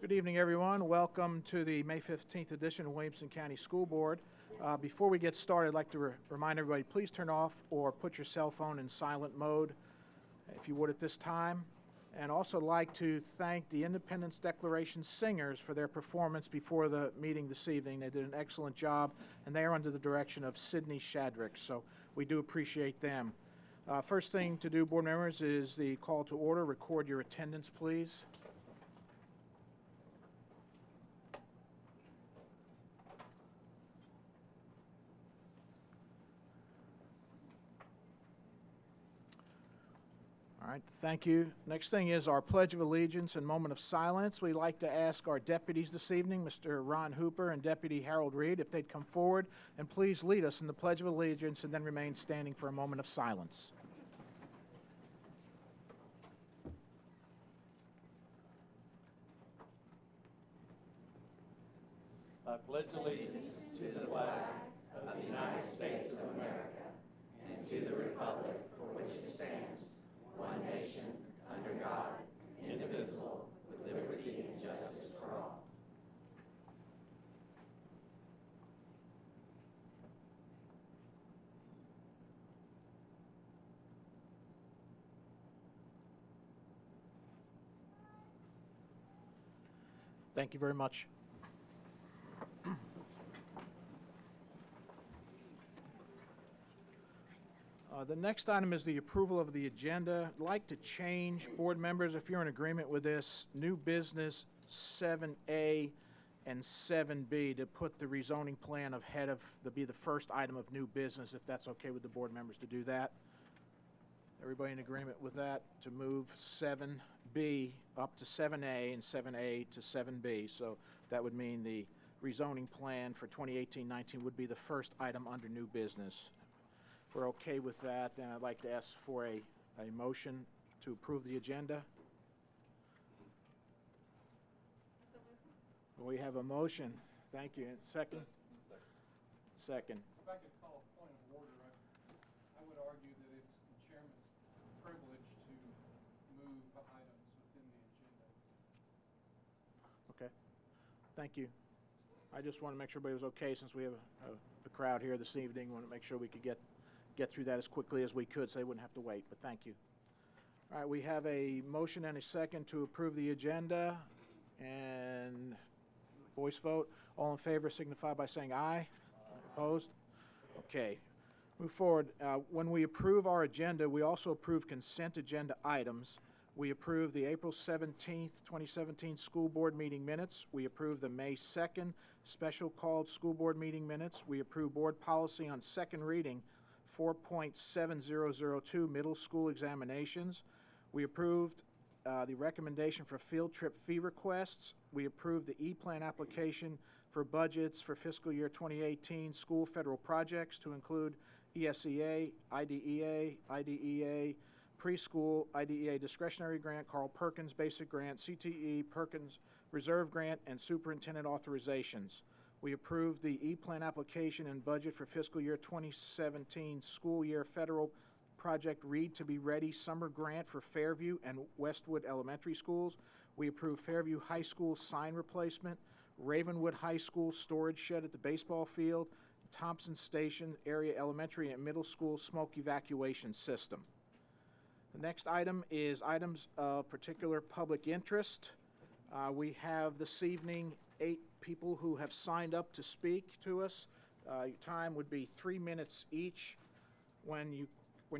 Good evening, everyone. Welcome to the May 15th edition of Williamson County School Board. Before we get started, I'd like to remind everybody, please turn off or put your cell phone in silent mode, if you would at this time. And also like to thank the Independence Declaration singers for their performance before the meeting this evening. They did an excellent job, and they are under the direction of Sydney Shadrick, so we do appreciate them. First thing to do, board members, is the call to order. Record your attendance, please. All right, thank you. Next thing is our Pledge of Allegiance and moment of silence. We'd like to ask our deputies this evening, Mr. Ron Hooper and Deputy Harold Reed, if they'd come forward and please lead us in the Pledge of Allegiance and then remain standing for a moment of silence. I pledge allegiance to the flag of the United States of America and to the republic for which it stands, one nation, under God, indivisible, with liberty and justice for all. Thank you very much. The next item is the approval of the agenda. I'd like to change, board members, if you're in agreement with this, new business 7A and 7B to put the rezoning plan ahead of be the first item of new business, if that's okay with the board members to do that. Everybody in agreement with that, to move 7B up to 7A and 7A to 7B. So that would mean the rezoning plan for 2018-19 would be the first item under new business. If we're okay with that, then I'd like to ask for a motion to approve the agenda. We have a motion. Thank you. Second? Second. If I could call a point of order, I would argue that it's the chairman's privilege to move the items within the agenda. Okay. Thank you. I just want to make sure everybody was okay since we have a crowd here this evening. We want to make sure we could get through that as quickly as we could so they wouldn't have to wait, but thank you. All right, we have a motion and a second to approve the agenda, and voice vote. All in favor signify by saying aye. Opposed? Okay. Move forward. When we approve our agenda, we also approve consent agenda items. We approve the April 17th, 2017 school board meeting minutes. We approve the May 2nd special called school board meeting minutes. We approve board policy on second reading 4.7002 middle school examinations. We approved the recommendation for field trip fee requests. We approved the E-Plan application for budgets for fiscal year 2018 school federal projects to include ESEA, IDEA, preschool, IDEA discretionary grant, Carl Perkins basic grant, CTE, Perkins reserve grant, and superintendent authorizations. We approved the E-Plan application and budget for fiscal year 2017 school year federal project Read to Be Ready summer grant for Fairview and Westwood elementary schools. We approved Fairview High School sign replacement, Ravenwood High School storage shed at the baseball field, Thompson Station area elementary and middle school smoke evacuation system. The next item is items of particular public interest. We have this evening 8 people who have signed up to speak to us. Your time would be 3 minutes each. When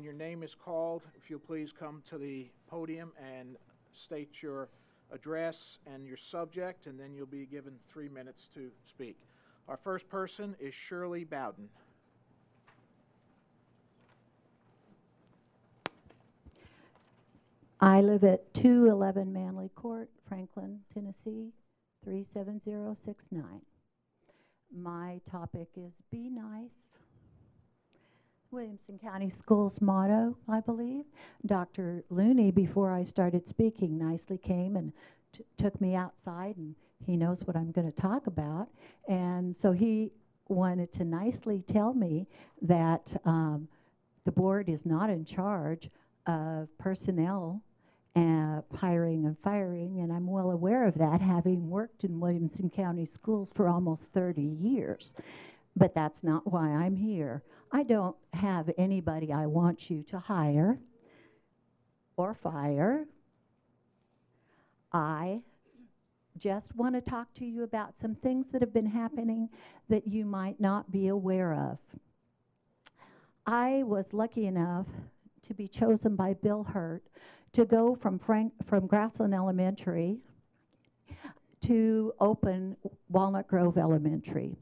your name is called, if you'll please come to the podium and state your address and your subject, and then you'll be given 3 minutes to speak. Our first person is Shirley Bowden. I live at 211 Manley Court, Franklin, Tennessee, 37069. My topic is Be Nice. Williamson County Schools motto, I believe. Dr. Looney, before I started speaking, nicely came and took me outside, and he knows what I'm going to talk about. And so he wanted to nicely tell me that the board is not in charge of personnel hiring and firing, and I'm well aware of that, having worked in Williamson County Schools for almost 30 years. But that's not why I'm here. I don't have anybody I want you to hire or fire. I just want to talk to you about some things that have been happening that you might not be aware of. I was lucky enough to be chosen by Bill Hurt to go from Grassland Elementary to open Walnut Grove Elementary.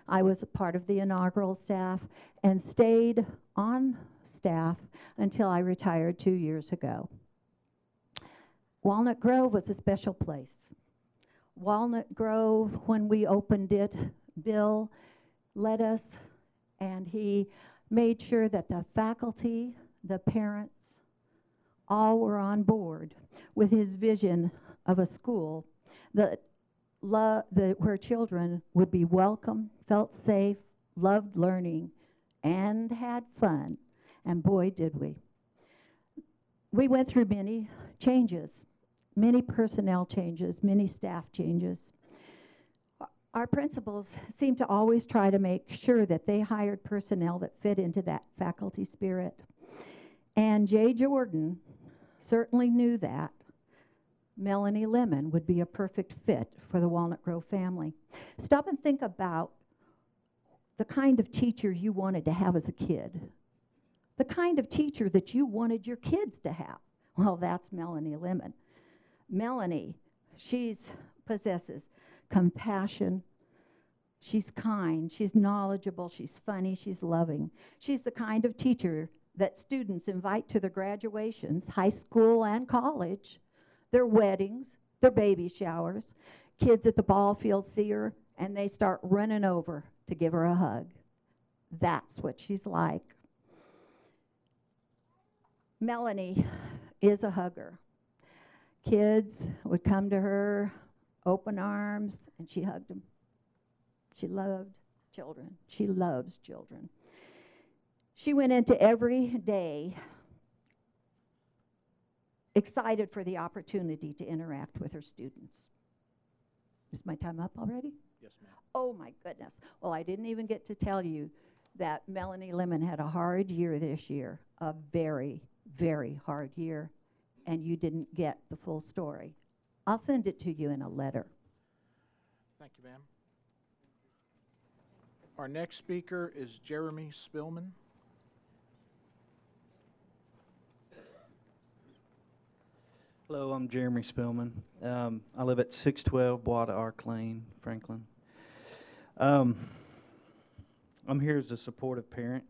I was a part of the inaugural staff and stayed on staff until I retired 2 years ago. Walnut Grove was a special place. Walnut Grove, when we opened it, Bill led us and he made sure that the faculty, the parents, all were on board with his vision of a school that where children would be welcome, felt safe, loved learning, and had fun. And boy, did we. We went through many changes, many personnel changes, many staff changes. Our principals seem to always try to make sure that they hired personnel that fit into that faculty spirit. And Jay Jordan certainly knew that Melanie Lemon would be a perfect fit for the Walnut Grove family. Stop and think about the kind of teacher you wanted to have as a kid, the kind of teacher that you wanted your kids to have. Well, that's Melanie Lemon. Melanie, she possesses compassion, she's kind, she's knowledgeable, she's funny, she's loving. She's the kind of teacher that students invite to their graduations, high school and college, their weddings, their baby showers. Kids at the ball field see her and they start running over to give her a hug. That's what she's like. Melanie is a hugger. Kids would come to her, open arms, and she hugged them. She loved children. She loves children. She went into every day excited for the opportunity to interact with her students. Is my time up already? Yes, ma'am. Oh, my goodness. Well, I didn't even get to tell you that Melanie Lemon had a hard year this year, a very, very hard year, and you didn't get the full story. I'll send it to you in a letter. Thank you, ma'am. Our next speaker is Jeremy Spellman. Hello, I'm Jeremy Spellman. I live at 612 Bois Arc Lane, Franklin. I'm here as a supportive parent.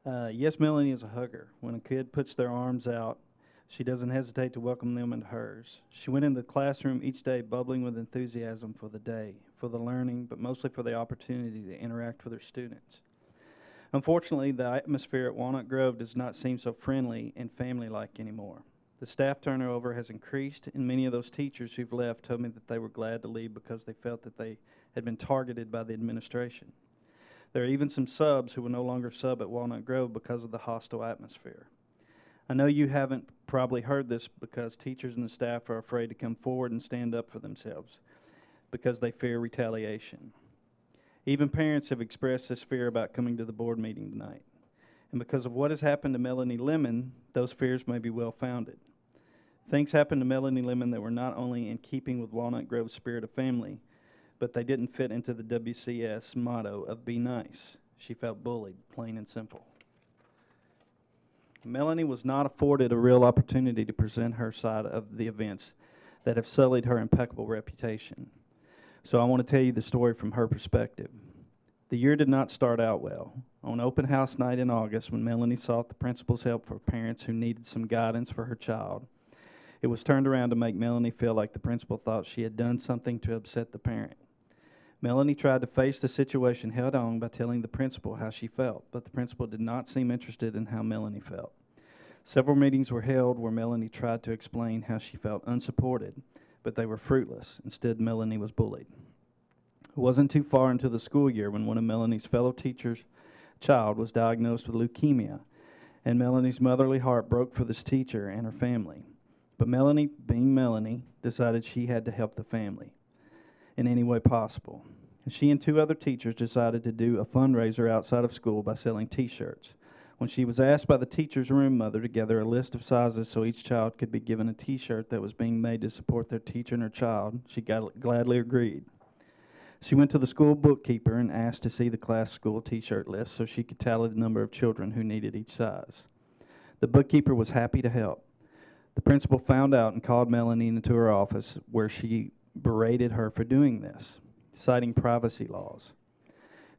Yes, Melanie is a hugger. When a kid puts their arms out, she doesn't hesitate to welcome them into hers. She went into the classroom each day bubbling with enthusiasm for the day, for the learning, but mostly for the opportunity to interact with her students. Unfortunately, the atmosphere at Walnut Grove does not seem so friendly and family-like anymore. The staff turnover has increased, and many of those teachers who've left told me that they were glad to leave because they felt that they had been targeted by the administration. There are even some subs who will no longer sub at Walnut Grove because of the hostile atmosphere. I know you haven't probably heard this because teachers and the staff are afraid to come forward and stand up for themselves because they fear retaliation. Even parents have expressed this fear about coming to the board meeting tonight. And because of what has happened to Melanie Lemon, those fears may be well-founded. Things happened to Melanie Lemon that were not only in keeping with Walnut Grove's spirit of family, but they didn't fit into the WCS motto of be nice. She felt bullied, plain and simple. Melanie was not afforded a real opportunity to present her side of the events that have sullied her impeccable reputation. So I want to tell you the story from her perspective. The year did not start out well. On open house night in August, when Melanie sought the principal's help for parents who needed some guidance for her child, it was turned around to make Melanie feel like the principal thought she had done something to upset the parent. Melanie tried to face the situation head on by telling the principal how she felt, but the principal did not seem interested in how Melanie felt. Several meetings were held where Melanie tried to explain how she felt unsupported, but they were fruitless. Instead, Melanie was bullied. It wasn't too far into the school year when one of Melanie's fellow teachers' child was diagnosed with leukemia, and Melanie's motherly heart broke for this teacher and her family. But Melanie, being Melanie, decided she had to help the family in any way possible. And she and 2 other teachers decided to do a fundraiser outside of school by selling T-shirts. When she was asked by the teacher's room mother to gather a list of sizes so each child could be given a T-shirt that was being made to support their teacher and her child, she gladly agreed. She went to the school bookkeeper and asked to see the class school T-shirt list so she could tally the number of children who needed each size. The bookkeeper was happy to help. The principal found out and called Melanie into her office, where she berated her for doing this, citing privacy laws.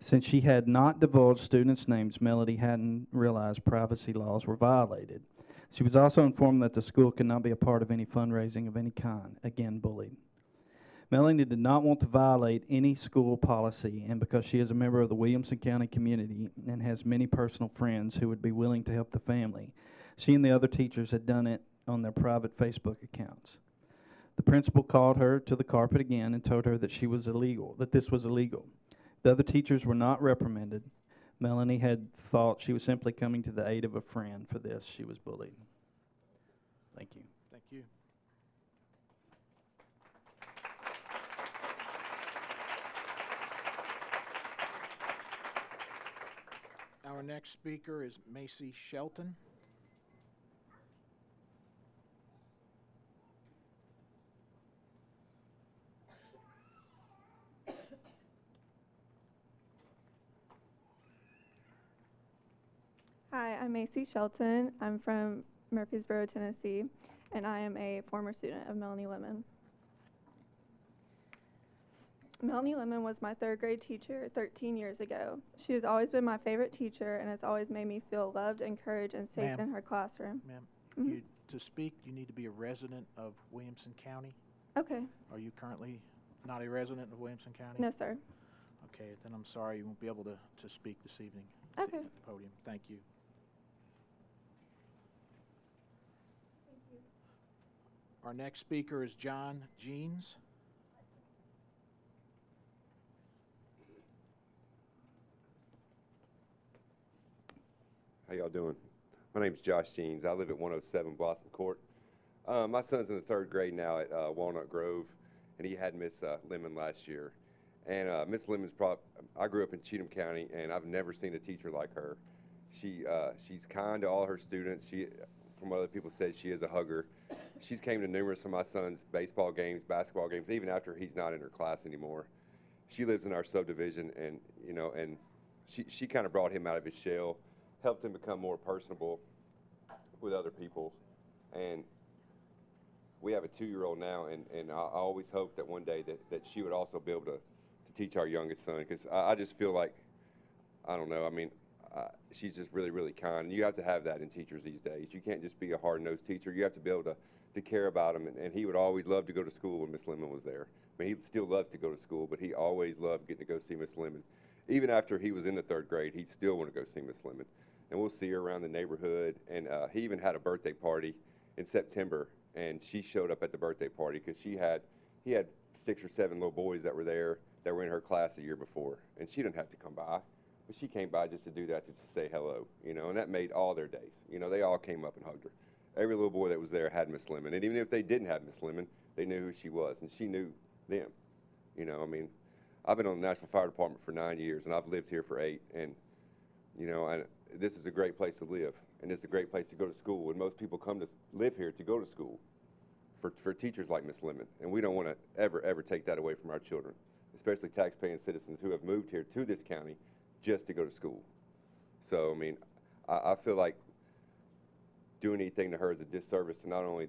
Since she had not divulged students' names, Melanie hadn't realized privacy laws were violated. She was also informed that the school could not be a part of any fundraising of any kind, again bullied. Melanie did not want to violate any school policy, and because she is a member of the Williamson County community and has many personal friends who would be willing to help the family, she and the other teachers had done it on their private Facebook accounts. The principal called her to the carpet again and told her that this was illegal. The other teachers were not reprimanded. Melanie had thought she was simply coming to the aid of a friend. For this, she was bullied. Thank you. Thank you. Our next speaker is Macy Shelton. Hi, I'm Macy Shelton. I'm from Murfreesboro, Tennessee, and I am a former student of Melanie Lemon. Melanie Lemon was my 3rd grade teacher 13 years ago. She has always been my favorite teacher and has always made me feel loved, encouraged, and safe Ma'am. in her classroom. Ma'am, to speak, you need to be a resident of Williamson County. Okay. Are you currently not a resident of Williamson County? No, sir. Okay, then I'm sorry you won't be able to speak this evening Okay. at the podium. Thank you. Our next speaker is John Jeans. How y'all doing? My name's Josh Jeans. I live at 107 Blossom Court. My son's in the 3rd grade now at Walnut Grove, and he had Miss Lemon last year. And Miss Lemon's I grew up in Cheatham County, and I've never seen a teacher like her. She's kind to all her students. From what other people said, she is a hugger. She's came to numerous of my son's baseball games, basketball games, even after he's not in her class anymore. She lives in our subdivision, and she kind of brought him out of his shell, helped him become more personable with other people. And we have a 2-year-old now, and I always hope that one day that she would also be able to teach our youngest son, because I just feel like, I don't know, I mean, she's just really, really kind. And you have to have that in teachers these days. You can't just be a hard-nosed teacher. You have to be able to care about him, and he would always love to go to school when Miss Lemon was there. I mean, he still loves to go to school, but he always loved getting to go see Miss Lemon. Even after he was in the 3rd grade, he'd still want to go see Miss Lemon. And we'll see her around the neighborhood, and he even had a birthday party in September, and she showed up at the birthday party because he had 6 or 7 little boys that were there that were in her class the year before, and she didn't have to come by, but she came by just to do that, just to say hello, and that made all their days. They all came up and hugged her. Every little boy that was there had Miss Lemon, and even if they didn't have Miss Lemon, they knew who she was, and she knew them. I mean, I've been on the Nashville Fire Department for 9 years, and I've lived here for 8, and this is a great place to live, and it's a great place to go to school, and most people come to live here to go to school for teachers like Miss Lemon, and we don't want to ever take that away from our children, especially taxpaying citizens who have moved here to this county just to go to school. So, I mean, I feel like doing anything to her is a disservice to not only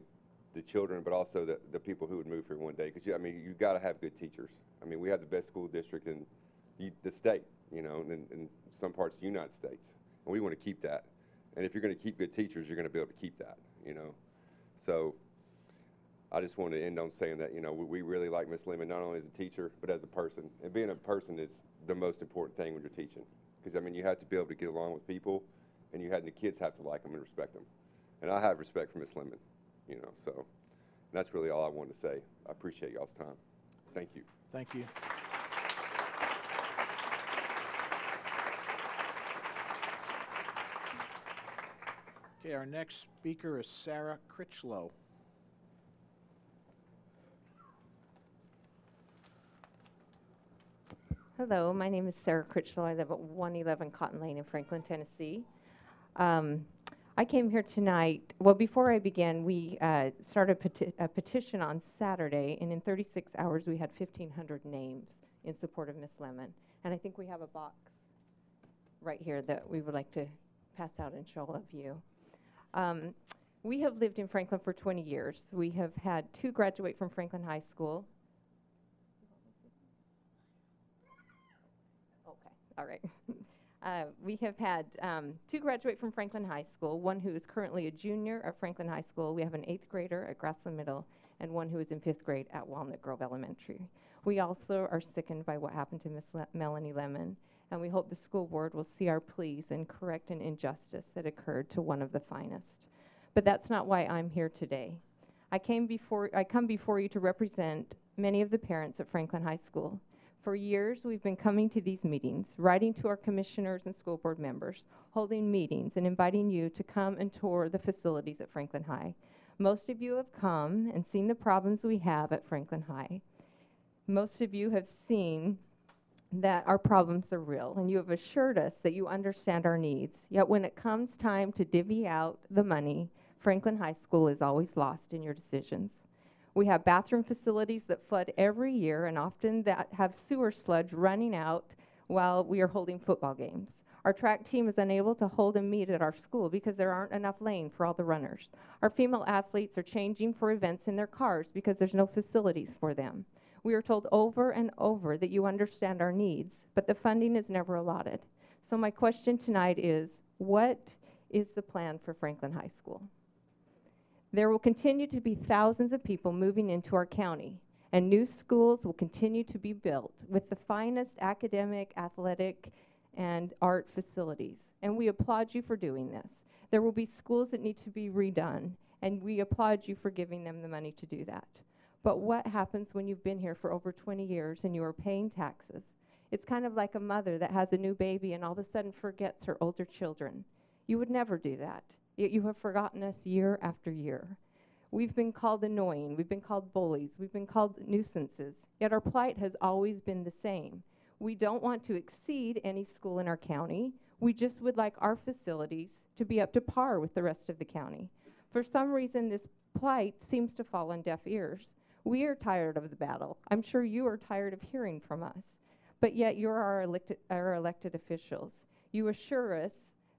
the children, but also the people who would move here one day, because, you've got to have good teachers. I mean, we have the best school district in the state, in some parts of the United States, and we want to keep that. And if you're going to keep good teachers, you're going to be able to keep that, So I just wanted to end on saying that, we really like Miss Lemon, not only as a teacher, but as a person. And being a person is the most important thing when you're teaching. Because, I mean, you have to be able to get along with people, and the kids have to like them and respect them. And I have respect for Miss Lemon, so that's really all I wanted to say. I appreciate y'all's time. Thank you. Thank you. Okay, our next speaker is Sarah Critchlow. Hello, my name is Sarah Critchlow. I live at 111 Cotton Lane in Franklin, Tennessee. I came here tonight. Well, before I began, we started a petition on Saturday, and in 36 hours we had 1,500 names in support of Miss Lemon. And I think we have a box right here that we would like to pass out and show all of you. We have lived in Franklin for 20 years. We have had 2 graduate from Franklin High School. Okay, all right. We have had 2 graduate from Franklin High School, one who is currently a junior at Franklin High School. We have an 8th grader at Grassland Middle, and one who is in 5th grade at Walnut Grove Elementary. We also are sickened by what happened to Miss Melanie Lemon, and we hope the school board will see our pleas and correct an injustice that occurred to one of the finest. But that's not why I'm here today. I come before you to represent many of the parents at Franklin High School. For years, we've been coming to these meetings, writing to our commissioners and school board members, holding meetings, and inviting you to come and tour the facilities at Franklin High. Most of you have come and seen the problems we have at Franklin High. Most of you have seen that our problems are real, and you have assured us that you understand our needs. Yet when it comes time to divvy out the money, Franklin High School is always lost in your decisions. We have bathroom facilities that flood every year, and often that have sewer sludge running out while we are holding football games. Our track team is unable to hold a meet at our school because there aren't enough lane for all the runners. Our female athletes are changing for events in their cars because there's no facilities for them. We are told over and over that you understand our needs, but the funding is never allotted. So my question tonight is, what is the plan for Franklin High School? There will continue to be thousands of people moving into our county, and new schools will continue to be built with the finest academic, athletic, and art facilities. And we applaud you for doing this. There will be schools that need to be redone, and we applaud you for giving them the money to do that. But what happens when you've been here for over 20 years and you are paying taxes? It's kind of like a mother that has a new baby and all of a sudden forgets her older children. You would never do that. Yet you have forgotten us year after year. We've been called annoying, we've been called bullies, we've been called nuisances, yet our plight has always been the same. We don't want to exceed any school in our county. We just would like our facilities to be up to par with the rest of the county. For some reason, this plight seems to fall on deaf ears. We are tired of the battle. I'm sure you are tired of hearing from us. But yet you're our elected officials. You assure us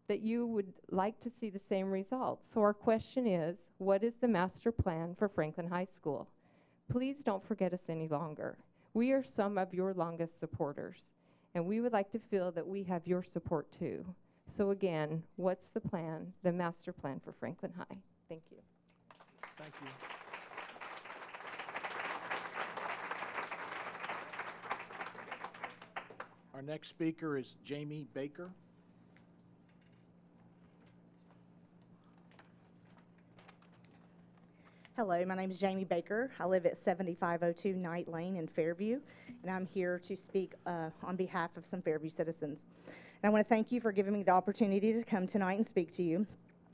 that you would like to see the same results. So our question is, what is the master plan for Franklin High School? Please don't forget us any longer. We are some of your longest supporters, and we would like to feel that we have your support too. So again, what's the plan, the master plan for Franklin High? Thank you. Thank you. Our next speaker is Jamie Baker. Hello, my name is Jamie Baker. I live at 7502 Knight Lane in Fairview, and I'm here to speak on behalf of some Fairview citizens. And I want to thank you for giving me the opportunity to come tonight and speak to you.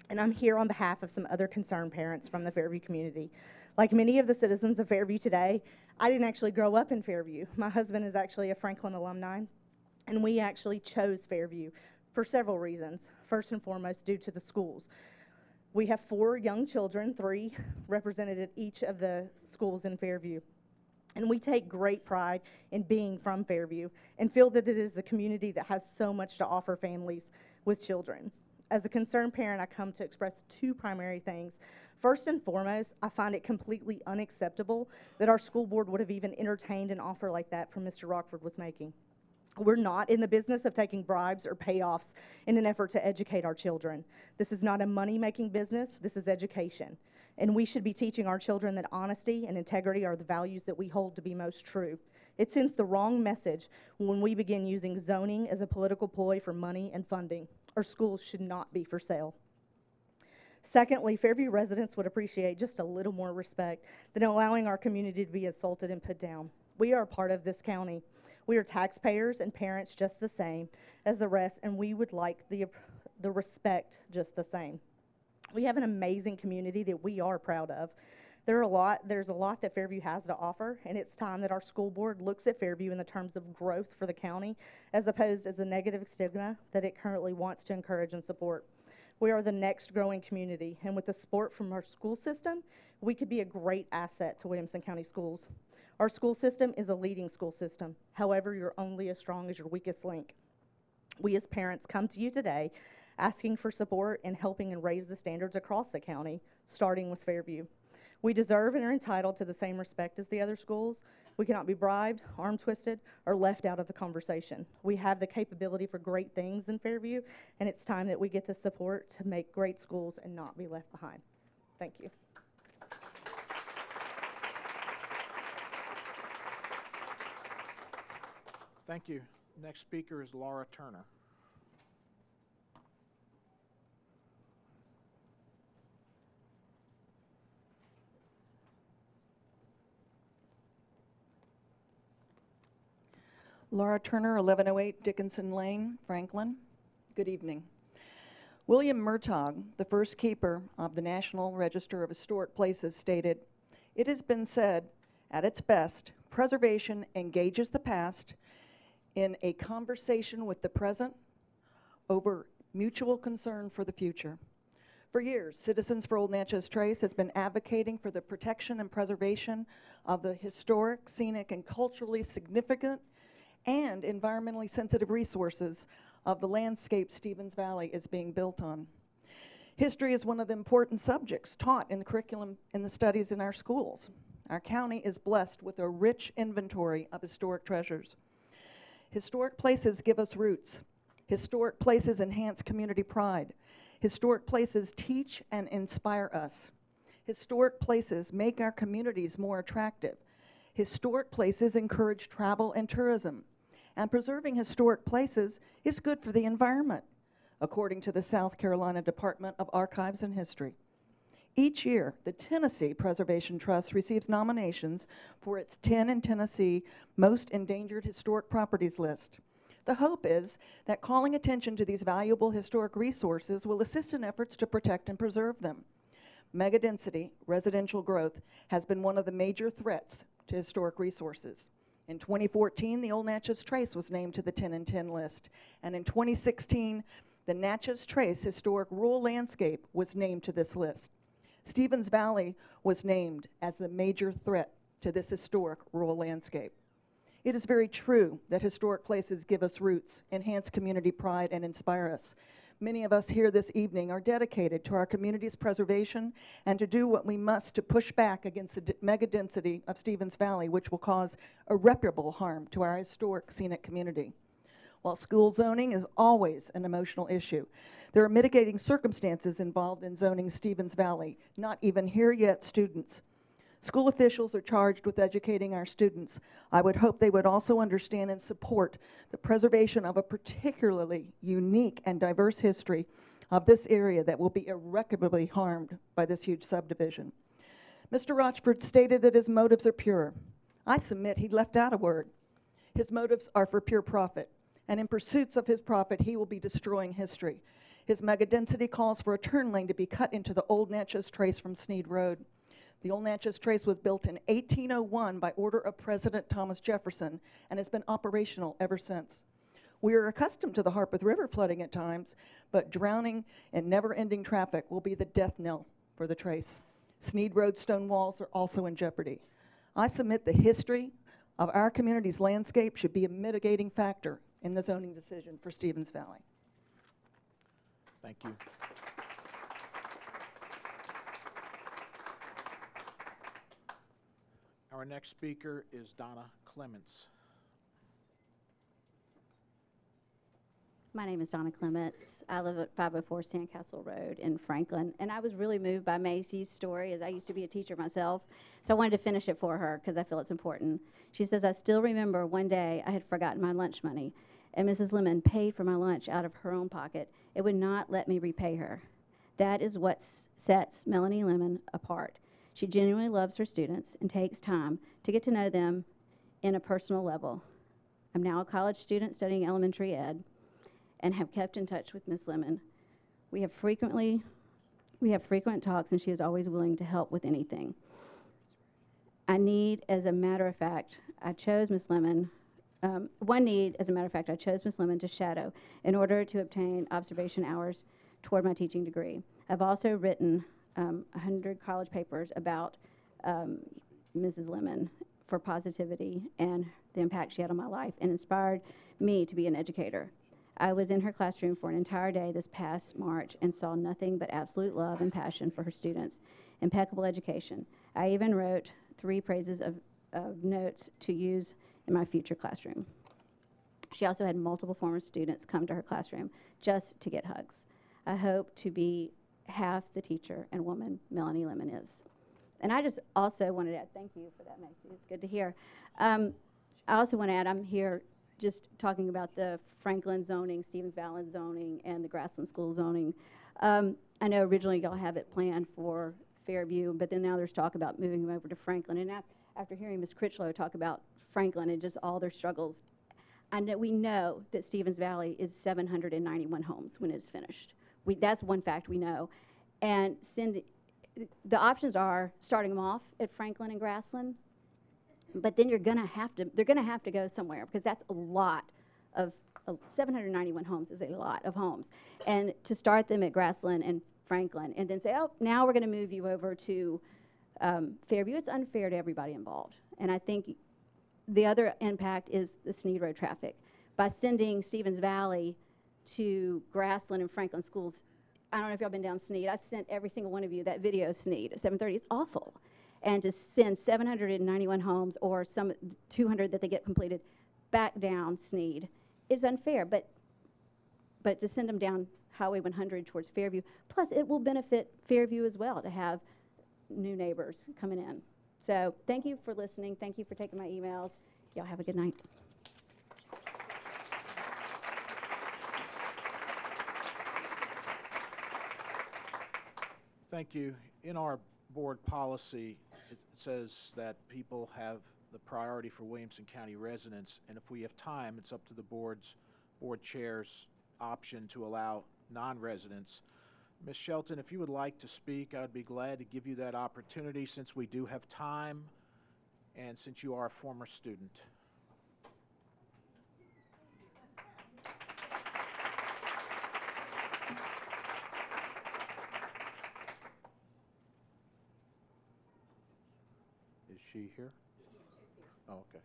And I'm here on behalf of some other concerned parents from the Fairview community. Like many of the citizens of Fairview today, I didn't actually grow up in Fairview. My husband is actually a Franklin alumni, and we actually chose Fairview for several reasons. First and foremost, due to the schools. We have 4 young children, 3 represented at each of the schools in Fairview. And we take great pride in being from Fairview and feel that it is a community that has so much to offer families with children. As a concerned parent, I come to express 2 primary things. First and foremost, I find it completely unacceptable that our school board would have even entertained an offer like that from Mr. Rockford was making. We're not in the business of taking bribes or payoffs in an effort to educate our children. This is not a money-making business. This is education. And we should be teaching our children that honesty and integrity are the values that we hold to be most true. It sends the wrong message when we begin using zoning as a political ploy for money and funding. Our schools should not be for sale. Secondly, Fairview residents would appreciate just a little more respect than allowing our community to be insulted and put down. We are a part of this county. We are taxpayers and parents just the same as the rest, and we would like the respect just the same. We have an amazing community that we are proud of. There's a lot that Fairview has to offer, and it's time that our school board looks at Fairview in the terms of growth for the county, as opposed as the negative stigma that it currently wants to encourage and support. We are the next growing community, and with the support from our school system, we could be a great asset to Williamson County Schools. Our school system is a leading school system. However, you're only as strong as your weakest link. We as parents come to you today asking for support and helping and raise the standards across the county, starting with Fairview. We deserve and are entitled to the same respect as the other schools. We cannot be bribed, arm twisted, or left out of the conversation. We have the capability for great things in Fairview, and it's time that we get the support to make great schools and not be left behind. Thank you. Thank you. Next speaker is Laura Turner. Laura Turner, 1108 Dickinson Lane, Franklin. Good evening. William Murtaugh, the first keeper of the National Register of Historic Places, stated, "It has been said, at its best, preservation engages the past in a conversation with the present over mutual concern for the future." For years, Citizens for Old Natchez Trace has been advocating for the protection and preservation of the historic, scenic, and culturally significant and environmentally sensitive resources of the landscape Stevens Valley is being built on. History is one of the important subjects taught in the curriculum in the studies in our schools. Our county is blessed with a rich inventory of historic treasures. Historic places give us roots. Historic places enhance community pride. Historic places teach and inspire us. Historic places make our communities more attractive. Historic places encourage travel and tourism. And preserving historic places is good for the environment, according to the South Carolina Department of Archives and History. Each year, the Tennessee Preservation Trust receives nominations for its 10 in Tennessee Most Endangered Historic Properties list. The hope is that calling attention to these valuable historic resources will assist in efforts to protect and preserve them. Megadensity, residential growth, has been one of the major threats to historic resources. In 2014, the Old Natchez Trace was named to the 10 in 10 list, and in 2016, the Natchez Trace Historic Rural Landscape was named to this list. Stevens Valley was named as the major threat to this historic rural landscape. It is very true that historic places give us roots, enhance community pride, and inspire us. Many of us here this evening are dedicated to our community's preservation and to do what we must to push back against the megadensity of Stevens Valley, which will cause irreparable harm to our historic scenic community. While school zoning is always an emotional issue, there are mitigating circumstances involved in zoning Stevens Valley, not even here yet students. School officials are charged with educating our students. I would hope they would also understand and support the preservation of a particularly unique and diverse history of this area that will be irreparably harmed by this huge subdivision. Mr. Rochford stated that his motives are pure. I submit he left out a word. His motives are for pure profit, and in pursuits of his profit, he will be destroying history. His megadensity calls for a turn lane to be cut into the Old Natchez Trace from Sneed Road. The Old Natchez Trace was built in 1801 by order of President Thomas Jefferson and has been operational ever since. We are accustomed to the Harpeth River flooding at times, but drowning and never-ending traffic will be the death knell for the Trace. Sneed Road stone walls are also in jeopardy. I submit the history of our community's landscape should be a mitigating factor in the zoning decision for Stevens Valley. Thank you. Our next speaker is Donna Clements. My name is Donna Clements. I live at 504 Sandcastle Road in Franklin, and I was really moved by Macy's story, as I used to be a teacher myself, so I wanted to finish it for her because I feel it's important. She says, "I still remember one day I had forgotten my lunch money, and Mrs. Lemon paid for my lunch out of her own pocket. It would not let me repay her. That is what sets Melanie Lemon apart. She genuinely loves her students and takes time to get to know them in a personal level. I'm now a college student studying elementary ed and have kept in touch with Miss Lemon. We have frequently We have frequent talks, and she is always willing to help with anything. As a matter of fact, I chose Miss Lemon. One need, as a matter of fact, I chose Miss Lemon to shadow in order to obtain observation hours toward my teaching degree. I've also written 100 college papers about Mrs. Lemon for positivity and the impact she had on my life, and inspired me to be an educator. I was in her classroom for an entire day this past March and saw nothing but absolute love and passion for her students, impeccable education. I even wrote 3 praises of notes to use in my future classroom. She also had multiple former students come to her classroom just to get hugs. I hope to be half the teacher and woman Melanie Lemon is. And I just also wanted to add, thank you for that, Macy. It's good to hear. I also want to add, I'm here just talking about the Franklin zoning, Stevens Valley zoning, and the Grassland School zoning. I know originally y'all have it planned for Fairview, but then now there's talk about moving them over to Franklin. And after hearing Ms. Critchlow talk about Franklin and just all their struggles, we know that Stevens Valley is 791 homes when it's finished. That's one fact we know. And the options are starting them off at Franklin and Grassland, but then they're gonna have to go somewhere, because that's a lot of 791 homes is a lot of homes. And to start them at Grassland and Franklin and then say, oh, now we're gonna move you over to Fairview, it's unfair to everybody involved. And I think the other impact is the Sneed Road traffic. By sending Stevens Valley to Grassland and Franklin schools, I don't know if y'all been down Sneed. I've sent every single one of you that video of Sneed at 7:30. It's awful. And to send 791 homes or some 200 that they get completed back down Sneed is unfair. But to send them down Highway 100 towards Fairview, plus it will benefit Fairview as well to have new neighbors coming in. So thank you for listening. Thank you for taking my emails. Y'all have a good night. Thank you. In our board policy, it says that people have the priority for Williamson County residents, and if we have time, it's up to the board chair's option to allow non-residents. Ms. Shelton, if you would like to speak, I would be glad to give you that opportunity since we do have time and since you are a former student. Is she here? Oh, okay.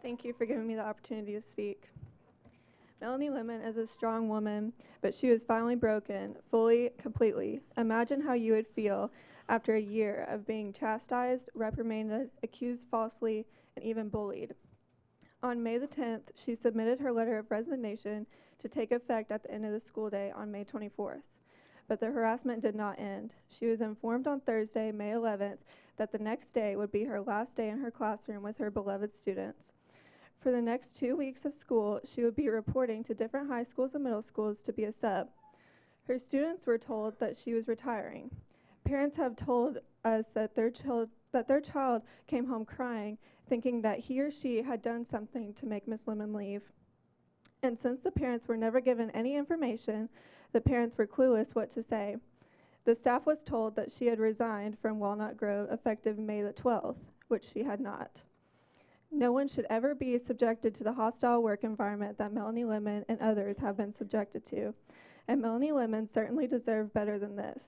Thank you for giving me the opportunity to speak. Melanie Lemon is a strong woman, but she was finally broken, fully, completely. Imagine how you would feel after a year of being chastised, reprimanded, accused falsely, and even bullied. On May the 10th, she submitted her letter of resignation to take effect at the end of the school day on May 24th. But the harassment did not end. She was informed on Thursday, May 11th, that the next day would be her last day in her classroom with her beloved students. For the next 2 weeks of school, she would be reporting to different high schools and middle schools to be a sub. Her students were told that she was retiring. Parents have told us that their child came home crying, thinking that he or she had done something to make Miss Lemon leave. And since the parents were never given any information, the parents were clueless what to say. The staff was told that she had resigned from Walnut Grove effective May the 12th, which she had not. No one should ever be subjected to the hostile work environment that Melanie Lemon and others have been subjected to. And Melanie Lemon certainly deserved better than this.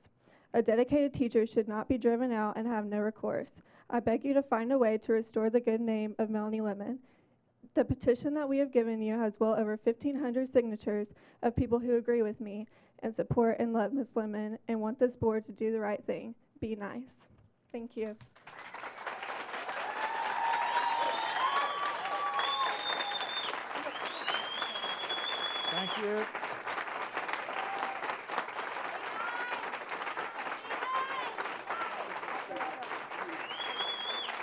A dedicated teacher should not be driven out and have no recourse. I beg you to find a way to restore the good name of Melanie Lemon. The petition that we have given you has well over 1,500 signatures of people who agree with me and support and love Ms. Lemon and want this board to do the right thing. Be nice. Thank you. Thank you.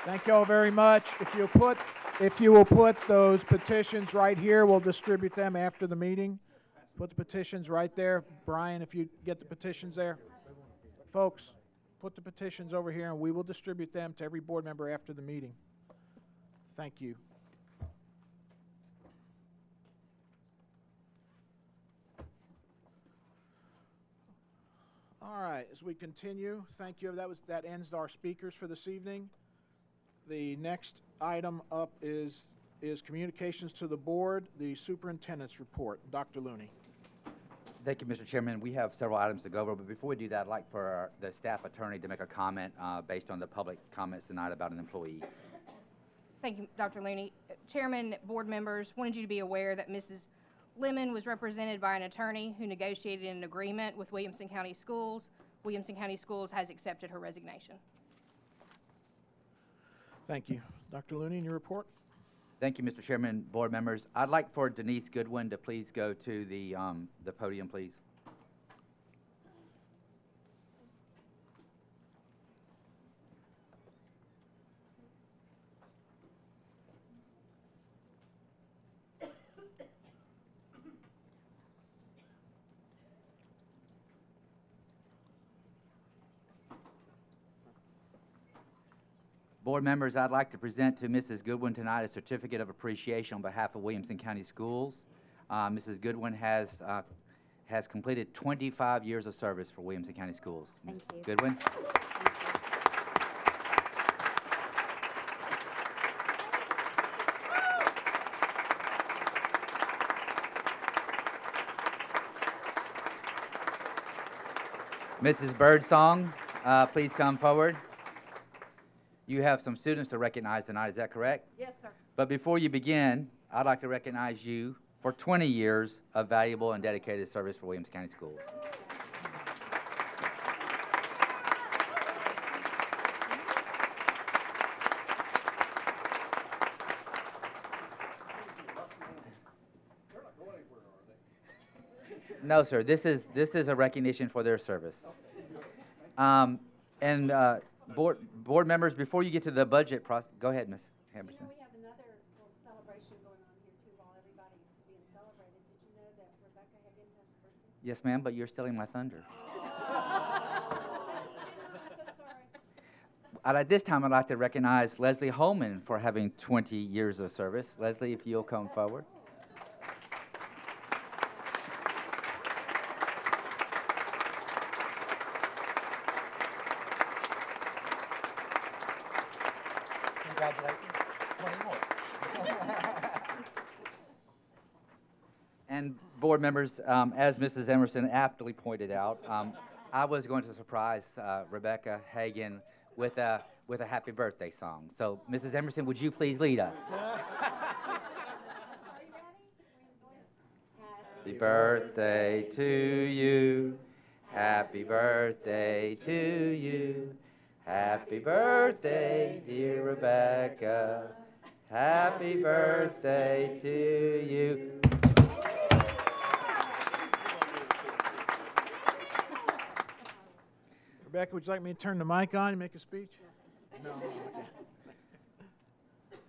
Thank you all very much. If you will put those petitions right here, we'll distribute them after the meeting. Put the petitions right there. Brian, if you get the petitions there. Folks, put the petitions over here, and we will distribute them to every board member after the meeting. Thank you. All right, as we continue, thank you. That ends our speakers for this evening. The next item up is communications to the board, the superintendent's report. Dr. Looney. Thank you, Mr. Chairman. We have several items to go over, but before we do that, I'd like for the staff attorney to make a comment based on the public comments tonight about an employee. Thank you, Dr. Looney. Chairman, board members, wanted you to be aware that Mrs. Lemon was represented by an attorney who negotiated an agreement with Williamson County Schools. Williamson County Schools has accepted her resignation. Thank you. Dr. Looney, your report. Thank you, Mr. Chairman, board members. I'd like for Denise Goodwin to please go to the podium, please. Board members, I'd like to present to Mrs. Goodwin tonight a certificate of appreciation on behalf of Williamson County Schools. Mrs. Goodwin has completed 25 years of service for Williamson County Schools. Thank you. Goodwin. Mrs. Birdsong, please come forward. You have some students to recognize tonight, is that correct? Yes, sir. But before you begin, I'd like to recognize you for 20 years of valuable and dedicated service for Williamson County Schools. No, sir. This is a recognition for their service. Board members, before you get to the budget process, go ahead, Ms. Hammerson. You know, we have another little celebration going on here too while everybody's being celebrated. Did you know that Rebecca Hagan has a birthday? Yes, ma'am, but you're stealing my thunder. At this time, I'd like to recognize Leslie Holman for having 20 years of service. Leslie, if you'll come forward. Congratulations. 20 more. And board members, as Mrs. Emerson aptly pointed out, I was going to surprise Rebecca Hagan with a happy birthday song. So, Mrs. Emerson, would you please lead us? Happy birthday to you. Happy birthday to you. Happy birthday, dear Rebecca. Happy birthday to you. Rebecca, would you like me to turn the mic on and make a speech? No. Okay.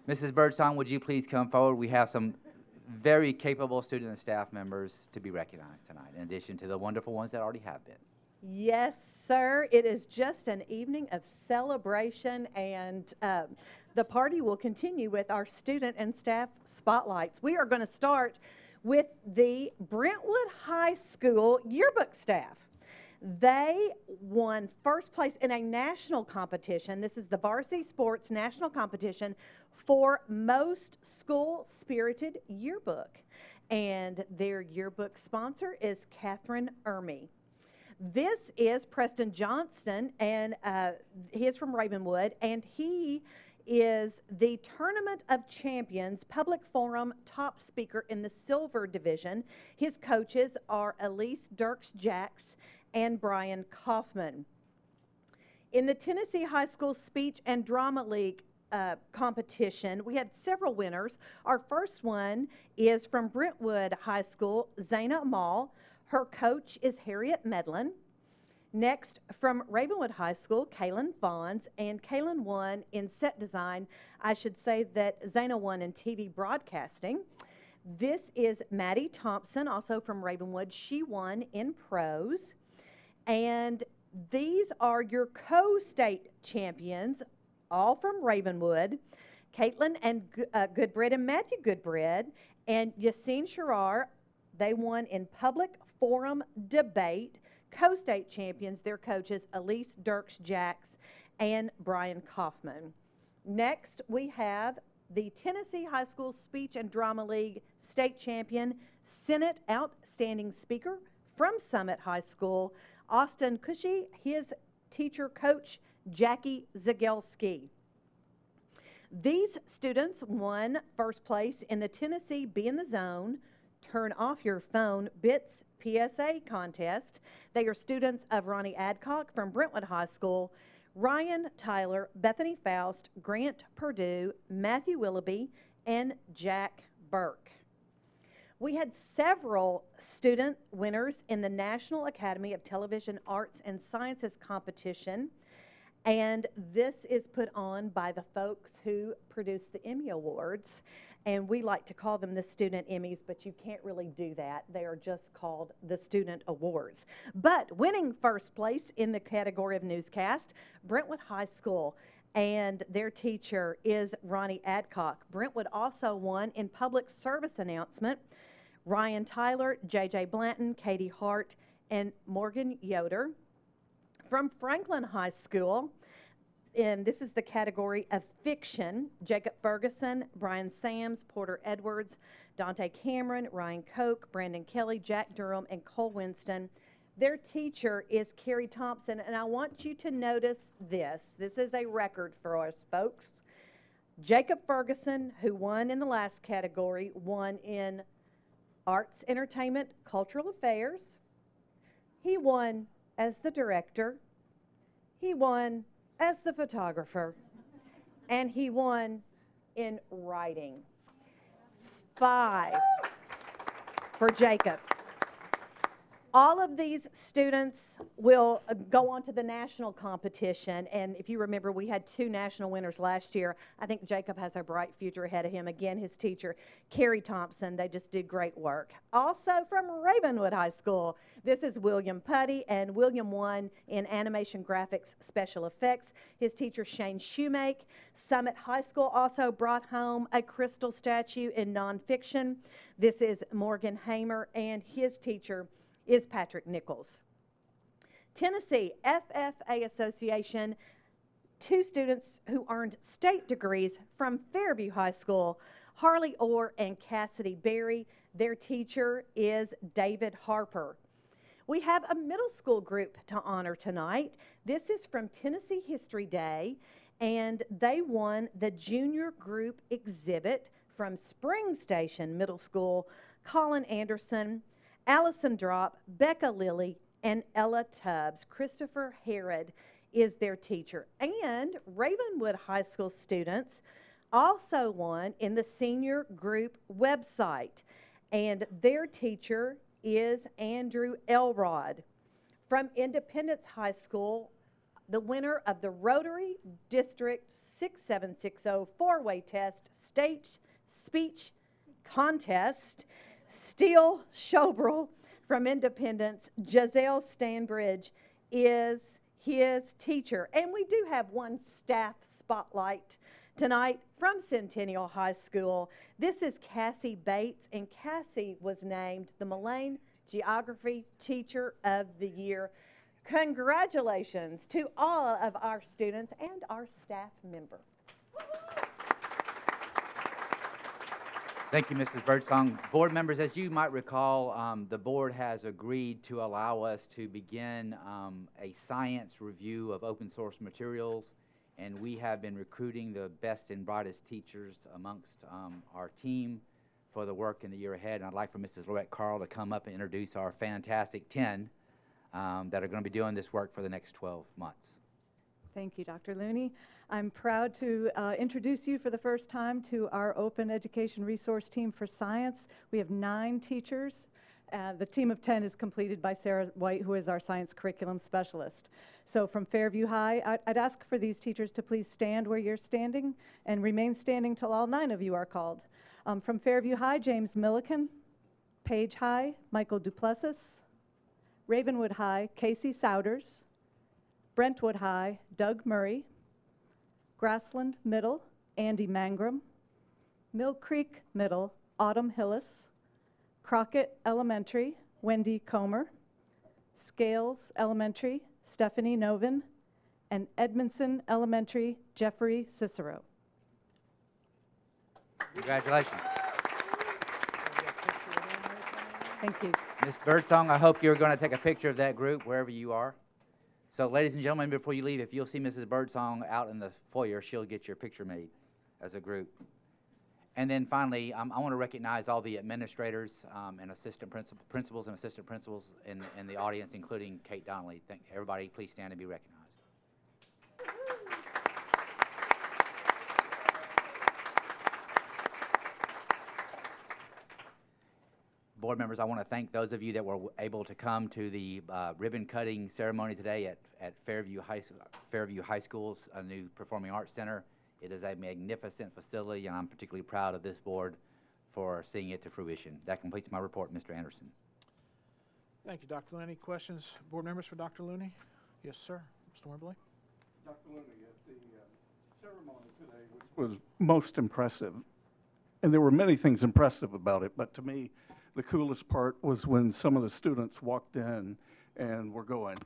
Mrs. Birdsong, would you please come forward? We have some very capable student and staff members to be recognized tonight, in addition to the wonderful ones that already have been. Yes, sir. It is just an evening of celebration, and the party will continue with our student and staff spotlights. We are going to start with the Brentwood High School yearbook staff. They won first place in a national competition. This is the Varsity Sports National Competition for most school-spirited yearbook. And their yearbook sponsor is Catherine Ermy. This is Preston Johnston, and he is from Ravenwood, and he is the Tournament of Champions Public Forum top speaker in the Silver Division. His coaches are Elise Dirks-Jacks and Brian Kaufman. In the Tennessee High School Speech and Drama League competition, we had several winners. Our first one is from Brentwood High School, Zaina Amal. Her coach is Harriet Medlin. Next, from Ravenwood High School, Kaylin Fons, and Kaylin won in set design. I should say that Zaina won in TV broadcasting. This is Maddie Thompson, also from Ravenwood. She won in prose. And These are your co-state champions, all from Ravenwood. Caitlin and Goodbread and Matthew Goodbread and Yassine Sharar, they won in public forum debate. Co-state champions, their coaches, Elise Dirks-Jacks and Brian Kaufman. Next, we have the Tennessee High School Speech and Drama League state champion, Senate Outstanding Speaker from Summit High School, Austin Cushy, his teacher coach, Jackie Zagelski. These students won first place in the Tennessee Be in the Zone, Turn Off Your Phone Bits PSA contest. They are students of Ronnie Adcock from Brentwood High School, Ryan Tyler, Bethany Faust, Grant Purdue, Matthew Willoughby, and Jack Burke. We had several student winners in the National Academy of Television Arts and Sciences competition, and this is put on by the folks who produce the Emmy Awards, and we like to call them the Student Emmys, but you can't really do that. They are just called the Student Awards. But winning first place in the category of newscast, Brentwood High School, and their teacher is Ronnie Adcock. Brentwood also won in public service announcement, Ryan Tyler, J.J. Blanton, Katie Hart, and Morgan Yoder. From Franklin High School, and this is the category of fiction, Jacob Ferguson, Brian Sams, Porter Edwards, Dante Cameron, Ryan Koch, Brandon Kelly, Jack Durham, and Cole Winston. Their teacher is Carrie Thompson, and I want you to notice this. This is a record for us, folks. Jacob Ferguson, who won in the last category, won in Arts, Entertainment, Cultural Affairs. He won as the director. He won as the photographer. And he won in writing. 5 for Jacob. All of these students will go on to the national competition, and if you remember, we had 2 national winners last year. I think Jacob has a bright future ahead of him. Again, his teacher, Carrie Thompson, they just did great work. Also from Ravenwood High School, this is William Putty, and William won in animation, graphics, special effects. His teacher, Shane Shoemake. Summit High School also brought home a crystal statue in nonfiction. This is Morgan Hamer, and his teacher is Patrick Nichols. Tennessee FFA Association, 2 students who earned state degrees from Fairview High School, Harley Orr and Cassidy Berry. Their teacher is David Harper. We have a middle school group to honor tonight. This is from Tennessee History Day, and they won the junior group exhibit from Spring Station Middle School, Colin Anderson, Allison Drop, Becca Lilly, and Ella Tubbs. Christopher Herod is their teacher. And Ravenwood High School students also won in the senior group website. And their teacher is Andrew Elrod. From Independence High School, the winner of the Rotary District 6760 four-way test stage speech contest, Steele Shobrel from Independence, Giselle Stanbridge is his teacher. And we do have one staff spotlight tonight from Centennial High School. This is Cassie Bates, and Cassie was named the Mullane Geography Teacher of the Year. Congratulations to all of our students and our staff member. Thank you, Mrs. Birdsong. Board members, as you might recall, the board has agreed to allow us to begin a science review of open source materials, and we have been recruiting the best and brightest teachers amongst our team for the work in the year ahead. And I'd like for Mrs. Lorette Carl to come up and introduce our fantastic 10 that are going to be doing this work for the next 12 months. Thank you, Dr. Looney. I'm proud to introduce you for the first time to our Open Education Resource Team for Science. We have 9 teachers. The team of 10 is completed by Sarah White, who is our science curriculum specialist. So from Fairview High, I'd ask for these teachers to please stand where you're standing and remain standing till all 9 of you are called. From Fairview High, James Milliken. Page High, Michael Duplessis. Ravenwood High, Casey Souders. Brentwood High, Doug Murray. Grassland Middle, Andy Mangrum. Mill Creek Middle, Autumn Hillis. Crockett Elementary, Wendy Comer. Scales Elementary, Stephanie Novin. And Edmondson Elementary, Jeffrey Cicero. Congratulations. Thank you. Ms. Birdsong, I hope you're going to take a picture of that group wherever you are. So, ladies and gentlemen, before you leave, if you'll see Mrs. Birdsong out in the foyer, she'll get your picture made as a group. And then finally, I want to recognize all the administrators and assistant principals and assistant principals in the audience, including Kate Donnelly. Thank everybody. Please stand and be recognized. Board members, I want to thank those of you that were able to come to the ribbon cutting ceremony today at Fairview High School's new Performing Arts Center. It is a magnificent facility, and I'm particularly proud of this board for seeing it to fruition. That completes my report, Mr. Anderson. Thank you, Dr. Looney. Questions, board members, for Dr. Looney? Yes, sir. Mr. Wembley? Dr. Looney, the ceremony today was most impressive. And there were many things impressive about it, but to me, the coolest part was when some of the students walked in and were going,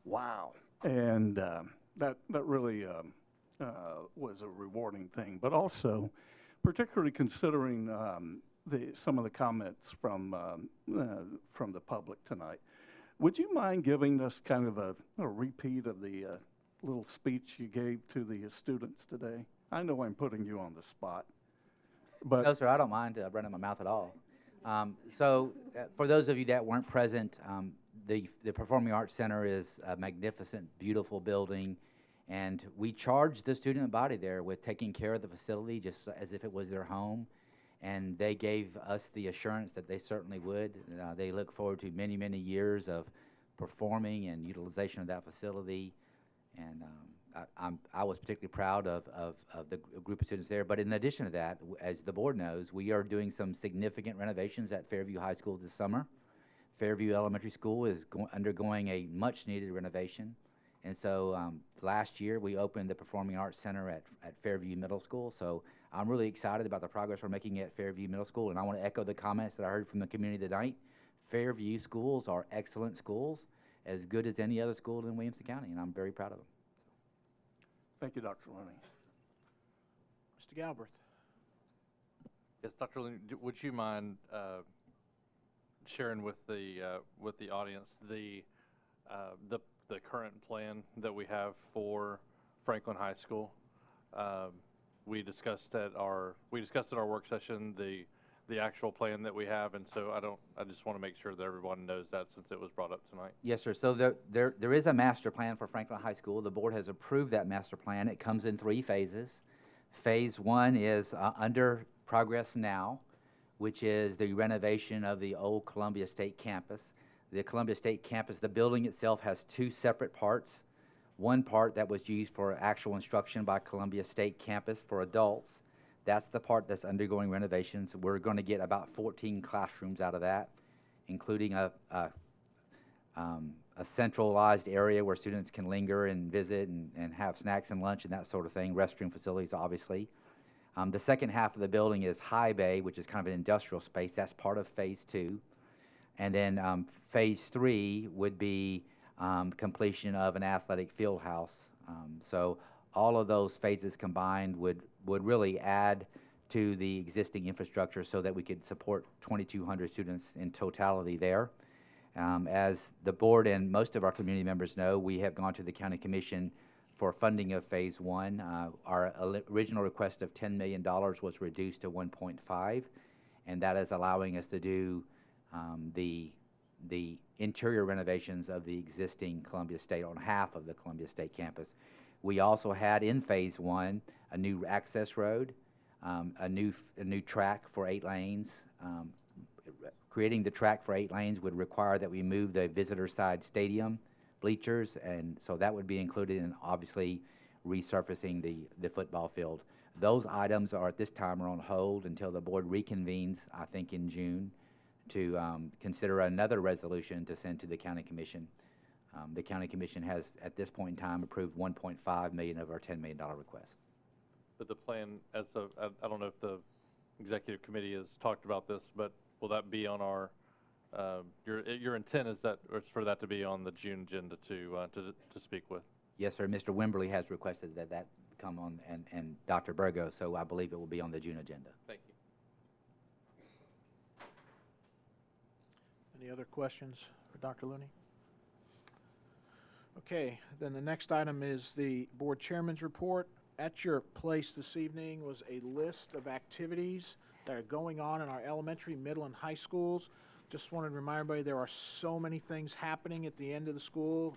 wow. And that really was a rewarding thing. But also, particularly considering some of the comments from the public tonight, would you mind giving us kind of a repeat of the little speech you gave to the students today? I know I'm putting you on the spot. But no, sir, I don't mind running my mouth at all. For those of you that weren't present, the Performing Arts Center is a magnificent, beautiful building, and we charged the student body there with taking care of the facility just as if it was their home, and they gave us the assurance that they certainly would. They look forward to many, many years of performing and utilization of that facility, and I was particularly proud of the group of students there. But in addition to that, as the board knows, we are doing some significant renovations at Fairview High School this summer. Fairview Elementary School is undergoing a much-needed renovation. And so last year, we opened the Performing Arts Center at Fairview Middle School. So I'm really excited about the progress we're making at Fairview Middle School. And I want to echo the comments that I heard from the community tonight. Fairview schools are excellent schools, as good as any other school in Williamson County, and I'm very proud of them. Thank you, Dr. Looney. Mr. Galbraith? Yes, Dr. Looney, would you mind sharing with the audience the current plan that we have for Franklin High School? We discussed at our work session the actual plan that we have, and so I just want to make sure that everyone knows that since it was brought up tonight. Yes, sir. So there is a master plan for Franklin High School. The board has approved that master plan. It comes in 3 phases. Phase 1 is under progress now, which is the renovation of the old Columbia State campus. The Columbia State campus, the building itself has 2 separate parts. One part that was used for actual instruction by Columbia State campus for adults. That's the part that's undergoing renovations. We're going to get about 14 classrooms out of that, including a centralized area where students can linger and visit and have snacks and lunch and that sort of thing, restroom facilities, obviously. The second half of the building is High Bay, which is kind of an industrial space. That's part of Phase 2. And then Phase 3 would be completion of an athletic field house. So all of those phases combined would really add to the existing infrastructure so that we could support 2,200 students in totality there. As the board and most of our community members know, we have gone to the county commission for funding of Phase 1. Our original request of $10 million was reduced to 1.5, and that is allowing us to do the interior renovations of the existing Columbia State on half of the Columbia State campus. We also had in Phase 1 a new access road, a new track for 8 lanes. Creating the track for 8 lanes would require that we move the visitor side stadium bleachers, and so that would be included in obviously resurfacing the football field. Those items are at this time on hold until the board reconvenes, I think in June, to consider another resolution to send to the county commission The county commission has, at this point in time, approved $1.5 million of our $10 million request. But the plan, as of, I don't know if the executive committee has talked about this, but will that be on our, your intent is that, or is for that to be on the June agenda to speak with? Yes, sir. Mr. Wimberly has requested that that come on, and Dr. Burgo, so I believe it will be on the June agenda. Thank you. Any other questions for Dr. Looney? Okay, then the next item is the board chairman's report. At your place this evening was a list of activities that are going on in our elementary, middle, and high schools. Just wanted to remind everybody there are so many things happening at the end of the school,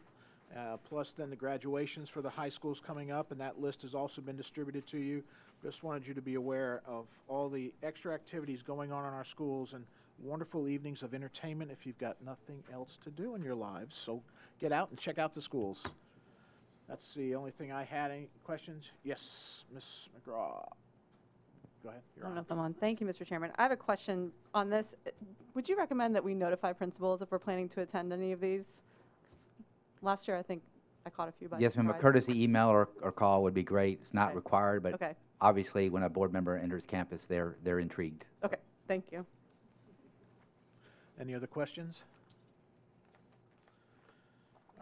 plus then the graduations for the high schools coming up, and that list has also been distributed to you. Just wanted you to be aware of all the extra activities going on in our schools and wonderful evenings of entertainment if you've got nothing else to do in your lives. So get out and check out the schools. That's the only thing I had. Any questions? Yes, Ms. McGraw. Go ahead. I don't know if I'm on. Thank you, Mr. Chairman. I have a question on this. Would you recommend that we notify principals if we're planning to attend any of these? Last year, I think I caught a few by Yes, ma'am. A surprise. courtesy email or call would be great. It's not Okay. required, but Okay. obviously when a board member enters campus, they're intrigued. Okay, thank you. Any other questions?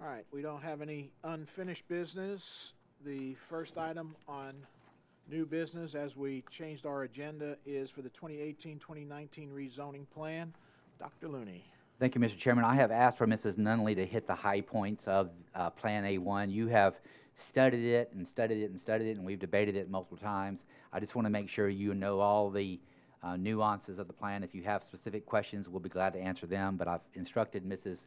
All right, we don't have any unfinished business. The first item on new business, as we changed our agenda, is for the 2018-2019 rezoning plan. Dr. Looney. Thank you, Mr. Chairman. I have asked for Mrs. Nunley to hit the high points of Plan A1. You have studied it and studied it and studied it, and we've debated it multiple times. I just want to make sure you know all the nuances of the plan. If you have specific questions, we'll be glad to answer them, but I've instructed Mrs.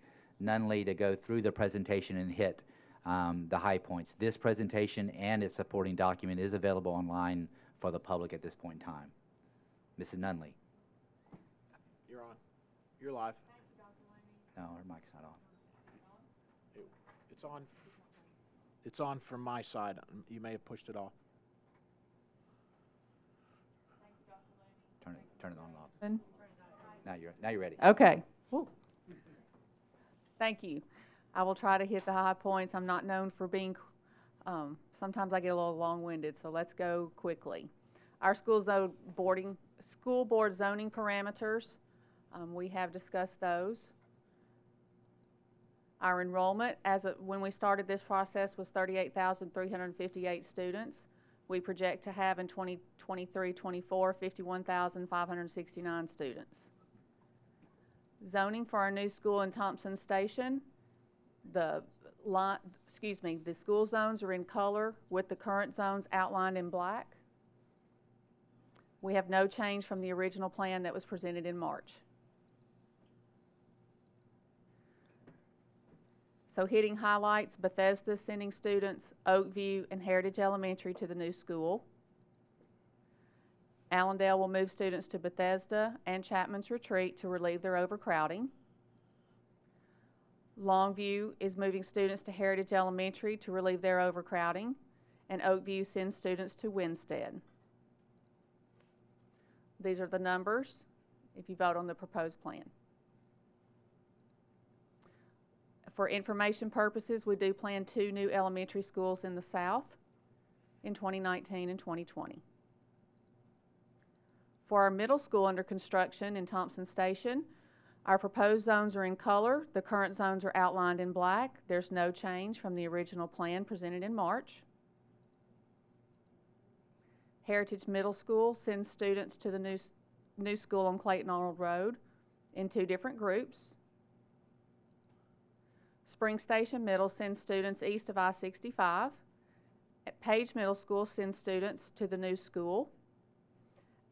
Nunley to go through the presentation and hit the high points. This presentation and its supporting document is available online for the public at this point in time. Mrs. Nunley. You're on. You're live. No, her mic's not on. It's on. It's on from my side. You may have pushed it off. Turn it on off. Now you're ready. Okay. Woo. Thank you. I will try to hit the high points. I'm not known for being, sometimes I get a little long-winded, so let's go quickly. Our school board zoning parameters, we have discussed those. Our enrollment, when we started this process, was 38,358 students. We project to have in 2023-24, 51,569 students. Zoning for our new school in Thompson Station, the school zones are in color with the current zones outlined in black. We have no change from the original plan that was presented in March. So hitting highlights, Bethesda sending students Oakview and Heritage Elementary to the new school. Allendale will move students to Bethesda and Chapman's Retreat to relieve their overcrowding. Longview is moving students to Heritage Elementary to relieve their overcrowding, and Oakview sends students to Winstead. These are the numbers if you vote on the proposed plan. For information purposes, we do plan 2 new elementary schools in the South in 2019 and 2020. For our middle school under construction in Thompson Station, our proposed zones are in color. The current zones are outlined in black. There's no change from the original plan presented in March. Heritage Middle School sends students to the new school on Clayton Arnold Road in 2 different groups. Spring Station Middle sends students east of I-65. Page Middle School sends students to the new school.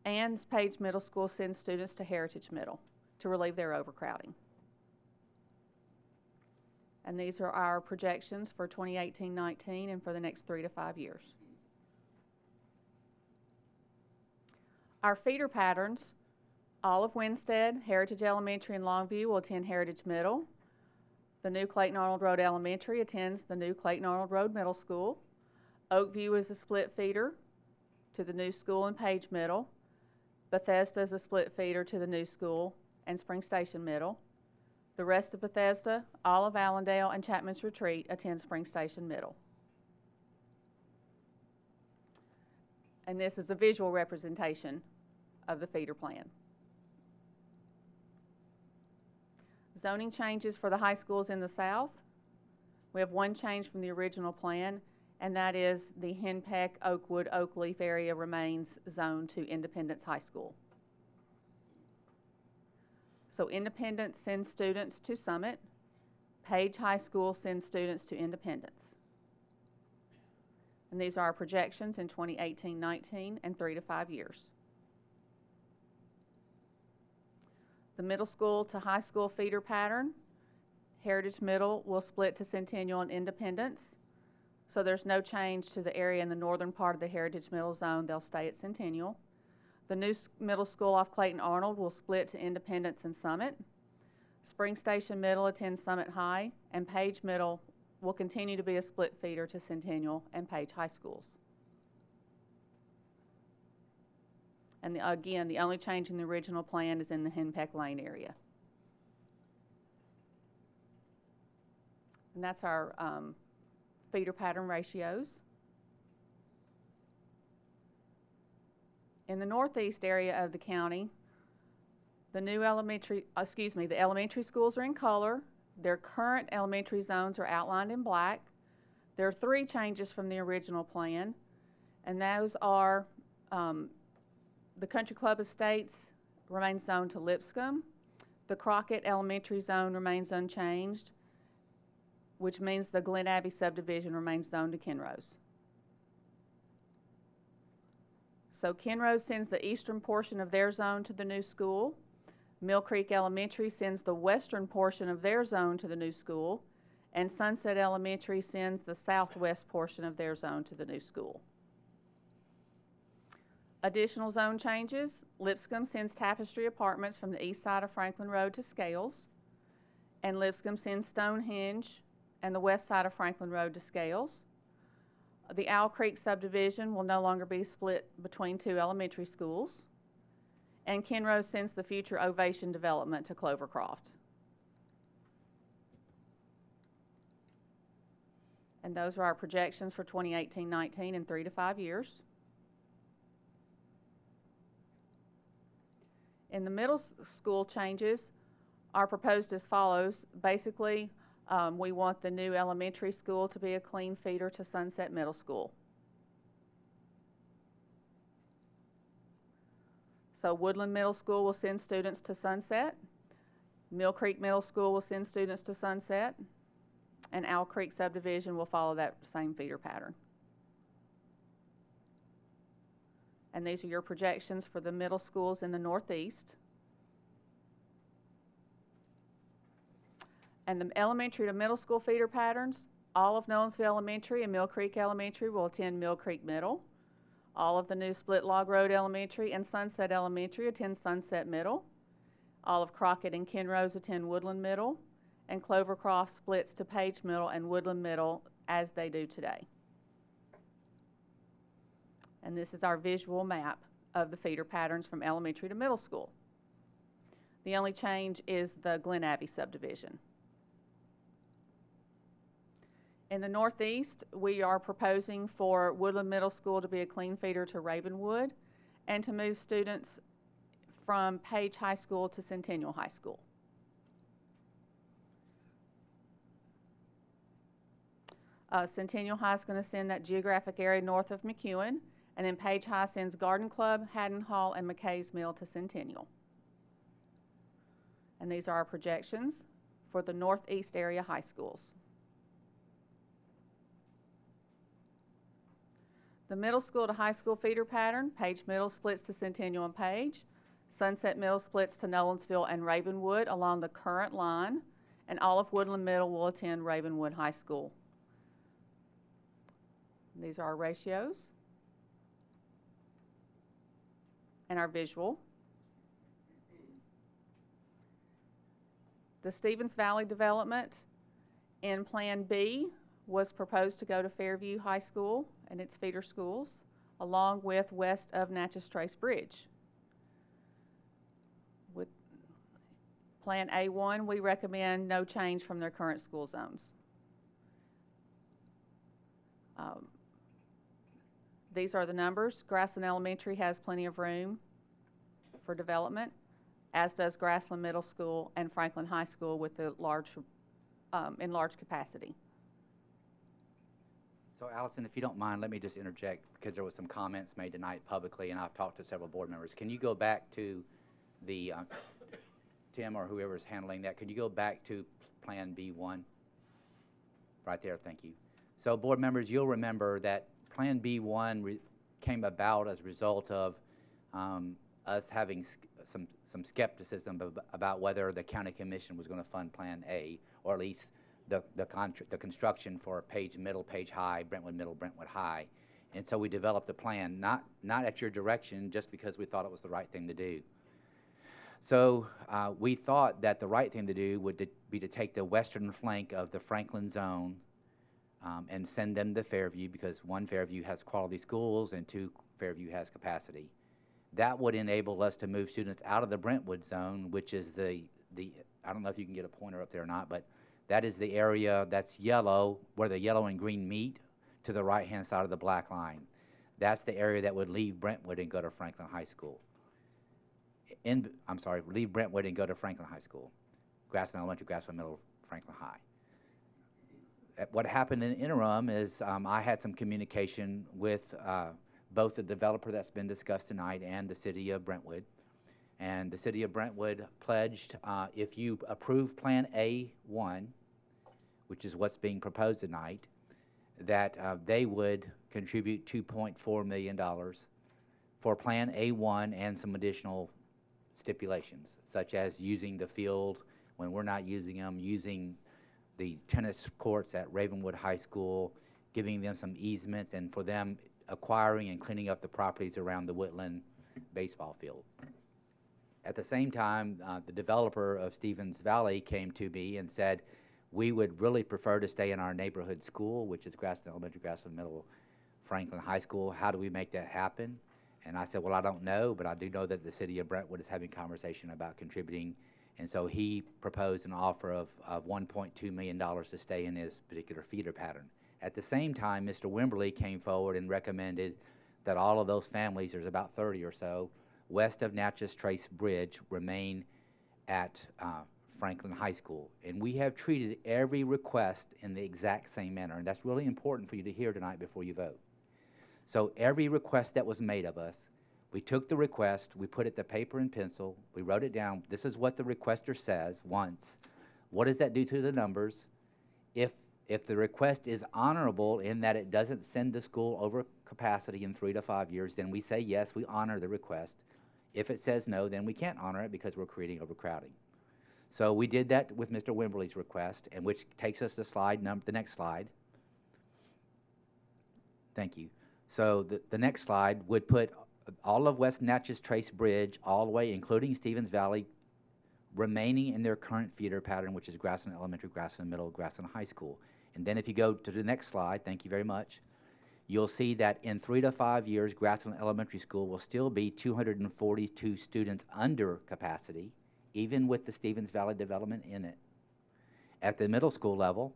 And Page Middle School sends students to Heritage Middle to relieve their overcrowding. And these are our projections for 2018-19 and for the next 3 to 5 years. Our feeder patterns, all of Winstead, Heritage Elementary, and Longview will attend Heritage Middle. The new Clayton Arnold Road Elementary attends the new Clayton Arnold Road Middle School. Oakview is a split feeder to the new school in Page Middle. Bethesda is a split feeder to the new school and Spring Station Middle. The rest of Bethesda, all of Allendale, and Chapman's Retreat attend Spring Station Middle. And this is a visual representation of the feeder plan. Zoning changes for the high schools in the south. We have one change from the original plan, and that is the Henpeck, Oakwood, Oakleaf area remains zoned to Independence High School. So Independence sends students to Summit. Page High School sends students to Independence. And these are our projections in 2018-19 and 3 to 5 years. The middle school to high school feeder pattern, Heritage Middle will split to Centennial and Independence. So there's no change to the area in the northern part of the Heritage Middle zone. They'll stay at Centennial. The new middle school off Clayton Arnold will split to Independence and Summit. Spring Station Middle attends Summit High, and Page Middle will continue to be a split feeder to Centennial and Page High Schools. And again, the only change in the original plan is in the Henpeck Lane area. And that's our feeder pattern ratios. In the northeast area of the county, the elementary schools are in color. Their current elementary zones are outlined in black. There are 3 changes from the original plan, and those are the Country Club Estates remains zoned to Lipscomb. The Crockett Elementary zone remains unchanged, which means the Glen Abbey subdivision remains zoned to Kenrose. So Kenrose sends the eastern portion of their zone to the new school. Mill Creek Elementary sends the western portion of their zone to the new school, and Sunset Elementary sends the southwest portion of their zone to the new school. Additional zone changes: Lipscomb sends Tapestry Apartments from the east side of Franklin Road to Scales, and Lipscomb sends Stonehenge and the west side of Franklin Road to Scales. The Owl Creek subdivision will no longer be split between 2 elementary schools, and Kenrose sends the future Ovation development to Clovercroft. And those are our projections for 2018-19 in 3 to 5 years. In the middle school changes are proposed as follows. Basically, we want the new elementary school to be a clean feeder to Sunset Middle School. So Woodland Middle School will send students to Sunset. Mill Creek Middle School will send students to Sunset. And Owl Creek subdivision will follow that same feeder pattern. And these are your projections for the middle schools in the northeast. And the elementary to middle school feeder patterns: all of Nolensville Elementary and Mill Creek Elementary will attend Mill Creek Middle. All of the new Split Log Road Elementary and Sunset Elementary attend Sunset Middle. All of Crockett and Kenrose attend Woodland Middle. And Clovercroft splits to Page Middle and Woodland Middle as they do today. And this is our visual map of the feeder patterns from elementary to middle school. The only change is the Glen Abbey subdivision. In the northeast, we are proposing for Woodland Middle School to be a clean feeder to Ravenwood and to move students from Page High School to Centennial High School. Centennial High is going to send that geographic area north of McEwen, and then Page High sends Garden Club, Haddon Hall, and McKay's Mill to Centennial. And these are our projections for the northeast area high schools. The middle school to high school feeder pattern: Page Middle splits to Centennial and Page. Sunset Middle splits to Nolensville and Ravenwood along the current line, and all of Woodland Middle will attend Ravenwood High School. These are our ratios and our visual. The Stevens Valley development in Plan B was proposed to go to Fairview High School and its feeder schools, along with west of Natchez Trace Bridge. Plan A1, we recommend no change from their current school zones. These are the numbers. Grassland Elementary has plenty of room for development, as does Grassland Middle School and Franklin High School with the enlarged capacity. So Allison, if you don't mind, let me just interject because there was some comments made tonight publicly, and I've talked to several board members. Can you go back to the, Tim or whoever's handling that, can you go back to Plan B1? Right there, thank you. So board members, you'll remember that Plan B1 came about as a result of us having some skepticism about whether the county commission was going to fund Plan A, or at least the construction for Page Middle, Page High, Brentwood Middle, Brentwood High. And so we developed a plan, not at your direction, just because we thought it was the right thing to do. So we thought that the right thing to do would be to take the western flank of the Franklin zone and send them to Fairview, because 1, Fairview has quality schools, and 2, Fairview has capacity. That would enable us to move students out of the Brentwood zone, which is the I don't know if you can get a pointer up there or not, but that is the area that's yellow, where the yellow and green meet, to the right-hand side of the black line. That's the area that would leave Brentwood and go to Franklin High School. Leave Brentwood and go to Franklin High School. Grassland Elementary, Grassland Middle, Franklin High. What happened in the interim is I had some communication with both the developer that's been discussed tonight and the city of Brentwood. And the city of Brentwood pledged, if you approve Plan A1, which is what's being proposed tonight, that they would contribute $2.4 million for Plan A1 and some additional stipulations, such as using the field when we're not using them, using the tennis courts at Ravenwood High School, giving them some easements, and for them acquiring and cleaning up the properties around the Woodland baseball field. At the same time, the developer of Stevens Valley came to me and said, we would really prefer to stay in our neighborhood school, which is Grassland Elementary, Grassland Middle, Franklin High School. How do we make that happen? And I said, well, I don't know, but I do know that the city of Brentwood is having conversation about contributing. And so he proposed an offer of $1.2 million to stay in his particular feeder pattern. At the same time, Mr. Wimberly came forward and recommended that all of those families, there's about 30 or so, west of Natchez Trace Bridge, remain at Franklin High School. And we have treated every request in the exact same manner, and that's really important for you to hear tonight before you vote. So every request that was made of us, we took the request, we put it to paper and pencil, we wrote it down. This is what the requester says, wants. What does that do to the numbers? If the request is honorable in that it doesn't send the school over capacity in 3 to 5 years, then we say yes, we honor the request. If it says no, then we can't honor it because we're creating overcrowding. So we did that with Mr. Wimberly's request, and which takes us to the next slide. Thank you. So the next slide would put all of West Natchez Trace Bridge, all the way, including Stevens Valley, remaining in their current feeder pattern, which is Grassland Elementary, Grassland Middle, Grassland High School. And then if you go to the next slide, thank you very much, you'll see that in 3 to 5 years, Grassland Elementary School will still be 242 students under capacity, even with the Stevens Valley development in it. At the middle school level,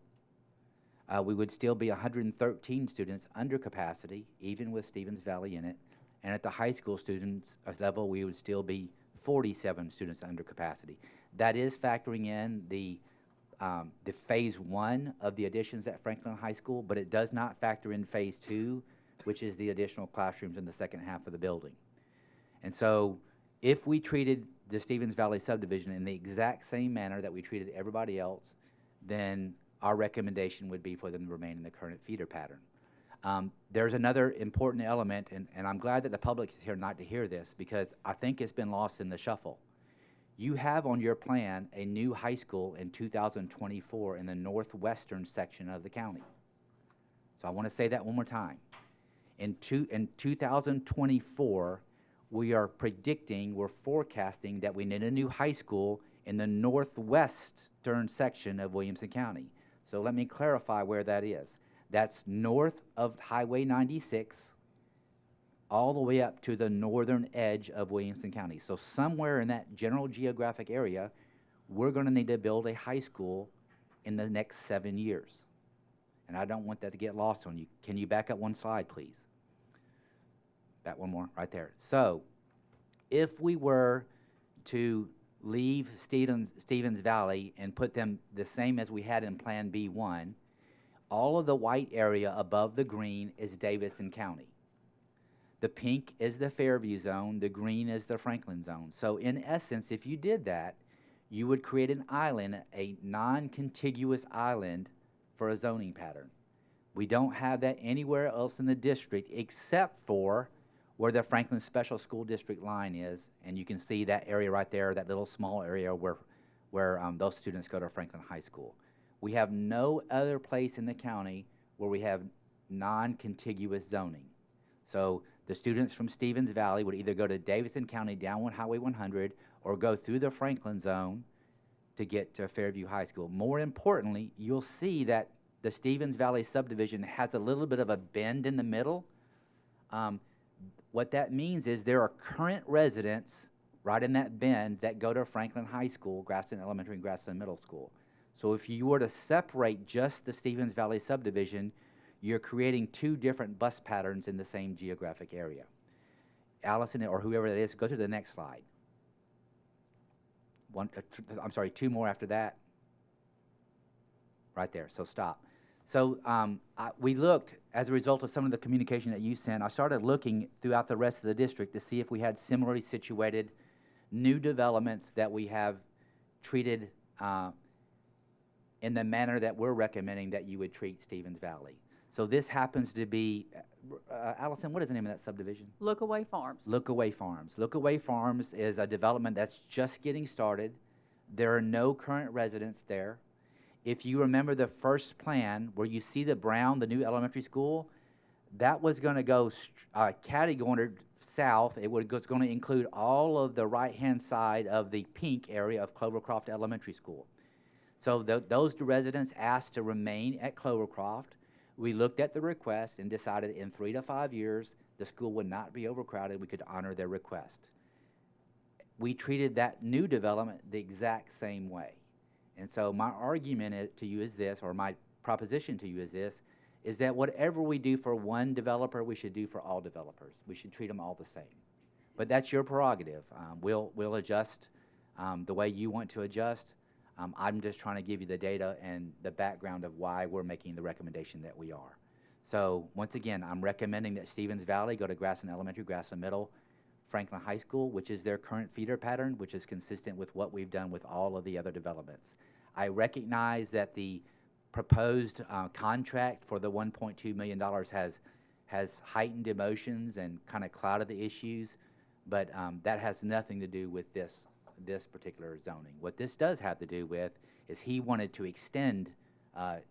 we would still be 113 students under capacity, even with Stevens Valley in it. And at the high school students level, we would still be 47 students under capacity. That is factoring in the phase 1 of the additions at Franklin High School, but it does not factor in phase 2, which is the additional classrooms in the second half of the building. And so if we treated the Stevens Valley subdivision in the exact same manner that we treated everybody else, then our recommendation would be for them to remain in the current feeder pattern. There's another important element, and I'm glad that the public is here tonight to hear this, because I think it's been lost in the shuffle. You have on your plan a new high school in 2024 in the northwestern section of the county. So I want to say that one more time. In 2024, we're forecasting that we need a new high school in the northwestern section of Williamson County. So let me clarify where that is. That's north of Highway 96, all the way up to the northern edge of Williamson County. So somewhere in that general geographic area, we're going to need to build a high school in the next 7 years. And I don't want that to get lost on you. Can you back up one slide, please? Back one more, right there. So, if we were to leave Stevens Valley and put them the same as we had in Plan B1, all of the white area above the green is Davidson County. The pink is the Fairview zone, the green is the Franklin zone. So in essence, if you did that, you would create an island, a non-contiguous island for a zoning pattern. We don't have that anywhere else in the district except for where the Franklin Special School District line is, and you can see that area right there, that little small area where those students go to Franklin High School. We have no other place in the county where we have non-contiguous zoning. So the students from Stevens Valley would either go to Davidson County down Highway 100 or go through the Franklin zone to get to Fairview High School. More importantly, you'll see that the Stevens Valley subdivision has a little bit of a bend in the middle. What that means is there are current residents right in that bend that go to Franklin High School, Grassland Elementary and Grassland Middle School. So if you were to separate just the Stevens Valley subdivision, you're creating two different bus patterns in the same geographic area. Allison, or whoever that is, go to the next slide. I'm sorry, two more after that. Right there, so stop. So we looked, as a result of some of the communication that you sent, I started looking throughout the rest of the district to see if we had similarly situated new developments that we have treated in the manner that we're recommending that you would treat Stevens Valley. So this happens to be, Allison, what is the name of that subdivision? Lookaway Farms. Lookaway Farms. Lookaway Farms is a development that's just getting started. There are no current residents there. If you remember the first plan where you see the brown, the new elementary school, that was going to go catty-cornered south. It was going to include all of the right-hand side of the pink area of Clovercroft Elementary School. So those residents asked to remain at Clovercroft. We looked at the request and decided in 3 to 5 years the school would not be overcrowded. We could honor their request. We treated that new development the exact same way. And so my argument to you is this, or my proposition to you is this, is that whatever we do for one developer, we should do for all developers. We should treat them all the same. But that's your prerogative. We'll adjust the way you want to adjust. I'm just trying to give you the data and the background of why we're making the recommendation that we are. So once again, I'm recommending that Stevens Valley go to Grassland Elementary, Grassland Middle, Franklin High School, which is their current feeder pattern, which is consistent with what we've done with all of the other developments. I recognize that the proposed contract for the $1.2 million has heightened emotions and kind of clouded the issues, but that has nothing to do with this particular zoning. What this does have to do with is he wanted to extend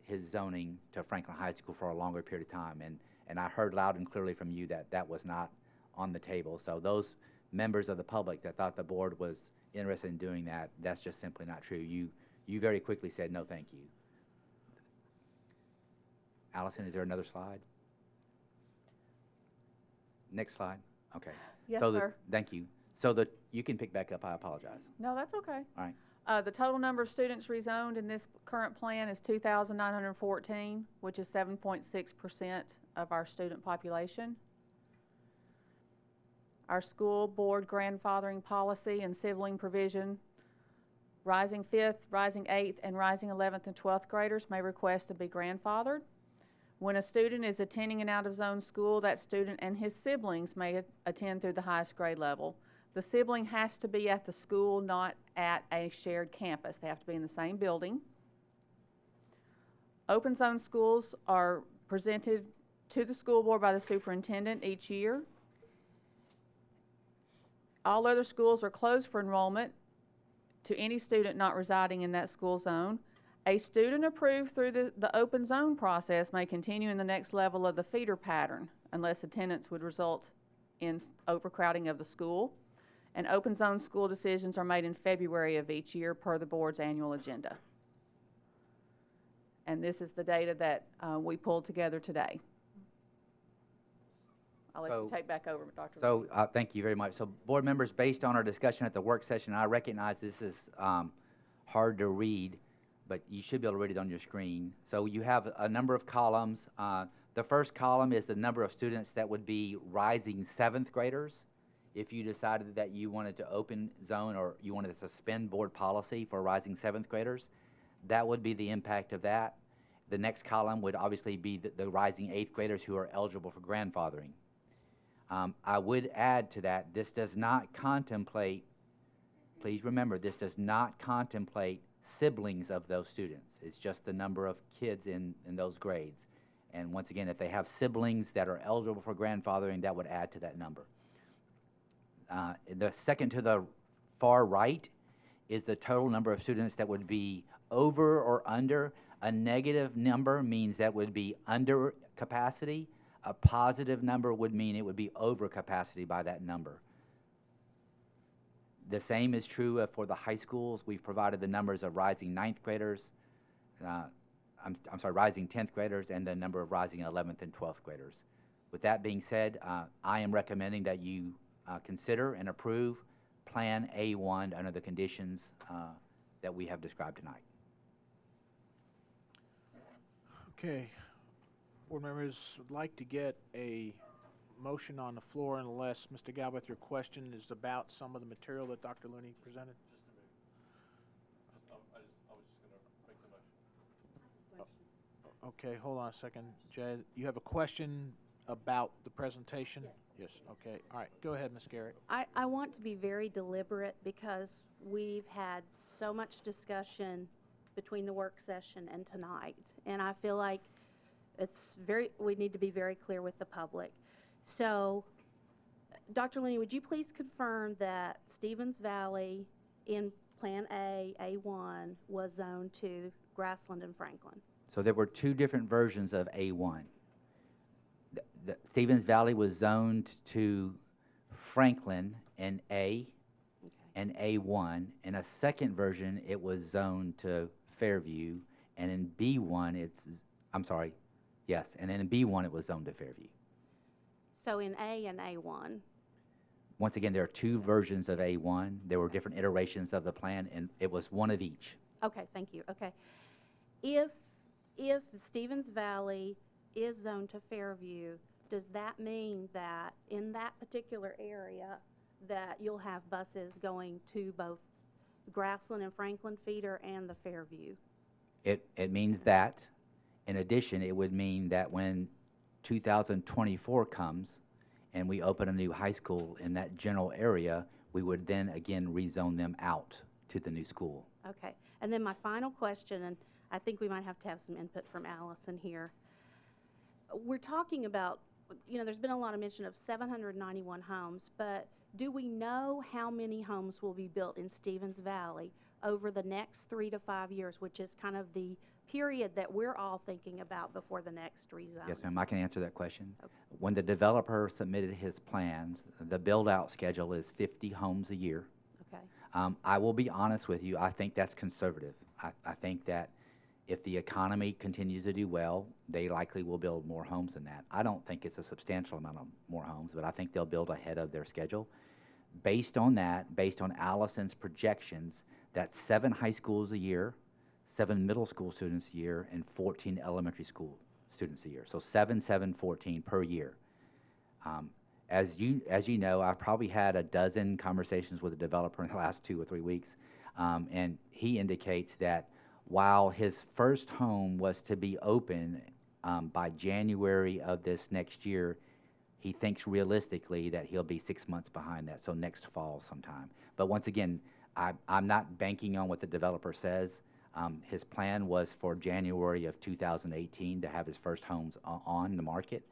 his zoning to Franklin High School for a longer period of time, and I heard loud and clearly from you that that was not on the table. So those members of the public that thought the board was interested in doing that, that's just simply not true. You very quickly said no thank you. Allison, is there another slide? Next slide. Okay. Yes, so sir. Thank you. So you can pick back up. I apologize. No, that's okay. All right. The total number of students rezoned in this current plan is 2,914, which is 7.6% of our student population. Our school board grandfathering policy and sibling provision, rising 5th, rising 8th, and rising 11th and 12th graders may request to be grandfathered. When a student is attending an out-of-zone school, that student and his siblings may attend through the highest grade level. The sibling has to be at the school, not at a shared campus. They have to be in the same building. Open zone schools are presented to the school board by the superintendent each year. All other schools are closed for enrollment to any student not residing in that school zone. A student approved through the open zone process may continue in the next level of the feeder pattern unless attendance would result in overcrowding of the school. And open zone school decisions are made in February of each year per the board's annual agenda. And this is the data that we pulled together today. I'll let you take back over, Dr. So thank you very much. So board members, based on our discussion at the work session, I recognize this is hard to read, but you should be able to read it on your screen. So you have a number of columns. The first column is the number of students that would be rising 7th graders. If you decided that you wanted to open zone or you wanted to suspend board policy for rising 7th graders, that would be the impact of that. The next column would obviously be the rising 8th graders who are eligible for grandfathering. I would add to that, this does not contemplate, please remember, this does not contemplate siblings of those students. It's just the number of kids in those grades. And once again, if they have siblings that are eligible for grandfathering, that would add to that number. The second to the far right is the total number of students that would be over or under. A negative number means that would be under capacity. A positive number would mean it would be over capacity by that number. The same is true for the high schools. We've provided the numbers of rising 9th graders, rising 10th graders, and the number of rising 11th and 12th graders. With that being said, I am recommending that you consider and approve Plan A1 under the conditions that we have described tonight. Okay. Board members would like to get a motion on the floor unless, Mr. Galbraith, your question is about some of the material that Dr. Looney presented? Okay, hold on a second. Jay, you have a question about the presentation? Yes, okay. All right, go ahead, Ms. Garrett. I want to be very deliberate because we've had so much discussion between the work session and tonight. And I feel like we need to be very clear with the public. So, Dr. Looney, would you please confirm that Stevens Valley in Plan A, A1, was zoned to Grassland and Franklin? So there were two different versions of A1. The Stevens Valley was zoned to Franklin in A and A1. In a second version, it was zoned to Fairview, and in B1, and then in B1, it was zoned to Fairview. So in A and A1. Once again, there are two versions of A1. There were different iterations of the plan, and it was one of each. Okay, thank you. Okay. If Stevens Valley is zoned to Fairview, does that mean that in that particular area that you'll have buses going to both Grassland and Franklin feeder and the Fairview? It means that. In addition, it would mean that when 2024 comes and we open a new high school in that general area, we would then again rezone them out to the new school. Okay. And then my final question, and I think we might have to have some input from Allison here. We're talking about, there's been a lot of mention of 791 homes, but do we know how many homes will be built in Stevens Valley over the next 3 to 5 years, which is kind of the period that we're all thinking about before the next rezone? Yes, ma'am, I can answer that question. Okay. When the developer submitted his plans, the build-out schedule is 50 homes a year. Okay. I will be honest with you, I think that's conservative. I think that if the economy continues to do well, they likely will build more homes than that. I don't think it's a substantial amount of more homes, but I think they'll build ahead of their schedule. Based on that, based on Allison's projections, that's 7 high schools a year, 7 middle school students a year, and 14 elementary school students a year. So 7, 7, 14 per year. As you know, I've probably had a dozen conversations with a developer in the last 2 or 3 weeks, and he indicates that while his first home was to be open by January of this next year, he thinks realistically that he'll be 6 months behind that, so next fall sometime. But once again, I'm not banking on what the developer says. His plan was for January of 2018 to have his first homes on the market.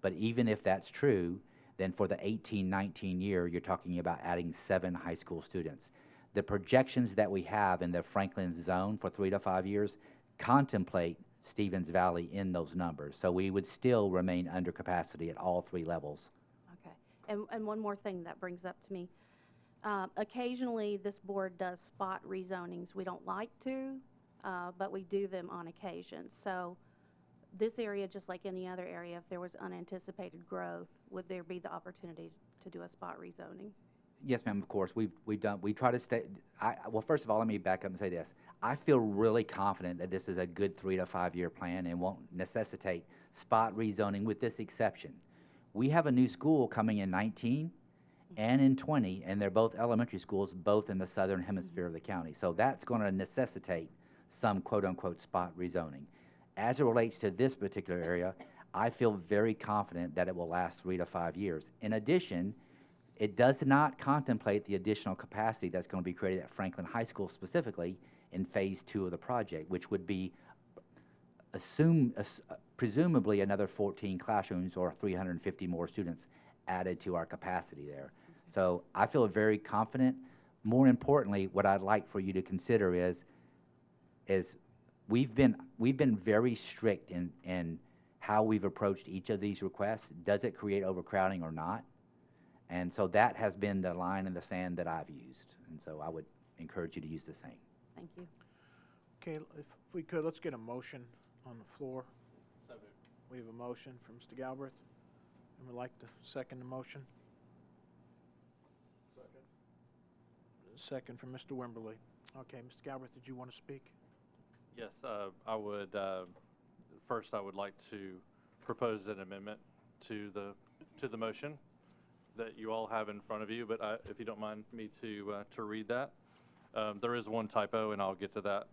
But even if that's true, then for the 18-19 year, you're talking about adding 7 high school students. The projections that we have in the Franklin zone for 3 to 5 years contemplate Stevens Valley in those numbers. So we would still remain under capacity at all 3 levels. Okay. And one more thing that brings up to me. Occasionally, this board does spot rezonings. We don't like to, but we do them on occasion. So this area, just like any other area, if there was unanticipated growth, would there be the opportunity to do a spot rezoning? Yes, ma'am, of course. We try to stay, well, first of all, let me back up and say this. I feel really confident that this is a good 3 to 5 year plan and won't necessitate spot rezoning, with this exception. We have a new school coming in 19 and in 20, and they're both elementary schools, both in the southern hemisphere of the county. So that's going to necessitate some quote-unquote spot rezoning. As it relates to this particular area, I feel very confident that it will last 3 to 5 years. In addition, it does not contemplate the additional capacity that's going to be created at Franklin High School specifically in Phase 2 of the project, which would be presumably another 14 classrooms or 350 more students added to our capacity there. So I feel very confident. More importantly, what I'd like for you to consider is we've been very strict in how we've approached each of these requests. Does it create overcrowding or not? And so that has been the line in the sand that I've used. And so I would encourage you to use the same. Thank you. Okay, if we could, let's get a motion on the floor. We have a motion from Mr. Galbraith, and we'd like to second the motion. Second from Mr. Wimberly. Okay, Mr. Galbraith, did you want to speak? Yes, I would, first I would like to propose an amendment to the motion that you all have in front of you, but if you don't mind me to read that. There is one typo, and I'll get to that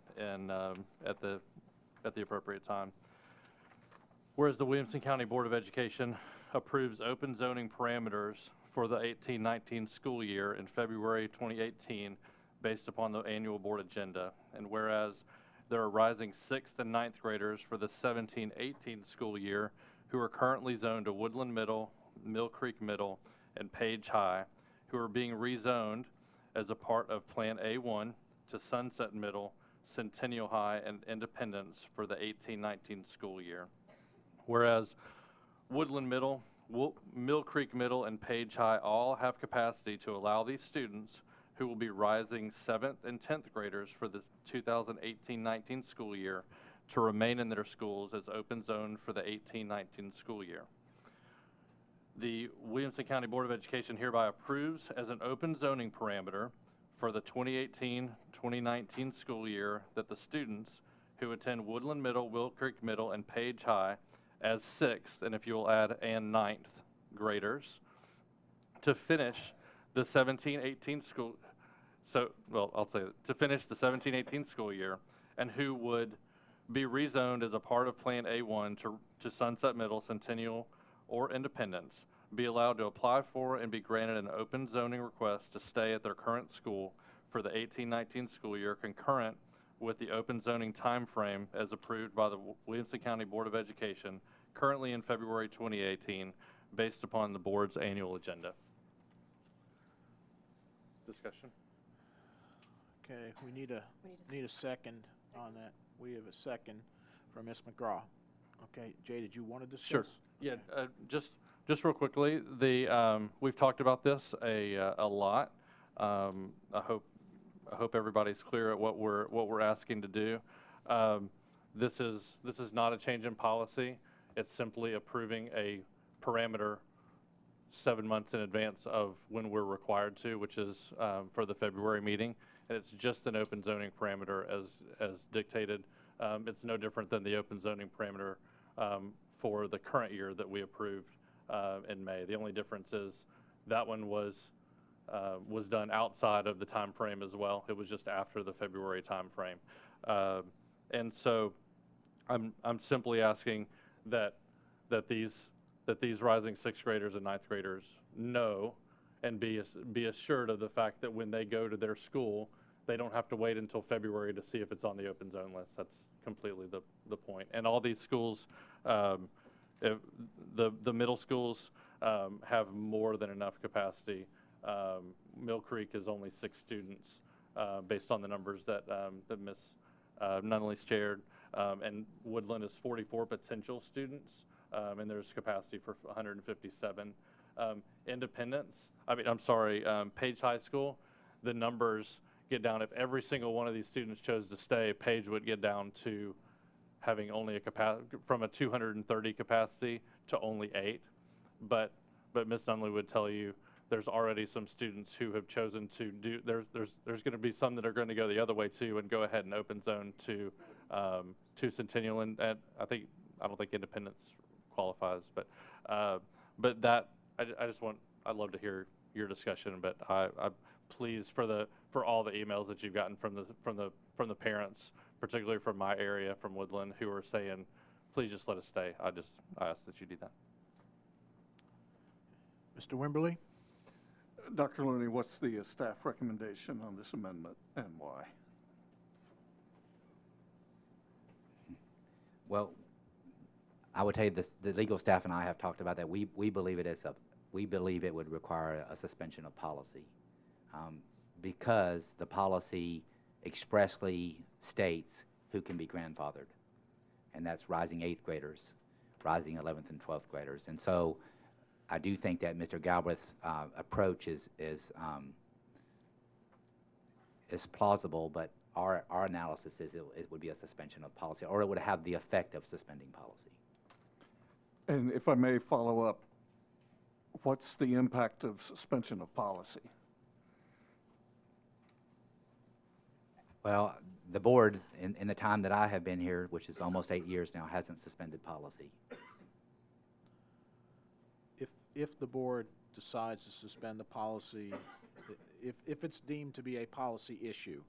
at the appropriate time. Whereas the Williamson County Board of Education approves open zoning parameters for the 18-19 school year in February 2018 based upon the annual board agenda, and whereas there are rising 6th and 9th graders for the 17-18 school year who are currently zoned to Woodland Middle, Mill Creek Middle, and Page High, who are being rezoned as a part of Plan A1 to Sunset Middle, Centennial High, and Independence for the 18-19 school year. Whereas Woodland Middle, Mill Creek Middle, and Page High all have capacity to allow these students who will be rising 7th and 10th graders for the 2018-19 school year to remain in their schools as open zone for the 18-19 school year. The Williamson County Board of Education hereby approves as an open zoning parameter for the 2018-2019 school year that the students who attend Woodland Middle, Mill Creek Middle, and Page High as 6th, and if you will add, and 9th graders, to finish the 17-18 school, to finish the 17-18 school year, and who would be rezoned as a part of Plan A1 to Sunset Middle, Centennial, or Independence, be allowed to apply for and be granted an open zoning request to stay at their current school for the 18-19 school year, concurrent with the open zoning time frame as approved by the Williamson County Board of Education, currently in February 2018, based upon the board's annual agenda. Discussion? Okay, we need a second on that. We have a second from Ms. McGraw. Okay, Jay, did you want to discuss? Sure. Yeah, just real quickly, we've talked about this a lot. I hope everybody's clear at what we're asking to do. This is not a change in policy. It's simply approving a parameter 7 months in advance of when we're required to, which is for the February meeting. And it's just an open zoning parameter as dictated. It's no different than the open zoning parameter for the current year that we approved in May. The only difference is that one was done outside of the time frame as well. It was just after the February time frame. And so I'm simply asking that these rising 6th graders and 9th graders know and be assured of the fact that when they go to their school, they don't have to wait until February to see if it's on the open zone list. That's completely the point. And all these schools, the middle schools have more than enough capacity. Mill Creek is only 6 students based on the numbers that Ms. Nunley shared, and Woodland is 44 potential students, and there's capacity for 157. Page High School, the numbers get down. If every single one of these students chose to stay, Page would get down to having only a capacity from a 230 capacity to only 8. But Ms. Nunley would tell you there's already some students who have chosen to do, there's going to be some that are going to go the other way too and go ahead and open zone to Centennial, and I don't think Independence qualifies, but that, I'd love to hear your discussion, but I'm pleased for all the emails that you've gotten from the parents, particularly from my area, from Woodland, who are saying, please just let us stay. I ask that you do that. Mr. Wimberly? Dr. Looney, what's the staff recommendation on this amendment and why? Well, I would tell you this, the legal staff and I have talked about that. We believe we believe it would require a suspension of policy because the policy expressly states who can be grandfathered, and that's rising 8th graders, rising 11th and 12th graders. And so I do think that Mr. Galbraith's approach is plausible, but our analysis is it would be a suspension of policy, or it would have the effect of suspending policy. And if I may follow up, what's the impact of suspension of policy? Well, the board, in the time that I have been here, which is almost 8 years now, hasn't suspended policy. If the board decides to suspend the policy, if it's deemed to be a policy issue,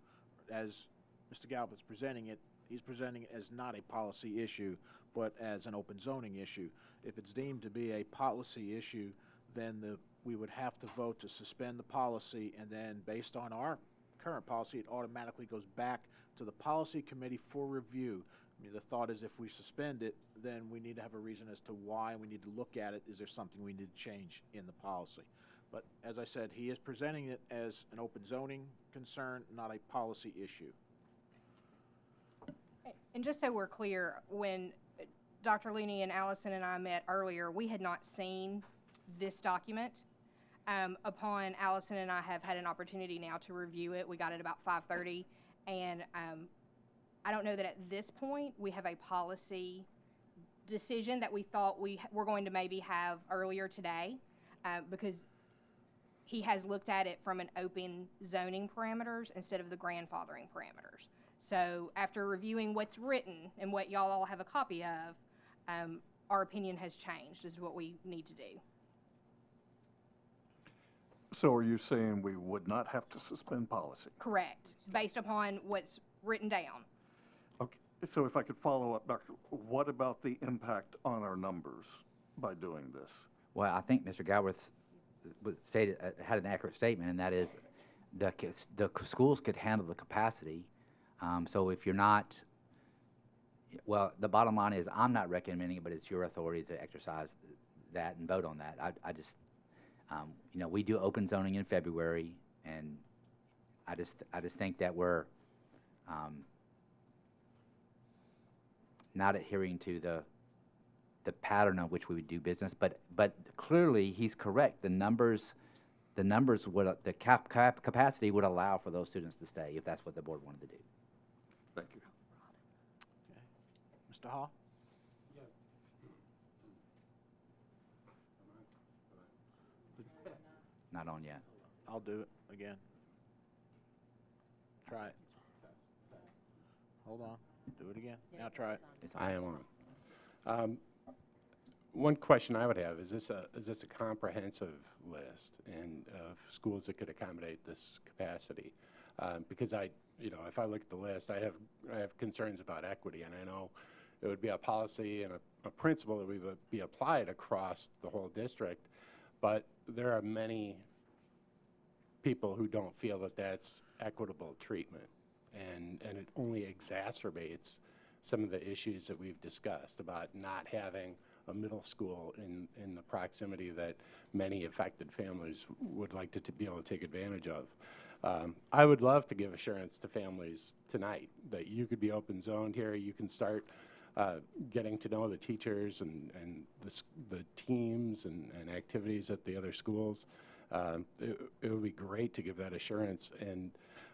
as Mr. Galbraith's presenting it, he's presenting it as not a policy issue, but as an open zoning issue. If it's deemed to be a policy issue, then we would have to vote to suspend the policy, and then based on our current policy, it automatically goes back to the policy committee for review. I mean, the thought is if we suspend it, then we need to have a reason as to why. We need to look at it. Is there something we need to change in the policy? But as I said, he is presenting it as an open zoning concern, not a policy issue. And just so we're clear, when Dr. Looney and Allison and I met earlier, we had not seen this document. Upon Allison and I have had an opportunity now to review it, we got it about 5:30, and I don't know that at this point we have a policy decision that we thought we were going to maybe have earlier today, because he has looked at it from an open zoning parameters instead of the grandfathering parameters. So after reviewing what's written and what y'all all have a copy of, our opinion has changed is what we need to do. So are you saying we would not have to suspend policy? Correct, based upon what's written down. Okay, so if I could follow up, Doctor, what about the impact on our numbers by doing this? Well, I think Mr. Galbraith had an accurate statement, and that is the schools could handle the capacity. So if you're not, well, the bottom line is I'm not recommending it, but it's your authority to exercise that and vote on that. I just, you know, we do open zoning in February, and I just think that we're not adhering to the pattern on which we would do business. But clearly he's correct. The numbers would capacity would allow for those students to stay if that's what the board wanted to do. Thank you. Okay. Mr. Hall? Not on yet. I'll do it again. Try it. Hold on. Do it again. Now try it. I am on. One question I would have is this a comprehensive list of schools that could accommodate this capacity? Because if I look at the list, I have concerns about equity, and I know it would be a policy and a principle that would be applied across the whole district, but there are many people who don't feel that that's equitable treatment, and it only exacerbates some of the issues that we've discussed about not having a middle school in the proximity that many affected families would like to be able to take advantage of. I would love to give assurance to families tonight that you could be open zoned here. You can start getting to know the teachers and the teams and activities at the other schools. It would be great to give that assurance,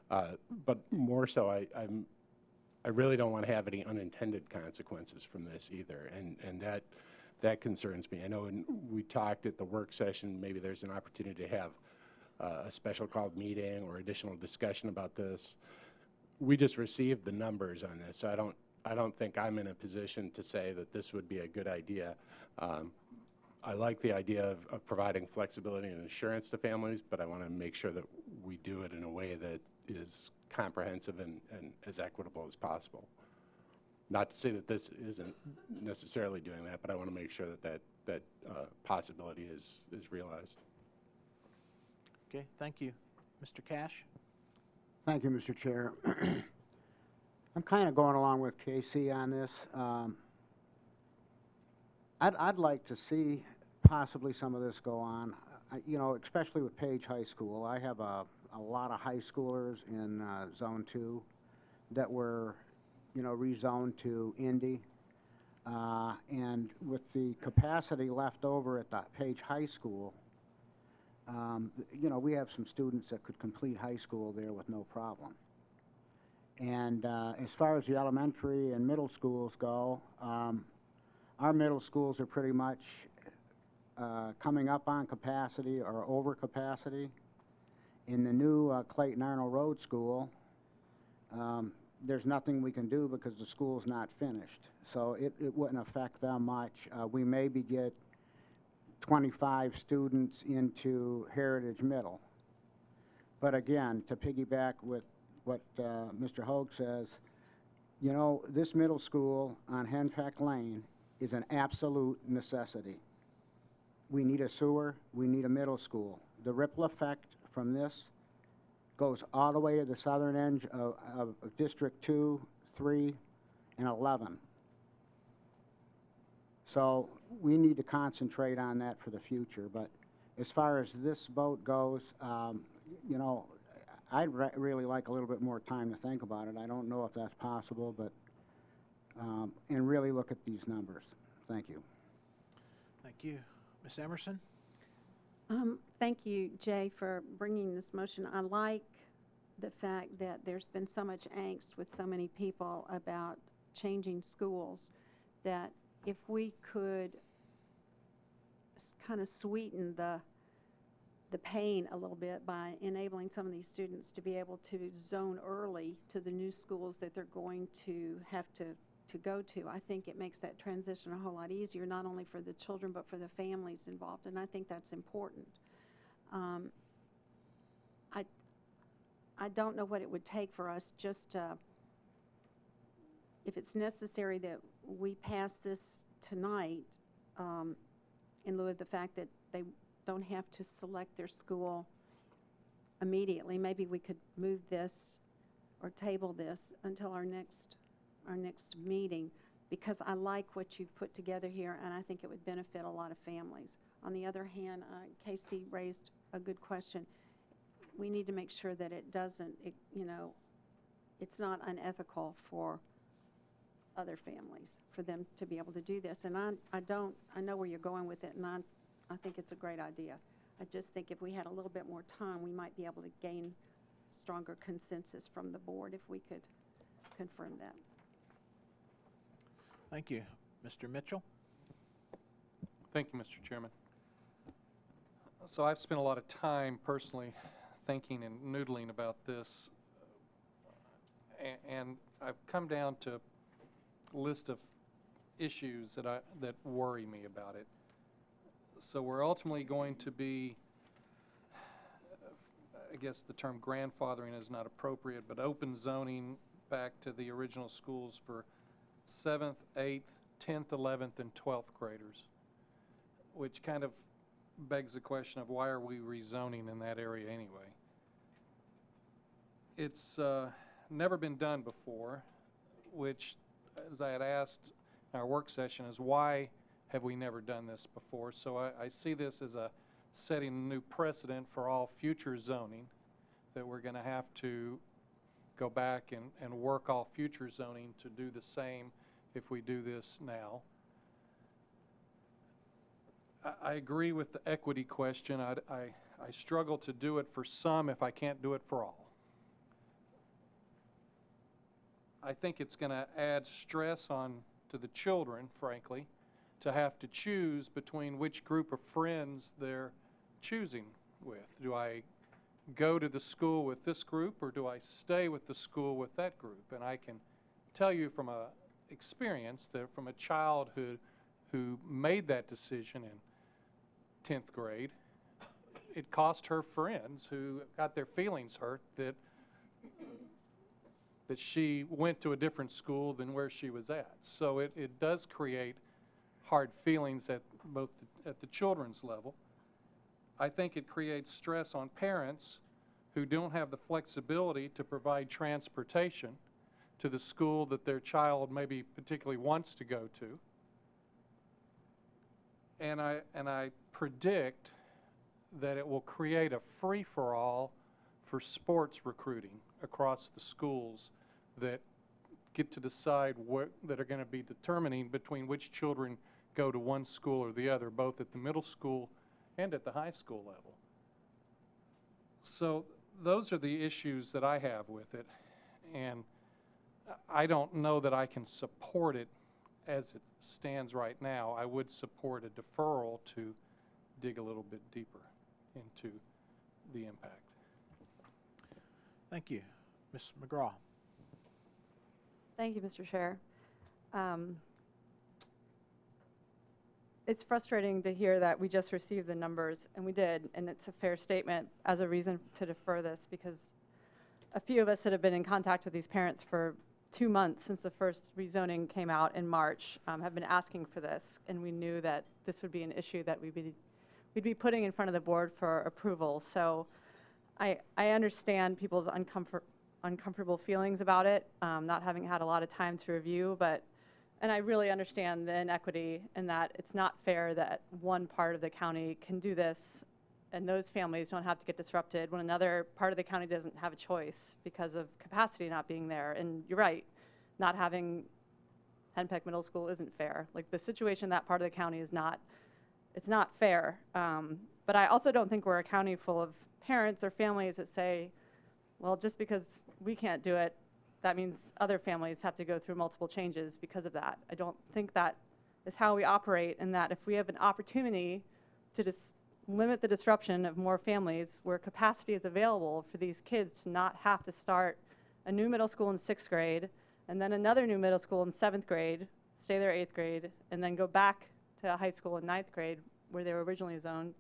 but more so, I really don't want to have any unintended consequences from this either, and that concerns me. I know we talked at the work session, maybe there's an opportunity to have a special called meeting or additional discussion about this. We just received the numbers on this, so I don't think I'm in a position to say that this would be a good idea. I like the idea of providing flexibility and assurance to families, but I want to make sure that we do it in a way that is comprehensive and as equitable as possible. Not to say that this isn't necessarily doing that, but I want to make sure that possibility is realized. Okay, thank you. Mr. Cash? Thank you, Mr. Chair. I'm kind of going along with Casey on this. I'd like to see possibly some of this go on, you know, especially with Page High School. I have a lot of high schoolers in Zone 2 that were, you know, rezoned to Indy. And with the capacity left over at the Page High School, you know, we have some students that could complete high school there with no problem. And as far as the elementary and middle schools go, our middle schools are pretty much coming up on capacity or over capacity. In the new Clayton Arnold Road School, there's nothing we can do because the school's not finished. So it wouldn't affect them much. We maybe get 25 students into Heritage Middle. But again, to piggyback with what Mr. Hoag says, you know, this middle school on Henpeck Lane is an absolute necessity. We need a sewer, we need a middle school. The ripple effect from this goes all the way to the southern end of District 2, 3, and 11. So we need to concentrate on that for the future. But as far as this vote goes, you know, I'd really like a little bit more time to think about it. I don't know if that's possible, but, and really look at these numbers. Thank you. Thank you. Ms. Emerson? Thank you, Jay, for bringing this motion. I like the fact that there's been so much angst with so many people about changing schools, that if we could kind of sweeten the pain a little bit by enabling some of these students to be able to zone early to the new schools that they're going to have to go to, I think it makes that transition a whole lot easier, not only for the children but for the families involved, and I think that's important. I don't know what it would take for us just if it's necessary that we pass this tonight, in lieu of the fact that they don't have to select their school immediately. Maybe we could move this or table this until our next meeting, because I like what you've put together here, and I think it would benefit a lot of families. On the other hand, Casey raised a good question. We need to make sure that it doesn't, you know, it's not unethical for other families for them to be able to do this. And I know where you're going with it, and I think it's a great idea. I just think if we had a little bit more time, we might be able to gain stronger consensus from the board if we could confirm that. Thank you. Mr. Mitchell? Thank you, Mr. Chairman. So I've spent a lot of time personally thinking and noodling about this, and I've come down to a list of issues that worry me about it. So we're ultimately going to be, I guess the term grandfathering is not appropriate, but open zoning back to the original schools for 7th, 8th, 10th, 11th, and 12th graders, which kind of begs the question of why are we rezoning in that area anyway? It's never been done before, which, as I had asked in our work session, is why have we never done this before? So I see this as a setting a new precedent for all future zoning, that we're going to have to go back and work all future zoning to do the same if we do this now. I agree with the equity question. I struggle to do it for some if I can't do it for all. I think it's going to add stress on to the children, frankly, to have to choose between which group of friends they're choosing with. Do I go to the school with this group, or do I stay with the school with that group? And I can tell you from a experience that from a childhood who made that decision in 10th grade, it cost her friends who got their feelings hurt that she went to a different school than where she was at. So it does create hard feelings at both at the children's level. I think it creates stress on parents who don't have the flexibility to provide transportation to the school that their child maybe particularly wants to go to. And I predict that it will create a free-for-all for sports recruiting across the schools that get to decide that are going to be determining between which children go to one school or the other, both at the middle school and at the high school level. So those are the issues that I have with it, and I don't know that I can support it as it stands right now. I would support a deferral to dig a little bit deeper into the impact. Thank you. Ms. McGraw. Thank you, Mr. Chair. It's frustrating to hear that we just received the numbers, and we did, and it's a fair statement as a reason to defer this, because a few of us that have been in contact with these parents for 2 months since the first rezoning came out in March have been asking for this, and we knew that this would be an issue that we'd be putting in front of the board for approval. So I understand people's uncomfortable feelings about it, not having had a lot of time to review, and I really understand the inequity in that it's not fair that one part of the county can do this and those families don't have to get disrupted when another part of the county doesn't have a choice because of capacity not being there. And you're right, not having Henpeck Middle School isn't fair. Like, the situation in that part of the county is not, it's not fair. But I also don't think we're a county full of parents or families that say, well, just because we can't do it, that means other families have to go through multiple changes because of that. I don't think that is how we operate, and that if we have an opportunity to limit the disruption of more families where capacity is available for these kids to not have to start a new middle school in 6th grade and then another new middle school in 7th grade, stay there 8th grade, and then go back to high school in 9th grade where they were originally zoned.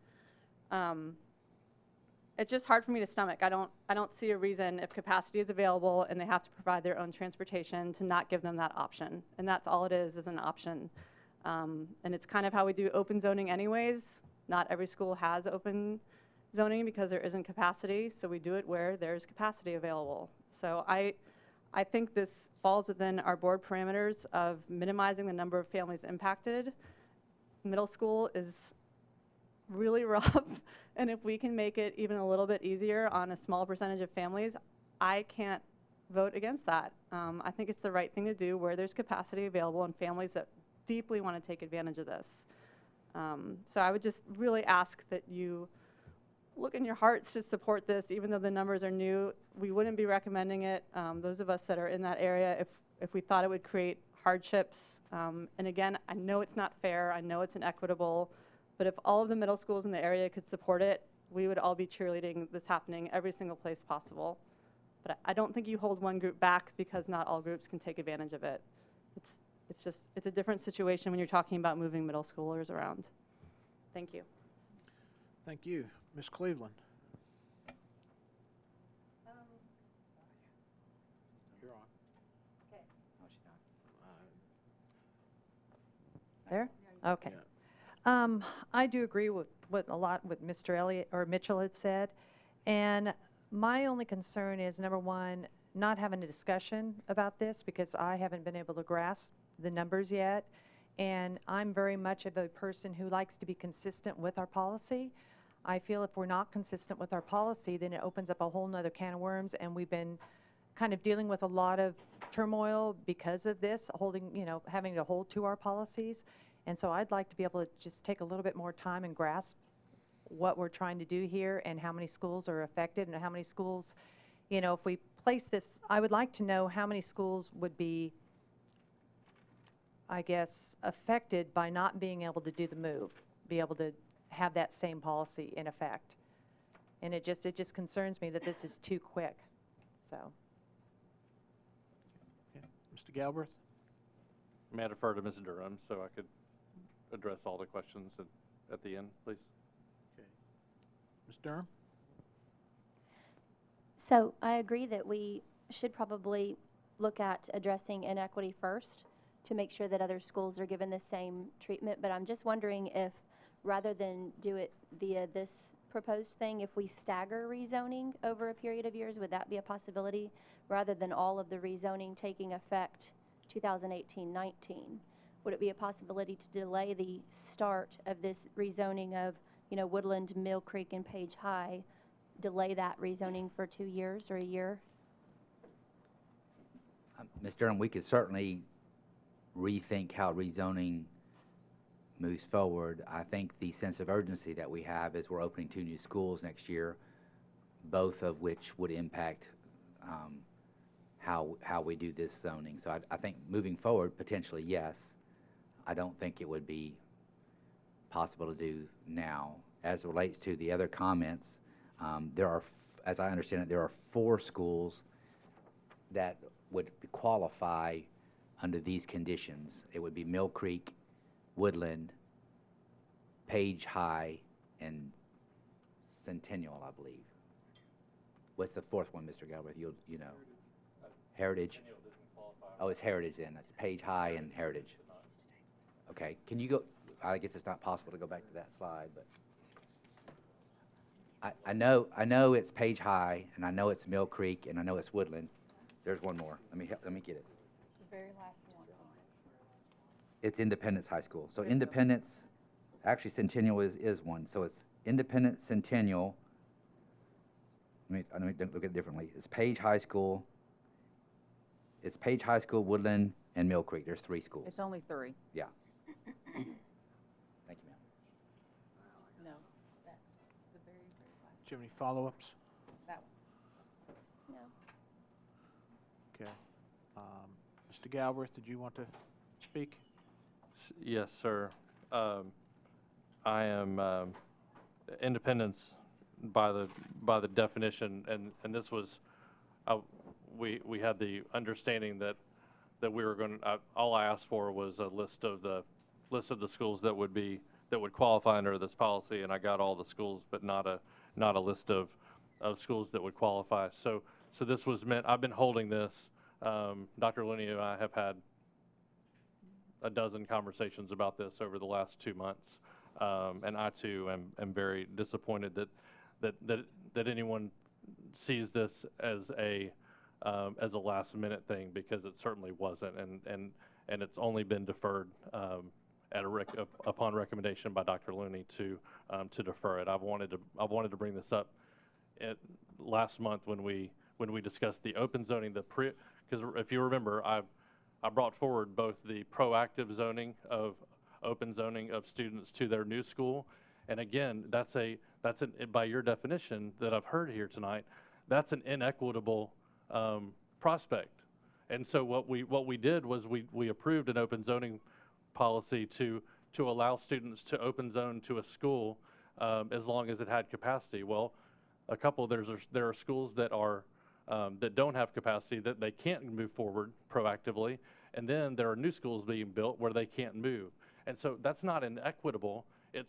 It's just hard for me to stomach. I don't see a reason, if capacity is available and they have to provide their own transportation, to not give them that option. And that's all it is an option. And it's kind of how we do open zoning anyways. Not every school has open zoning because there isn't capacity, so we do it where there's capacity available. So I think this falls within our board parameters of minimizing the number of families impacted. Middle school is really rough, and if we can make it even a little bit easier on a small percentage of families, I can't vote against that. I think it's the right thing to do where there's capacity available and families that deeply want to take advantage of this. So I would just really ask that you look in your hearts to support this, even though the numbers are new. We wouldn't be recommending it, those of us that are in that area, if we thought it would create hardships. And again, I know it's not fair, I know it's inequitable, but if all of the middle schools in the area could support it, we would all be cheerleading this happening every single place possible. But I don't think you hold one group back because not all groups can take advantage of it. It's a different situation when you're talking about moving middle schoolers around. Thank you. Thank you. Ms. Cleveland. You're on. Okay. There? Okay. Yeah. I do agree with a lot what Mr. Elliott or Mitchell had said, and my only concern is, number one, not having a discussion about this because I haven't been able to grasp the numbers yet, and I'm very much of a person who likes to be consistent with our policy. I feel if we're not consistent with our policy, then it opens up a whole nother can of worms, and we've been kind of dealing with a lot of turmoil because of this, having to hold to our policies. And so I'd like to be able to just take a little bit more time and grasp what we're trying to do here and how many schools are affected and how many schools, if we place this, I would like to know how many schools would be, I guess, affected by not being able to do the move, be able to have that same policy in effect. And it just concerns me that this is too quick, so. Okay. Mr. Galbraith? May I defer to Ms. Durham so I could address all the questions at the end, please? Okay. Ms. Durham? So I agree that we should probably look at addressing inequity first to make sure that other schools are given the same treatment. But I'm just wondering if, rather than do it via this proposed thing, if we stagger rezoning over a period of years, would that be a possibility? Rather than all of the rezoning taking effect 2018-19, would it be a possibility to delay the start of this rezoning of, you know, Woodland, Mill Creek, and Page High, delay that rezoning for 2 years or a year? Ms. Durham, we could certainly rethink how rezoning moves forward. I think the sense of urgency that we have is we're opening 2 new schools next year, both of which would impact how we do this zoning. So I think moving forward, potentially, yes. I don't think it would be possible to do now. As it relates to the other comments, there are, as I understand it, there are 4 schools that would qualify under these conditions. It would be Mill Creek, Woodland, Page High, and Centennial, I believe. What's the 4th one, Mr. Galbraith? You know. Heritage. Oh, it's Heritage then. That's Page High and Heritage. Okay. Can you go? I guess it's not possible to go back to that slide, but I know it's Page High, and I know it's Mill Creek, and I know it's Woodland. There's one more. Let me get it. The very last one. It's Independence High School. So Independence, actually Centennial is one. So it's Independence, Centennial. Let me look at it differently. It's Page High School. It's Page High School, Woodland, and Mill Creek. There's 3 schools. It's only 3. Yeah. Thank you, ma'am. No, that's the very, very last. Do you have any follow-ups? That one. No. Okay. Mr. Galbraith, did you want to speak? Yes, sir. I am independence by the definition, and this was we had the understanding that we were going to. All I asked for was a list of the schools that would qualify under this policy, and I got all the schools, but not a list of schools that would qualify. So this was meant. I've been holding this. Dr. Looney and I have had a dozen conversations about this over the last 2 months, and I too am very disappointed that anyone sees this as a last minute thing, because it certainly wasn't, and it's only been deferred upon recommendation by Dr. Looney to defer it. I wanted to bring this up last month when we discussed the open zoning, because if you remember, I brought forward both the proactive zoning of open zoning of students to their new school, and again, that's by your definition that I've heard here tonight, that's an inequitable prospect. And so what we did was we approved an open zoning policy to allow students to open zone to a school as long as it had capacity. Well, there are schools that don't have capacity, that they can't move forward proactively, and then there are new schools being built where they can't move. And so that's not inequitable.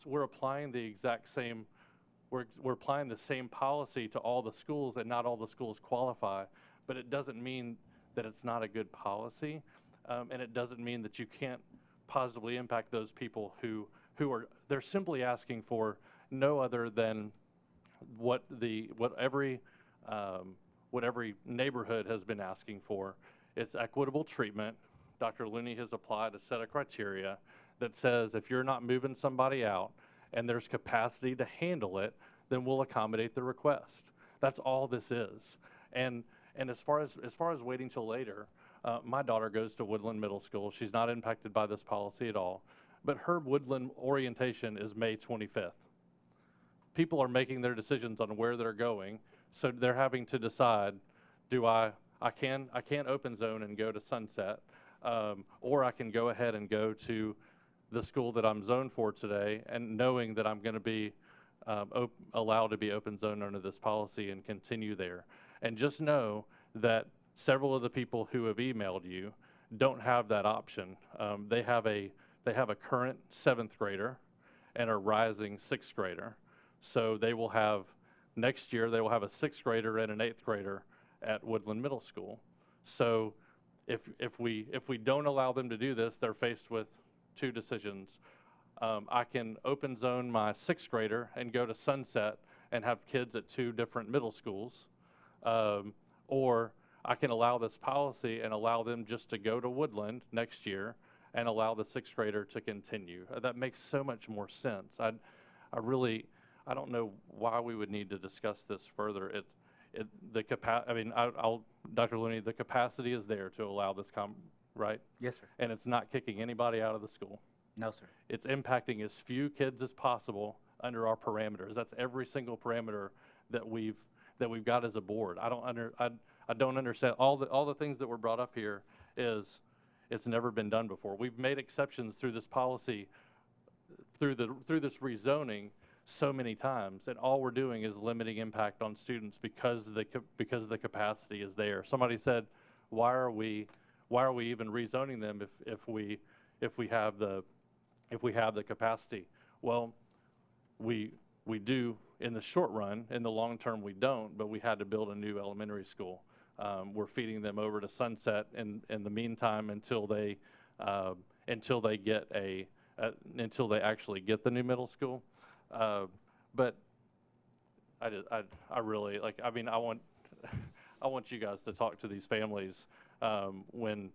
We're applying the exact same. We're applying the same policy to all the schools, and not all the schools qualify. But it doesn't mean that it's not a good policy, and it doesn't mean that you can't positively impact those people who they're simply asking for no other than what every neighborhood has been asking for. It's equitable treatment. Dr. Looney has applied a set of criteria that says if you're not moving somebody out and there's capacity to handle it, then we'll accommodate the request. That's all this is. And as far as waiting till later, my daughter goes to Woodland Middle School. She's not impacted by this policy at all, but her Woodland orientation is May 25th. People are making their decisions on where they're going, so they're having to decide: I can't open zone and go to Sunset, or I can go ahead and go to the school that I'm zoned for today, and knowing that I'm going to be allowed to be open zone under this policy and continue there. And just know that several of the people who have emailed you don't have that option. They have a current 7th grader and a rising 6th grader. So they will have, next year, they will have a 6th grader and an 8th grader at Woodland Middle School. So if we don't allow them to do this, they're faced with 2 decisions. I can open zone my 6th grader and go to Sunset and have kids at 2 different middle schools, or I can allow this policy and allow them just to go to Woodland next year and allow the 6th grader to continue. That makes so much more sense. I don't know why we would need to discuss this further. Dr. Looney, the capacity is there to allow this, right? Yes, sir. And it's not kicking anybody out of the school. No, sir. It's impacting as few kids as possible under our parameters. That's every single parameter that we've got as a board. I don't understand all the things that were brought up here. Is it's never been done before. We've made exceptions through this policy, through this rezoning so many times, and all we're doing is limiting impact on students because the capacity is there. Somebody said, why are we even rezoning them if we have the capacity? Well, we do in the short run. In the long term, we don't. But we had to build a new elementary school. We're feeding them over to Sunset in the meantime until they actually get the new middle school. But I really like. I mean, I want you guys to talk to these families when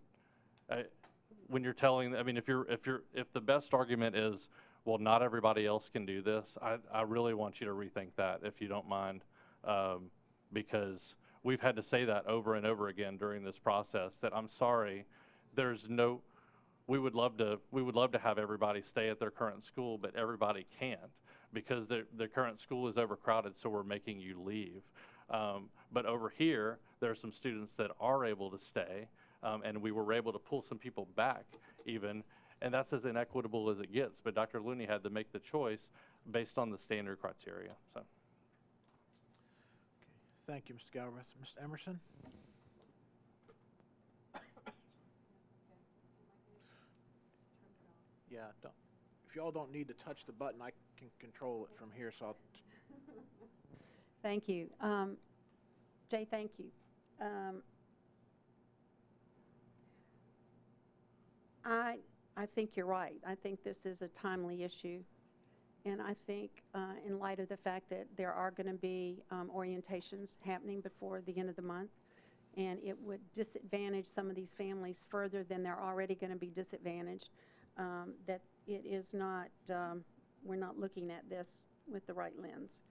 you're telling. I mean, if the best argument is, well, not everybody else can do this, I really want you to rethink that, if you don't mind, because we've had to say that over and over again during this process. That I'm sorry, we would love to have everybody stay at their current school, but everybody can't because the current school is overcrowded, so we're making you leave. But over here, there are some students that are able to stay, and we were able to pull some people back even, and that's as inequitable as it gets. But Dr. Looney had to make the choice based on the standard criteria. So. Thank you, Mr. Galbraith. Mr. Emerson? Yeah, if y'all don't need to touch the button, I can control it from here, so I'll... Thank you. Jay, thank you. I think you're right. I think this is a timely issue. And I think in light of the fact that there are going to be orientations happening before the end of the month, and it would disadvantage some of these families further than they're already going to be disadvantaged, that it is not, we're not looking at this with the right lens.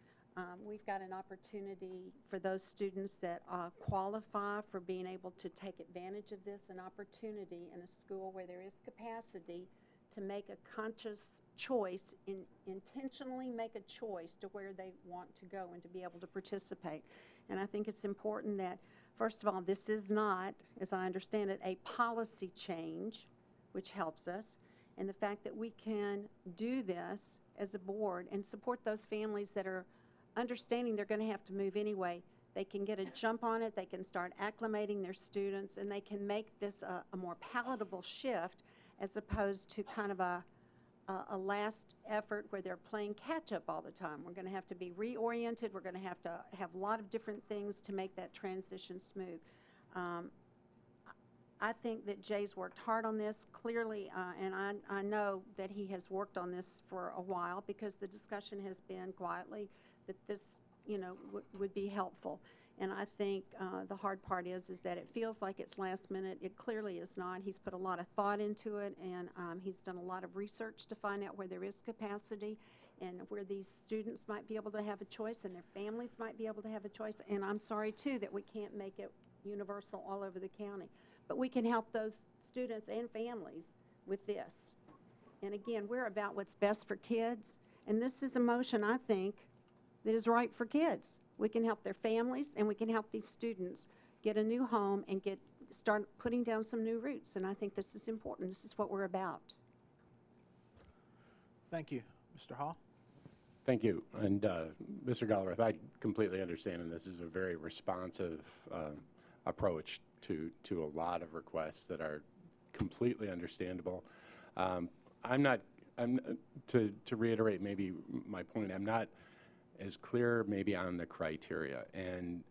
We've got an opportunity for those students that qualify for being able to take advantage of this, an opportunity in a school where there is capacity to make a conscious choice, intentionally make a choice to where they want to go and to be able to participate. And I think it's important that, first of all, this is not, as I understand it, a policy change, which helps us, and the fact that we can do this as a board and support those families that are understanding they're going to have to move anyway. They can get a jump on it, they can start acclimating their students, and they can make this a more palatable shift as opposed to kind of a last effort where they're playing catch up all the time. We're going to have to be reoriented. We're going to have a lot of different things to make that transition smooth. I think that Jay's worked hard on this, clearly, and I know that he has worked on this for a while because the discussion has been quietly that this, would be helpful. And I think the hard part is that it feels like it's last minute. It clearly is not. He's put a lot of thought into it, and he's done a lot of research to find out where there is capacity and where these students might be able to have a choice and their families might be able to have a choice. And I'm sorry, too, that we can't make it universal all over the county. But we can help those students and families with this. And again, we're about what's best for kids. And this is a motion, I think, that is right for kids. We can help their families, and we can help these students get a new home and get start putting down some new roots, and I think this is important. This is what we're about. Thank you. Mr. Hall? Thank you. And Mr. Galbraith, I completely understand, and this is a very responsive approach to a lot of requests that are completely understandable. To reiterate maybe my point, I'm not as clear maybe on the criteria, and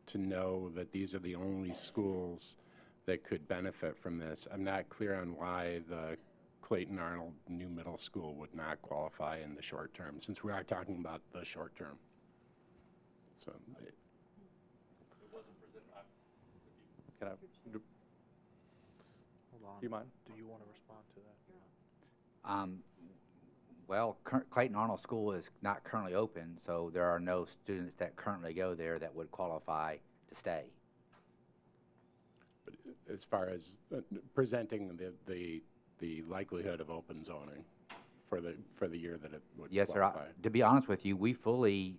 to know that these are the only schools that could benefit from this. I'm not clear on why the Clayton Arnold New Middle School would not qualify in the short term, since we are talking about the short term. So, it wasn't presented. Can I? Hold on. Do you mind? Do you want to respond to that? Well, Clayton Arnold School is not currently open, so there are no students that currently go there that would qualify to stay. but as far as presenting the likelihood of open zoning for the year that it would Yes, sir. qualify. To be honest with you, we fully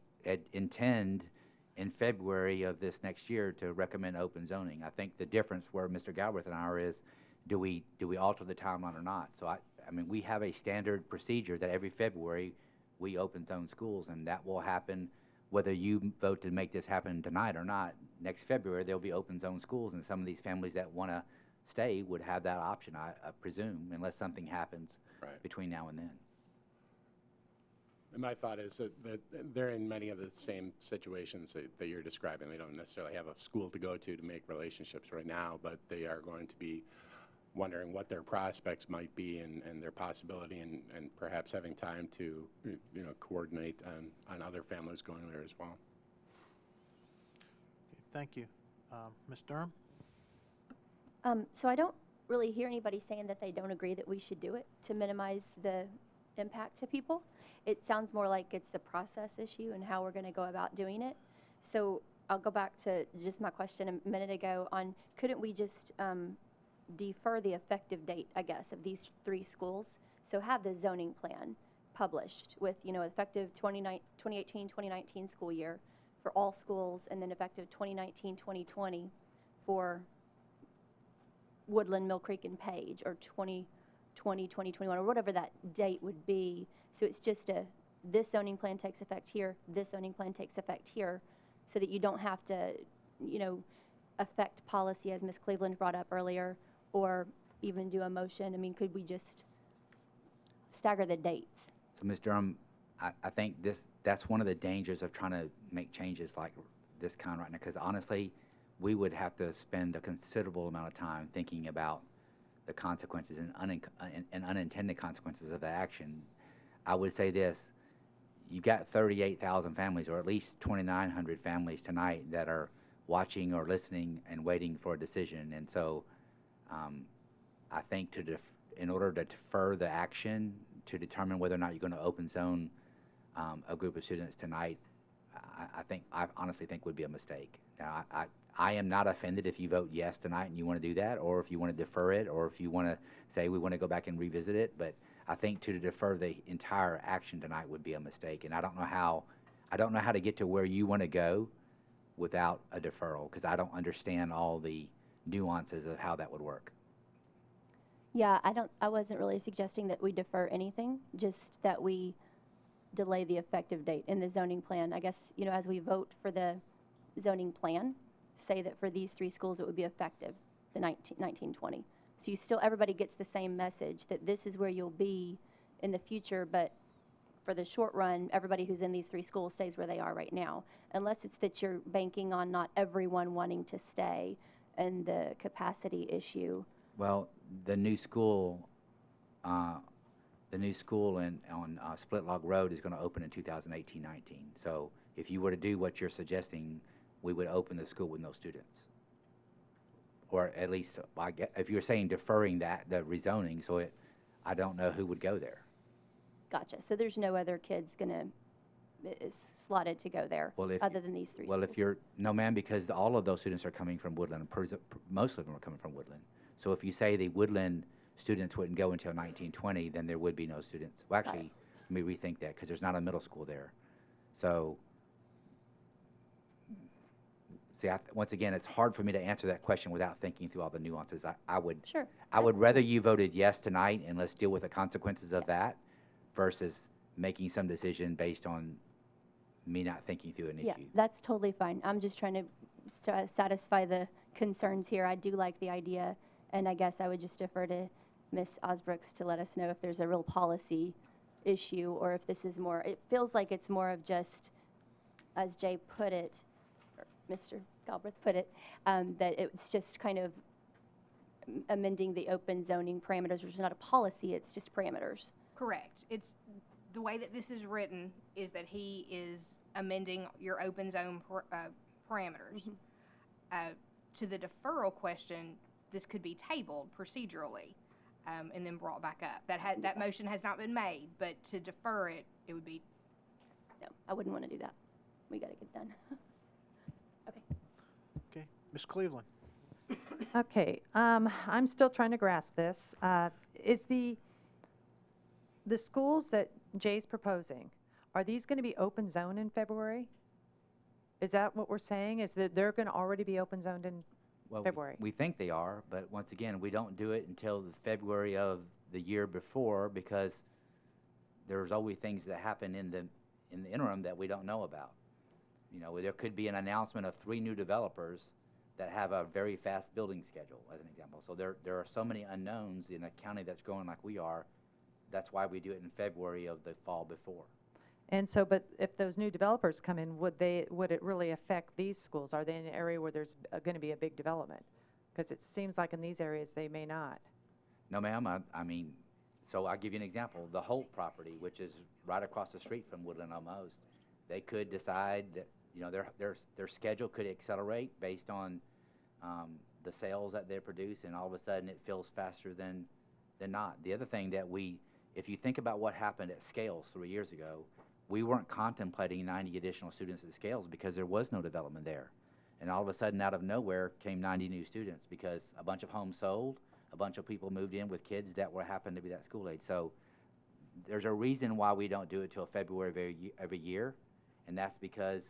intend in February of this next year to recommend open zoning. I think the difference where Mr. Galbraith and I are is, do we alter the timeline or not? So I mean, we have a standard procedure that every February we open zone schools, and that will happen whether you vote to make this happen tonight or not. Next February, there'll be open zone schools, and some of these families that want to stay would have that option, I presume, unless something happens between now and then. And my thought is that they're in many of the same situations that you're describing. They don't necessarily have a school to go to make relationships right now, but they are going to be wondering what their prospects might be and their possibility, and perhaps having time to coordinate on other families going there as well. Thank you. Ms. Durham? So I don't really hear anybody saying that they don't agree that we should do it to minimize the impact to people. It sounds more like it's the process issue and how we're going to go about doing it. So I'll go back to just my question a minute ago on, couldn't we just defer the effective date, I guess, of these 3 schools? So have the zoning plan published with, effective 2018-2019 school year for all schools, and then effective 2019-2020 for Woodland, Mill Creek, and Page, or 2020-2021, or whatever that date would be. So it's just this zoning plan takes effect here, this zoning plan takes effect here, so that you don't have to, affect policy, as Ms. Cleveland brought up earlier, or even do a motion. I mean, could we just stagger the dates? So, Ms. Durham, I think that's one of the dangers of trying to make changes like this kind right now, because honestly, we would have to spend a considerable amount of time thinking about the consequences and unintended consequences of the action. I would say this: you've got 38,000 families, or at least 2,900 families tonight that are watching or listening and waiting for a decision. And so I think in order to defer the action to determine whether or not you're going to open zone a group of students tonight, I honestly think would be a mistake. Now, I am not offended if you vote yes tonight and you want to do that, or if you want to defer it, or if you want to say we want to go back and revisit it. But I think to defer the entire action tonight would be a mistake, and I don't know how to get to where you want to go without a deferral, because I don't understand all the nuances of how that would work. Yeah, I wasn't really suggesting that we defer anything, just that we delay the effective date in the zoning plan. I guess, as we vote for the zoning plan, say that for these 3 schools it would be effective the 1920. So everybody gets the same message that this is where you'll be in the future, but for the short run, everybody who's in these 3 schools stays where they are right now, unless it's that you're banking on not everyone wanting to stay and the capacity issue. Well, the new school on Split Log Road is going to open in 2018-19. So if you were to do what you're suggesting, we would open the school with no students. Or at least, if you're saying deferring the rezoning, so I don't know who would go there. Gotcha. So there's no other kids is slotted to go there other than these 3 Well, schools? no, ma'am, because all of those students are coming from Woodland. Most of them are coming from Woodland. So if you say the Woodland students wouldn't go until 1920, then there would be no students. Well, actually, let me rethink that, because there's not a middle school there. So See, once again, it's hard for me to answer that question without thinking through all the nuances. I would, Sure. I would rather you voted yes tonight, and let's deal with the consequences of that, versus making some decision based on me not thinking through an Yeah, issue. that's totally fine. I'm just trying to satisfy the concerns here. I do like the idea, and I guess I would just defer to Ms. Osbrooks to let us know if there's a real policy issue, or if this is more, it feels like it's more of just, as Jay put it, or Mr. Galbraith put it, that it's just kind of amending the open zoning parameters, which is not a policy, it's just parameters. Correct. It's, the way that this is written is that he is amending your open zone parameters. To the deferral question, this could be tabled procedurally, and then brought back up. That motion has not been made, but to defer it, it would be. No, I wouldn't want to do that. We got to get done. Okay. Okay, Ms. Cleveland. Okay, I'm still trying to grasp this. Is the schools that Jay's proposing, are these going to be open zone in February? Is that what we're saying, is that they're going to already be open zoned in February? We think they are, but once again, we don't do it until the February of the year before, because there's always things that happen in the interim that we don't know about. You know, there could be an announcement of 3 new developers that have a very fast building schedule, as an example. So there are so many unknowns in a county that's growing like we are. That's why we do it in February of the fall before. And so, but if those new developers come in, would it really affect these schools? Are they in an area where there's going to be a big development? Because it seems like in these areas they may not. No, ma'am. I mean, so I'll give you an example. The Holt property, which is right across the street from Woodland almost, they could decide that, you know, their schedule could accelerate based on the sales that they produce, and all of a sudden it fills faster than not. The other thing that if you think about what happened at Scales 3 years ago, we weren't contemplating 90 additional students at Scales because there was no development there. And all of a sudden, out of nowhere, came 90 new students because a bunch of homes sold, a bunch of people moved in with kids that happened to be that school age. So there's a reason why we don't do it till February of every year, and that's because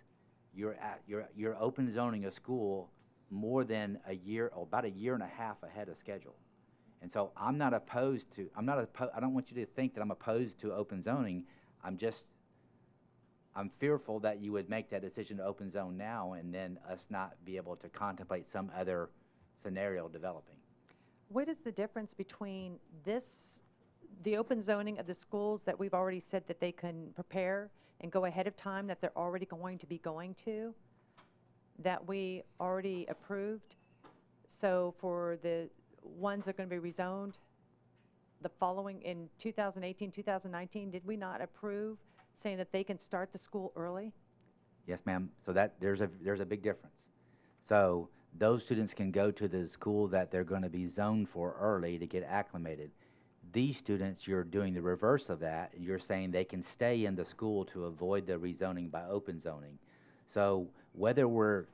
you're open zoning a school more than a year, or about a year and a half ahead of schedule. And so I don't want you to think that I'm opposed to open zoning. I'm fearful that you would make that decision to open zone now and then us not be able to contemplate some other scenario developing. What is the difference between the open zoning of the schools that we've already said that they can prepare and go ahead of time, that they're already going to be going to, that we already approved? So for the ones that are going to be rezoned the following in 2018, 2019, did we not approve saying that they can start the school early? Yes, ma'am. So there's a big difference. So those students can go to the school that they're going to be zoned for early to get acclimated. These students, you're doing the reverse of that. You're saying they can stay in the school to avoid the rezoning by open zoning. So whether we're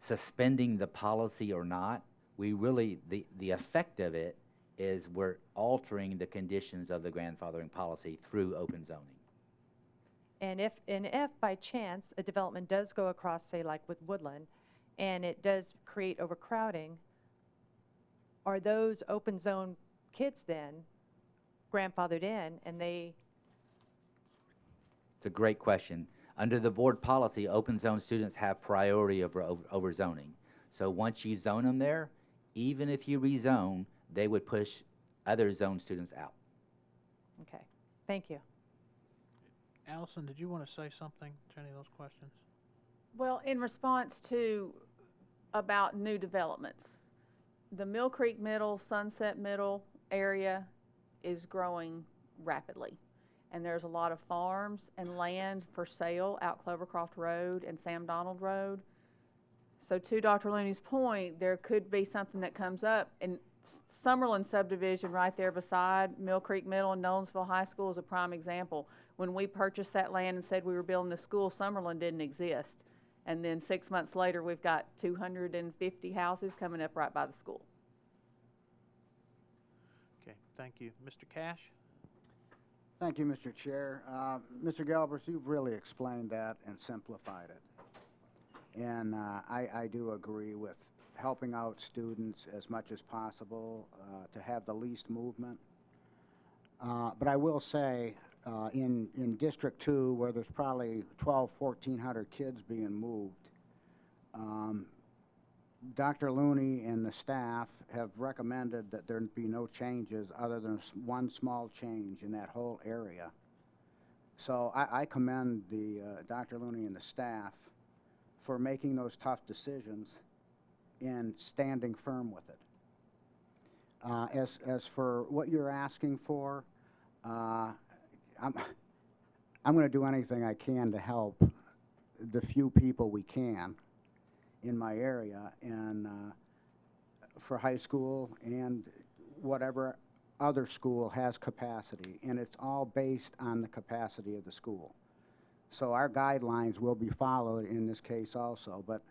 suspending the policy or not, we really, the effect of it is we're altering the conditions of the grandfathering policy through open zoning. And if by chance a development does go across, say like with Woodland, and it does create overcrowding, are those open zone kids then grandfathered in, and they? It's a great question. Under the board policy, open zone students have priority over zoning. So once you zone them there, even if you rezone, they would push other zone students out. Okay, thank you. Allison, did you want to say something to any of those questions? Well, in response to about new developments, the Mill Creek Middle, Sunset Middle area is growing rapidly. And there's a lot of farms and land for sale out Clovercroft Road and Sam Donald Road. So to Dr. Looney's point, there could be something that comes up. And Summerlin subdivision right there beside Mill Creek Middle and Nolensville High School is a prime example. When we purchased that land and said we were building a school, Summerlin didn't exist. And then 6 months later, we've got 250 houses coming up right by the school. Okay, thank you. Mr. Cash? Thank you, Mr. Chair. Mr. Galbraith, you've really explained that and simplified it. And I do agree with helping out students as much as possible to have the least movement. But I will say, in District 2, where there's probably 1,400 kids being moved, Dr. Looney and the staff have recommended that there be no changes other than one small change in that whole area. So I commend Dr. Looney and the staff for making those tough decisions and standing firm with it. As for what you're asking for, I'm going to do anything I can to help the few people we can in my area, and for high school and whatever other school has capacity, and it's all based on the capacity of the school. So our guidelines will be followed in this case also, but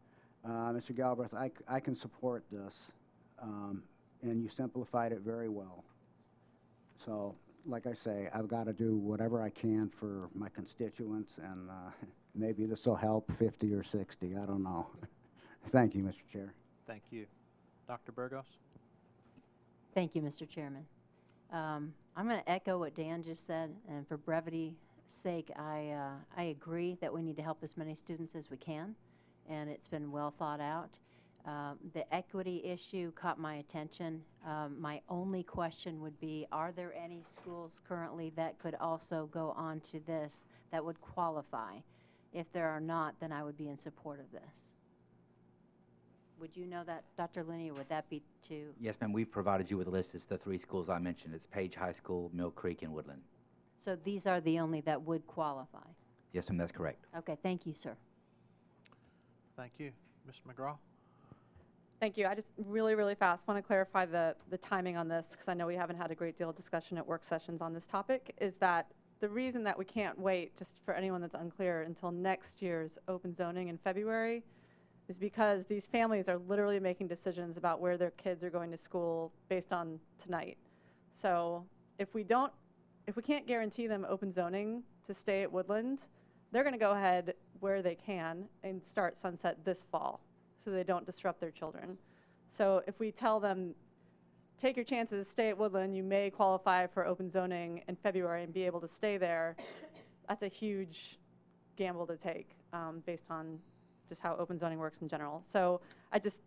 Mr. Galbraith, I can support this, and you simplified it very well. So, like I say, I've got to do whatever I can for my constituents, and maybe this will help 50 or 60, I don't know. Thank you, Mr. Chair. Thank you. Dr. Burgos? Thank you, Mr. Chairman. I'm going to echo what Dan just said, and for brevity's sake, I agree that we need to help as many students as we can, and it's been well thought out. The equity issue caught my attention. My only question would be, are there any schools currently that could also go on to this that would qualify? If there are not, then I would be in support of this. Would you know that, Dr. Looney, or would that be too? Yes, ma'am. We've provided you with a list. It's the 3 schools I mentioned. It's Page High School, Mill Creek, and Woodland. So these are the only that would qualify? Yes, ma'am. That's correct. Okay, thank you, sir. Thank you. Ms. McGraw? Thank you. I just really fast want to clarify the timing on this, because I know we haven't had a great deal of discussion at work sessions on this topic, is that the reason that we can't wait, just for anyone that's unclear, until next year's open zoning in February is because these families are literally making decisions about where their kids are going to school based on tonight. So if we can't guarantee them open zoning to stay at Woodland, they're going to go ahead where they can and start Sunset this fall so they don't disrupt their children. So if we tell them, take your chances, stay at Woodland, you may qualify for open zoning in February and be able to stay there, that's a huge gamble to take based on just how open zoning works in general. So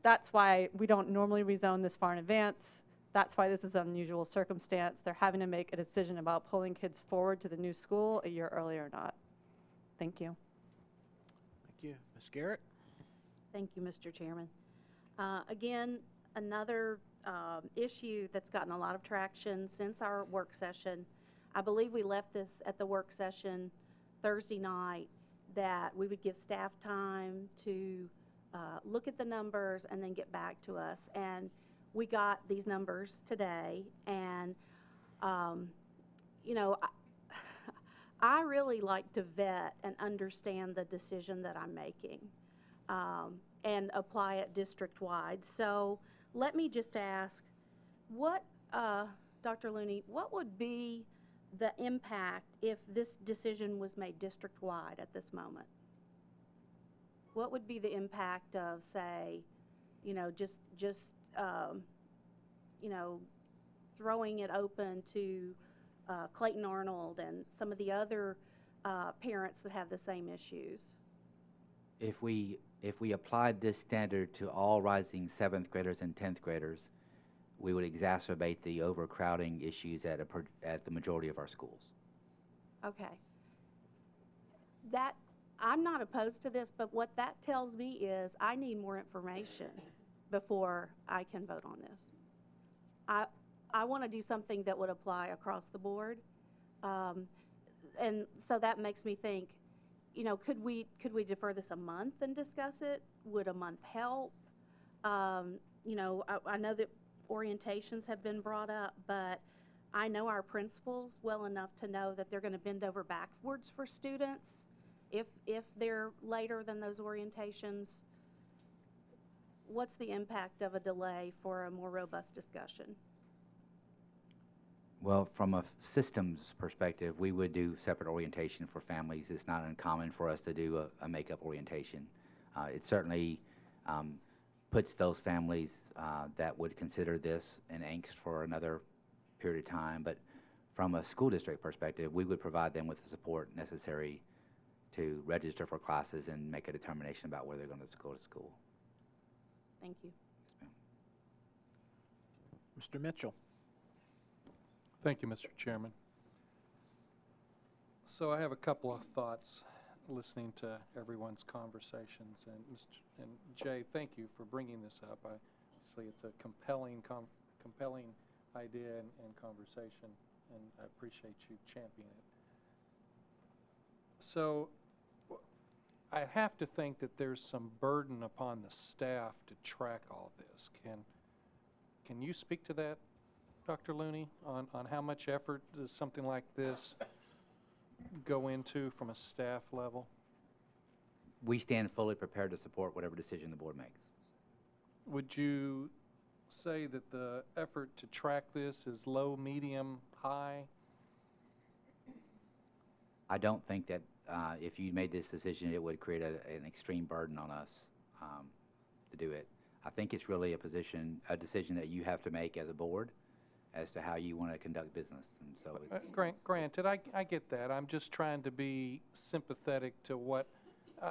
that's why we don't normally rezone this far in advance. That's why this is an unusual circumstance. They're having to make a decision about pulling kids forward to the new school a year earlier or not. Thank you. Thank you. Ms. Garrett? Thank you, Mr. Chairman. Again, another issue that's gotten a lot of traction since our work session. I believe we left this at the work session Thursday night, that we would give staff time to look at the numbers and then get back to us. And we got these numbers today, and you know, I really like to vet and understand the decision that I'm making and apply it district-wide. So let me just ask, what, Dr. Looney, what would be the impact if this decision was made district-wide at this moment? What would be the impact of, say, you know, just you know, throwing it open to Clayton Arnold and some of the other parents that have the same issues? If we applied this standard to all rising 7th graders and 10th graders, we would exacerbate the overcrowding issues at the majority of our schools. Okay. I'm not opposed to this, but what that tells me is I need more information before I can vote on this. I want to do something that would apply across the board, and so that makes me think, you know, could we defer this a month and discuss it? Would a month help? You know, I know that orientations have been brought up, but I know our principals well enough to know that they're going to bend over backwards for students if they're later than those orientations. What's the impact of a delay for a more robust discussion? Well, from a systems perspective, we would do separate orientation for families. It's not uncommon for us to do a makeup orientation. It certainly puts those families that would consider this an angst for another period of time. But from a school district perspective, we would provide them with the support necessary to register for classes and make a determination about where they're going to go to school. Thank you. Mr. Mitchell. Thank you, Mr. Chairman. So I have a couple of thoughts listening to everyone's conversations. And Jay, thank you for bringing this up. Obviously, it's a compelling idea and conversation, and I appreciate you championing it. So I have to think that there's some burden upon the staff to track all this. Can you speak to that, Dr. Looney, on how much effort does something like this go into from a staff level? We stand fully prepared to support whatever decision the board makes. Would you say that the effort to track this is low, medium, high? I don't think that if you made this decision, it would create an extreme burden on us to do it. I think it's really a decision that you have to make as a board as to how you want to conduct business. And so it's, granted, I get that. I'm just trying to be sympathetic to what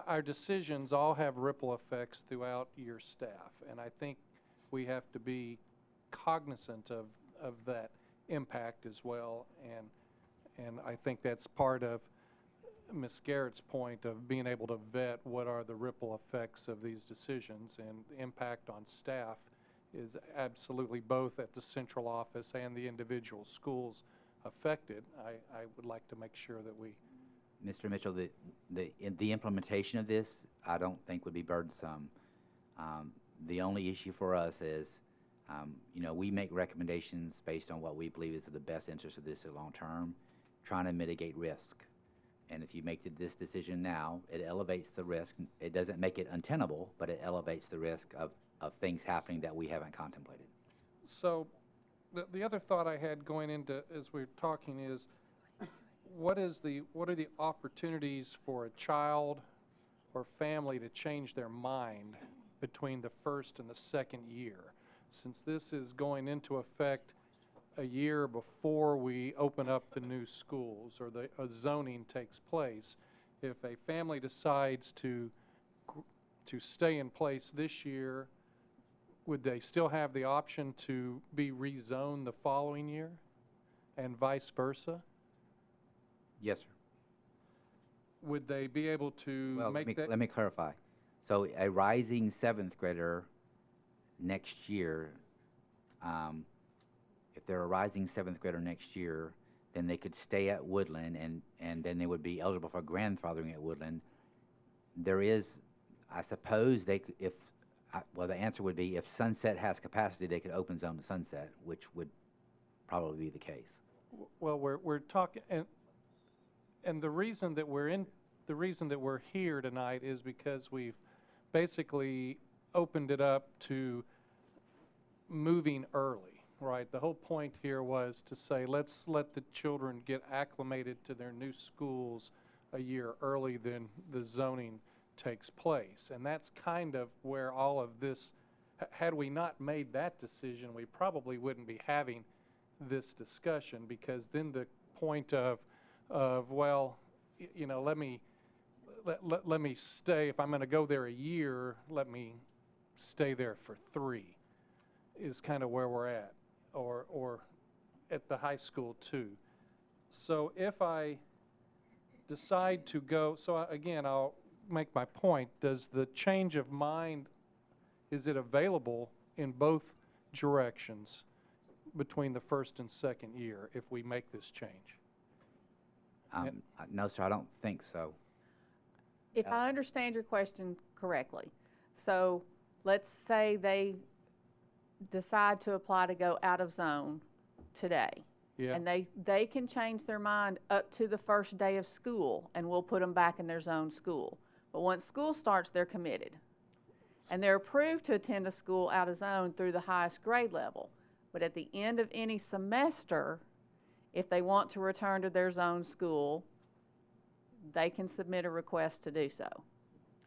our decisions all have ripple effects throughout your staff, and I think we have to be cognizant of that impact as well. And I think that's part of Ms. Garrett's point of being able to vet what are the ripple effects of these decisions, and the impact on staff is absolutely both at the central office and the individual schools affected. I would like to make sure that we... Mr. Mitchell, the implementation of this, I don't think would be burdensome. The only issue for us is, we make recommendations based on what we believe is in the best interest of this long term, trying to mitigate risk. And if you make this decision now, it elevates the risk. It doesn't make it untenable, but it elevates the risk of things happening that we haven't contemplated. So the other thought I had going into as we're talking is, what are the opportunities for a child or family to change their mind between the first and the second year? Since this is going into effect a year before we open up the new schools or the zoning takes place, if a family decides to stay in place this year, would they still have the option to be rezoned the following year and vice versa? Yes, sir. Would they be able to Let me clarify. So a rising 7th grader next year, if they're a rising 7th grader next year, then they could stay at Woodland, and then they would be eligible for grandfathering at Woodland. There is, I suppose, the answer would be if Sunset has capacity, they could open zone to Sunset, which would probably be the case. Well, we're talking, and the reason that we're here tonight is because we've basically opened it up to moving early, right? The whole point here was to say, let's let the children get acclimated to their new schools a year early than the zoning takes place. And that's kind of where all of this, had we not made that decision, we probably wouldn't be having this discussion, because then the point of well, let me stay, if I'm going to go there a year, let me stay there for 3, is kind of where we're at, or at the high school too. So if I decide to go, again, I'll make my point, does the change of mind, is it available in both directions between the first and second year if we make this change? No, sir, I don't think so. If I understand your question correctly, so let's say they decide to apply to go out of zone today. Yeah. And they can change their mind up to the first day of school, and we'll put them back in their zone school. But once school starts, they're committed. And they're approved to attend a school out of zone through the highest grade level. But at the end of any semester, if they want to return to their zone school, they can submit a request to do so.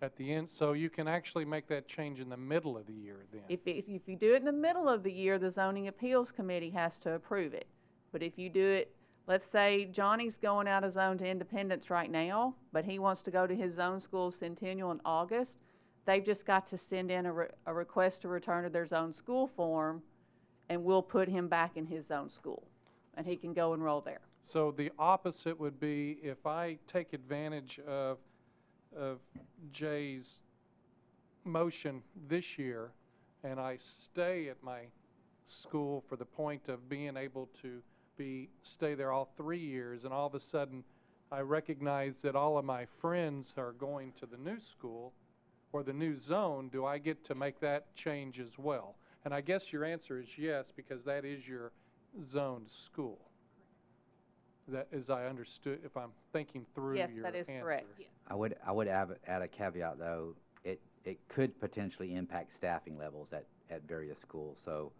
At the end, so you can actually make that change in the middle of the year then? If you do it in the middle of the year, the zoning appeals committee has to approve it. But if you do it, let's say Johnny's going out of zone to Independence right now, but he wants to go to his zone school Centennial in August, they've just got to send in a request to return to their zone school form, and we'll put him back in his zone school, and he can go enroll there. So the opposite would be if I take advantage of Jay's motion this year and I stay at my school for the point of being able to stay there all 3 years, and all of a sudden I recognize that all of my friends are going to the new school or the new zone, do I get to make that change as well? And I guess your answer is yes, because that is your zoned school. That, as I understood, if I'm thinking through your answer. Yes, that is correct. I would add a caveat, though. It could potentially impact staffing levels at various schools. So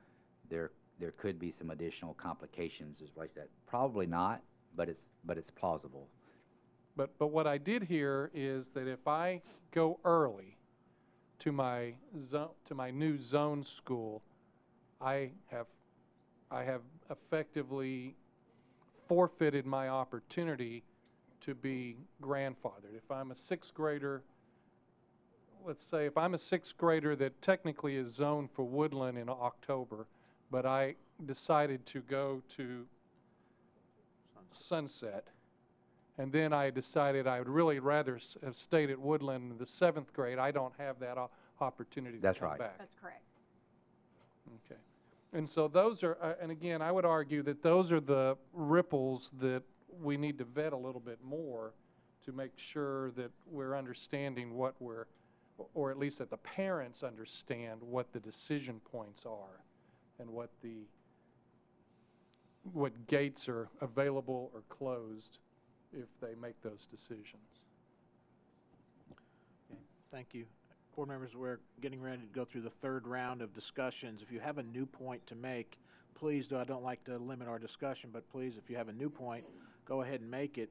there could be some additional complications as well as that. Probably not, but it's plausible. But what I did hear is that if I go early to my new zone school, I have effectively forfeited my opportunity to be grandfathered. If I'm a sixth grader, let's say if I'm a sixth grader that technically is zoned for Woodland in October, but I decided to go to Sunset, and then I decided I would really rather have stayed at Woodland in the 7th grade, I don't have that opportunity to come back. That's correct. Okay. And so those are, and again, I would argue that those are the ripples that we need to vet a little bit more to make sure that we're understanding what we're, or at least that the parents understand what the decision points are and what gates are available or closed if they make those decisions. Okay, thank you. Board members, we're getting ready to go through the third round of discussions. If you have a new point to make, please do. I don't like to limit our discussion, but please, if you have a new point, go ahead and make it.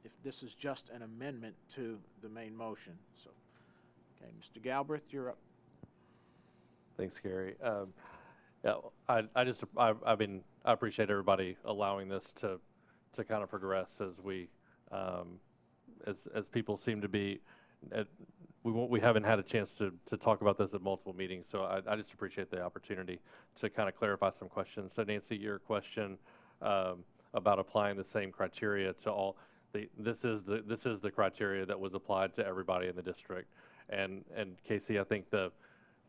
If this is just an amendment to the main motion. So, okay, Mr. Galbraith, you're up. Thanks, Gary. Yeah, I appreciate everybody allowing this to kind of progress as we, as people seem to be, we haven't had a chance to talk about this at multiple meetings, so I just appreciate the opportunity to kind of clarify some questions. So Nancy, your question about applying the same criteria to all, this is the criteria that was applied to everybody in the district. And Casey, I think the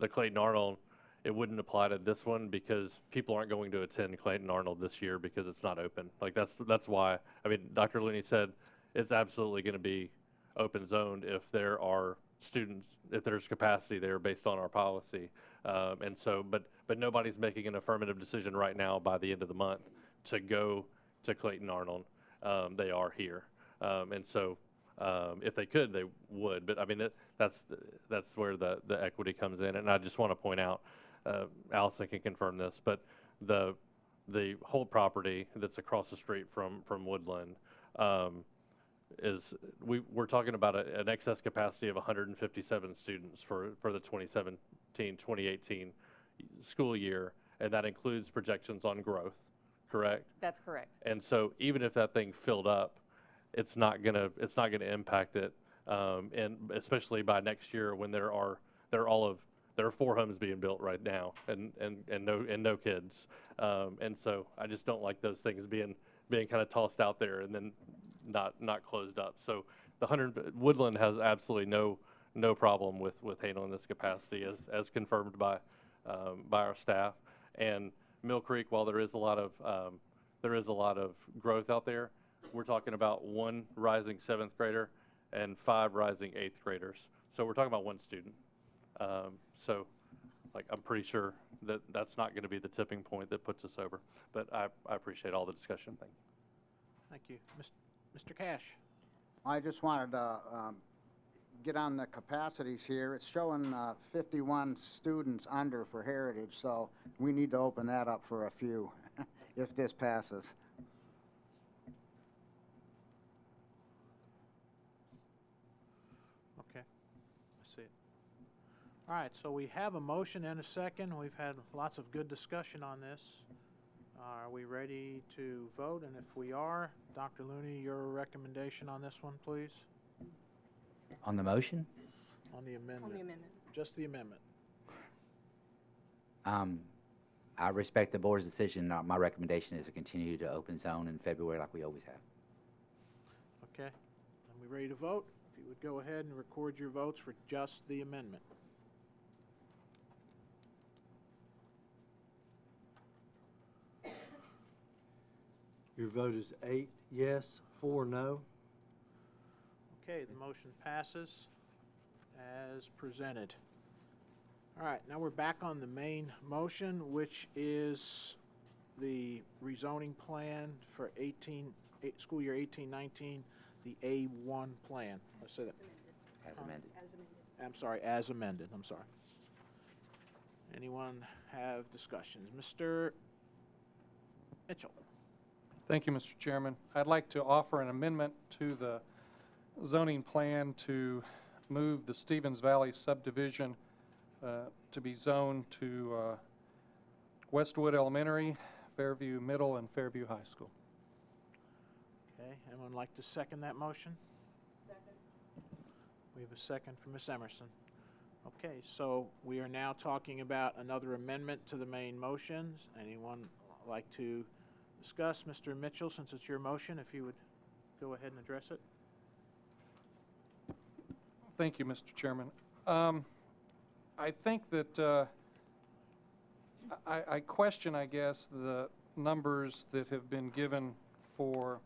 Clayton Arnold, it wouldn't apply to this one because people aren't going to attend Clayton Arnold this year because it's not open. Like that's why. I mean, Dr. Looney said it's absolutely going to be open zoned if there are students, if there's capacity there based on our policy. And so, but nobody's making an affirmative decision right now by the end of the month to go to Clayton Arnold. They are here. And so if they could, they would. But I mean, that's where the equity comes in. And I just want to point out, Allison can confirm this, but the whole property that's across the street from Woodland we're talking about an excess capacity of 157 students for the 2017-2018 school year, and that includes projections on growth, correct? That's correct. And so even if that thing filled up, it's not gonna impact it, and especially by next year when there are 4 homes being built right now and no kids, and so I just don't like those things being kind of tossed out there and then not closed up. So Woodland has absolutely no problem with handling this capacity as confirmed by our staff. And Mill Creek, while there is a lot of growth out there, we're talking about 1 rising 7th grader and 5 rising 8th graders. So we're talking about 1 student. So like I'm pretty sure that that's not going to be the tipping point that puts us over. But I appreciate all the discussion. Thank you. Mr. Cash. I just wanted to get on the capacities here. It's showing 51 students under for Heritage, so we need to open that up for a few if this passes. Okay. All right, so we have a motion and a second. We've had lots of good discussion on this. Are we ready to vote? And if we are, Dr. Looney, your recommendation on this one, please? On the motion? On the amendment. On the amendment. Just the amendment. I respect the board's decision. My recommendation is to continue to open zone in February like we always have. Okay. Are we ready to vote? If you would go ahead and record your votes for just the amendment. Your vote is 8 yes, 4 no. Okay, the motion passes as presented. All right, now we're back on the main motion, which is the rezoning plan for school year 18-19, the A1 plan. Let's say that. As amended. I'm sorry, as amended. I'm sorry. Anyone have discussions? Mr. Mitchell. Thank you, Mr. Chairman. I'd like to offer an amendment to the zoning plan to move the Stevens Valley subdivision to be zoned to Westwood Elementary, Fairview Middle, and Fairview High School. Okay, anyone like to second that motion? Second. We have a second from Ms. Emerson. Okay, so we are now talking about another amendment to the main motions. Anyone like to discuss? Mr. Mitchell, since it's your motion, if you would go ahead and address it. Thank you, Mr. Chairman. I think that I question, I guess, the numbers that have been given for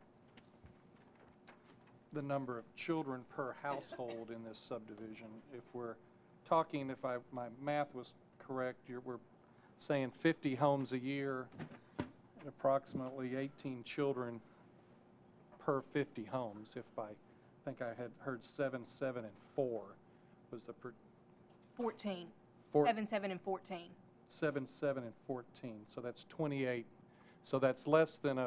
the number of children per household in this subdivision. If we're talking, if my math was correct, we're saying 50 homes a year, and approximately 18 children per 50 homes. If I think I had heard 7, 7, and 4 was the 14. 4 7, 7, and 14. 7, 7, and 14. So that's 28. So that's less than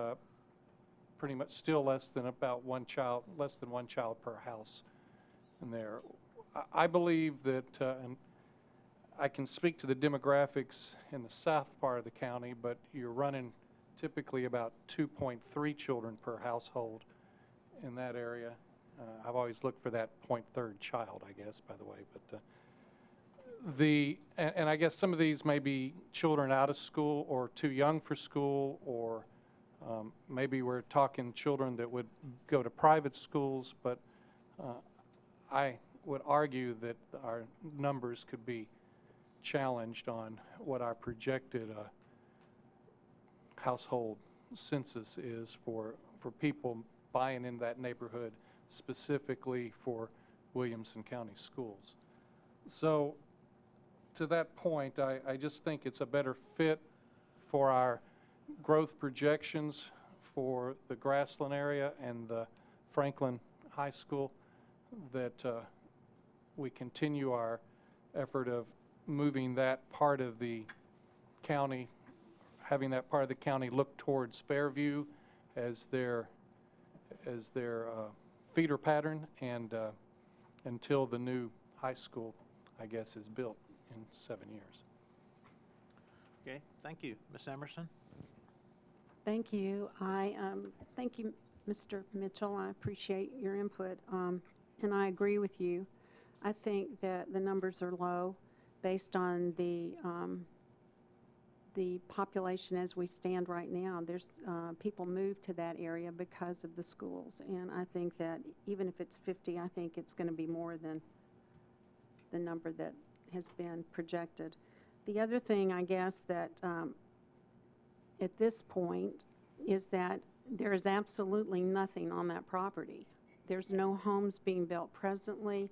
pretty much still less than about one child per house in there. I believe that, and I can speak to the demographics in the south part of the county, but you're running typically about 2.3 children per household in that area. I've always looked for that 0.3 child, I guess, by the way. But and I guess some of these may be children out of school or too young for school, or maybe we're talking children that would go to private schools, but I would argue that our numbers could be challenged on what our projected household census is for people buying in that neighborhood, specifically for Williamson County schools. So to that point, I just think it's a better fit for our growth projections for the Grassland area and the Franklin High School that we continue our effort of moving that part of the county, having that part of the county look towards Fairview as their feeder pattern, and until the new high school, I guess, is built in 7 years. Okay, thank you. Ms. Emerson? Thank you. Thank you, Mr. Mitchell. I appreciate your input, and I agree with you. I think that the numbers are low based on the population as we stand right now. There's people move to that area because of the schools, and I think that even if it's 50, I think it's going to be more than the number that has been projected. The other thing, I guess, that at this point is that there is absolutely nothing on that property. There's no homes being built presently.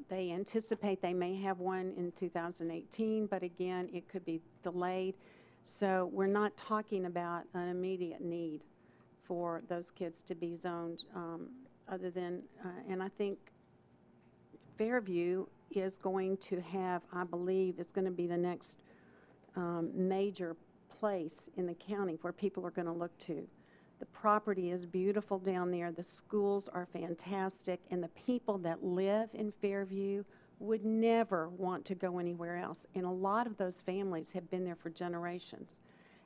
They anticipate they may have one in 2018, but again, it could be delayed. So we're not talking about an immediate need for those kids to be zoned other than, and I think Fairview is going to have, I believe, is going to be the next major place in the county where people are going to look to. The property is beautiful down there. The schools are fantastic, and the people that live in Fairview would never want to go anywhere else. And a lot of those families have been there for generations.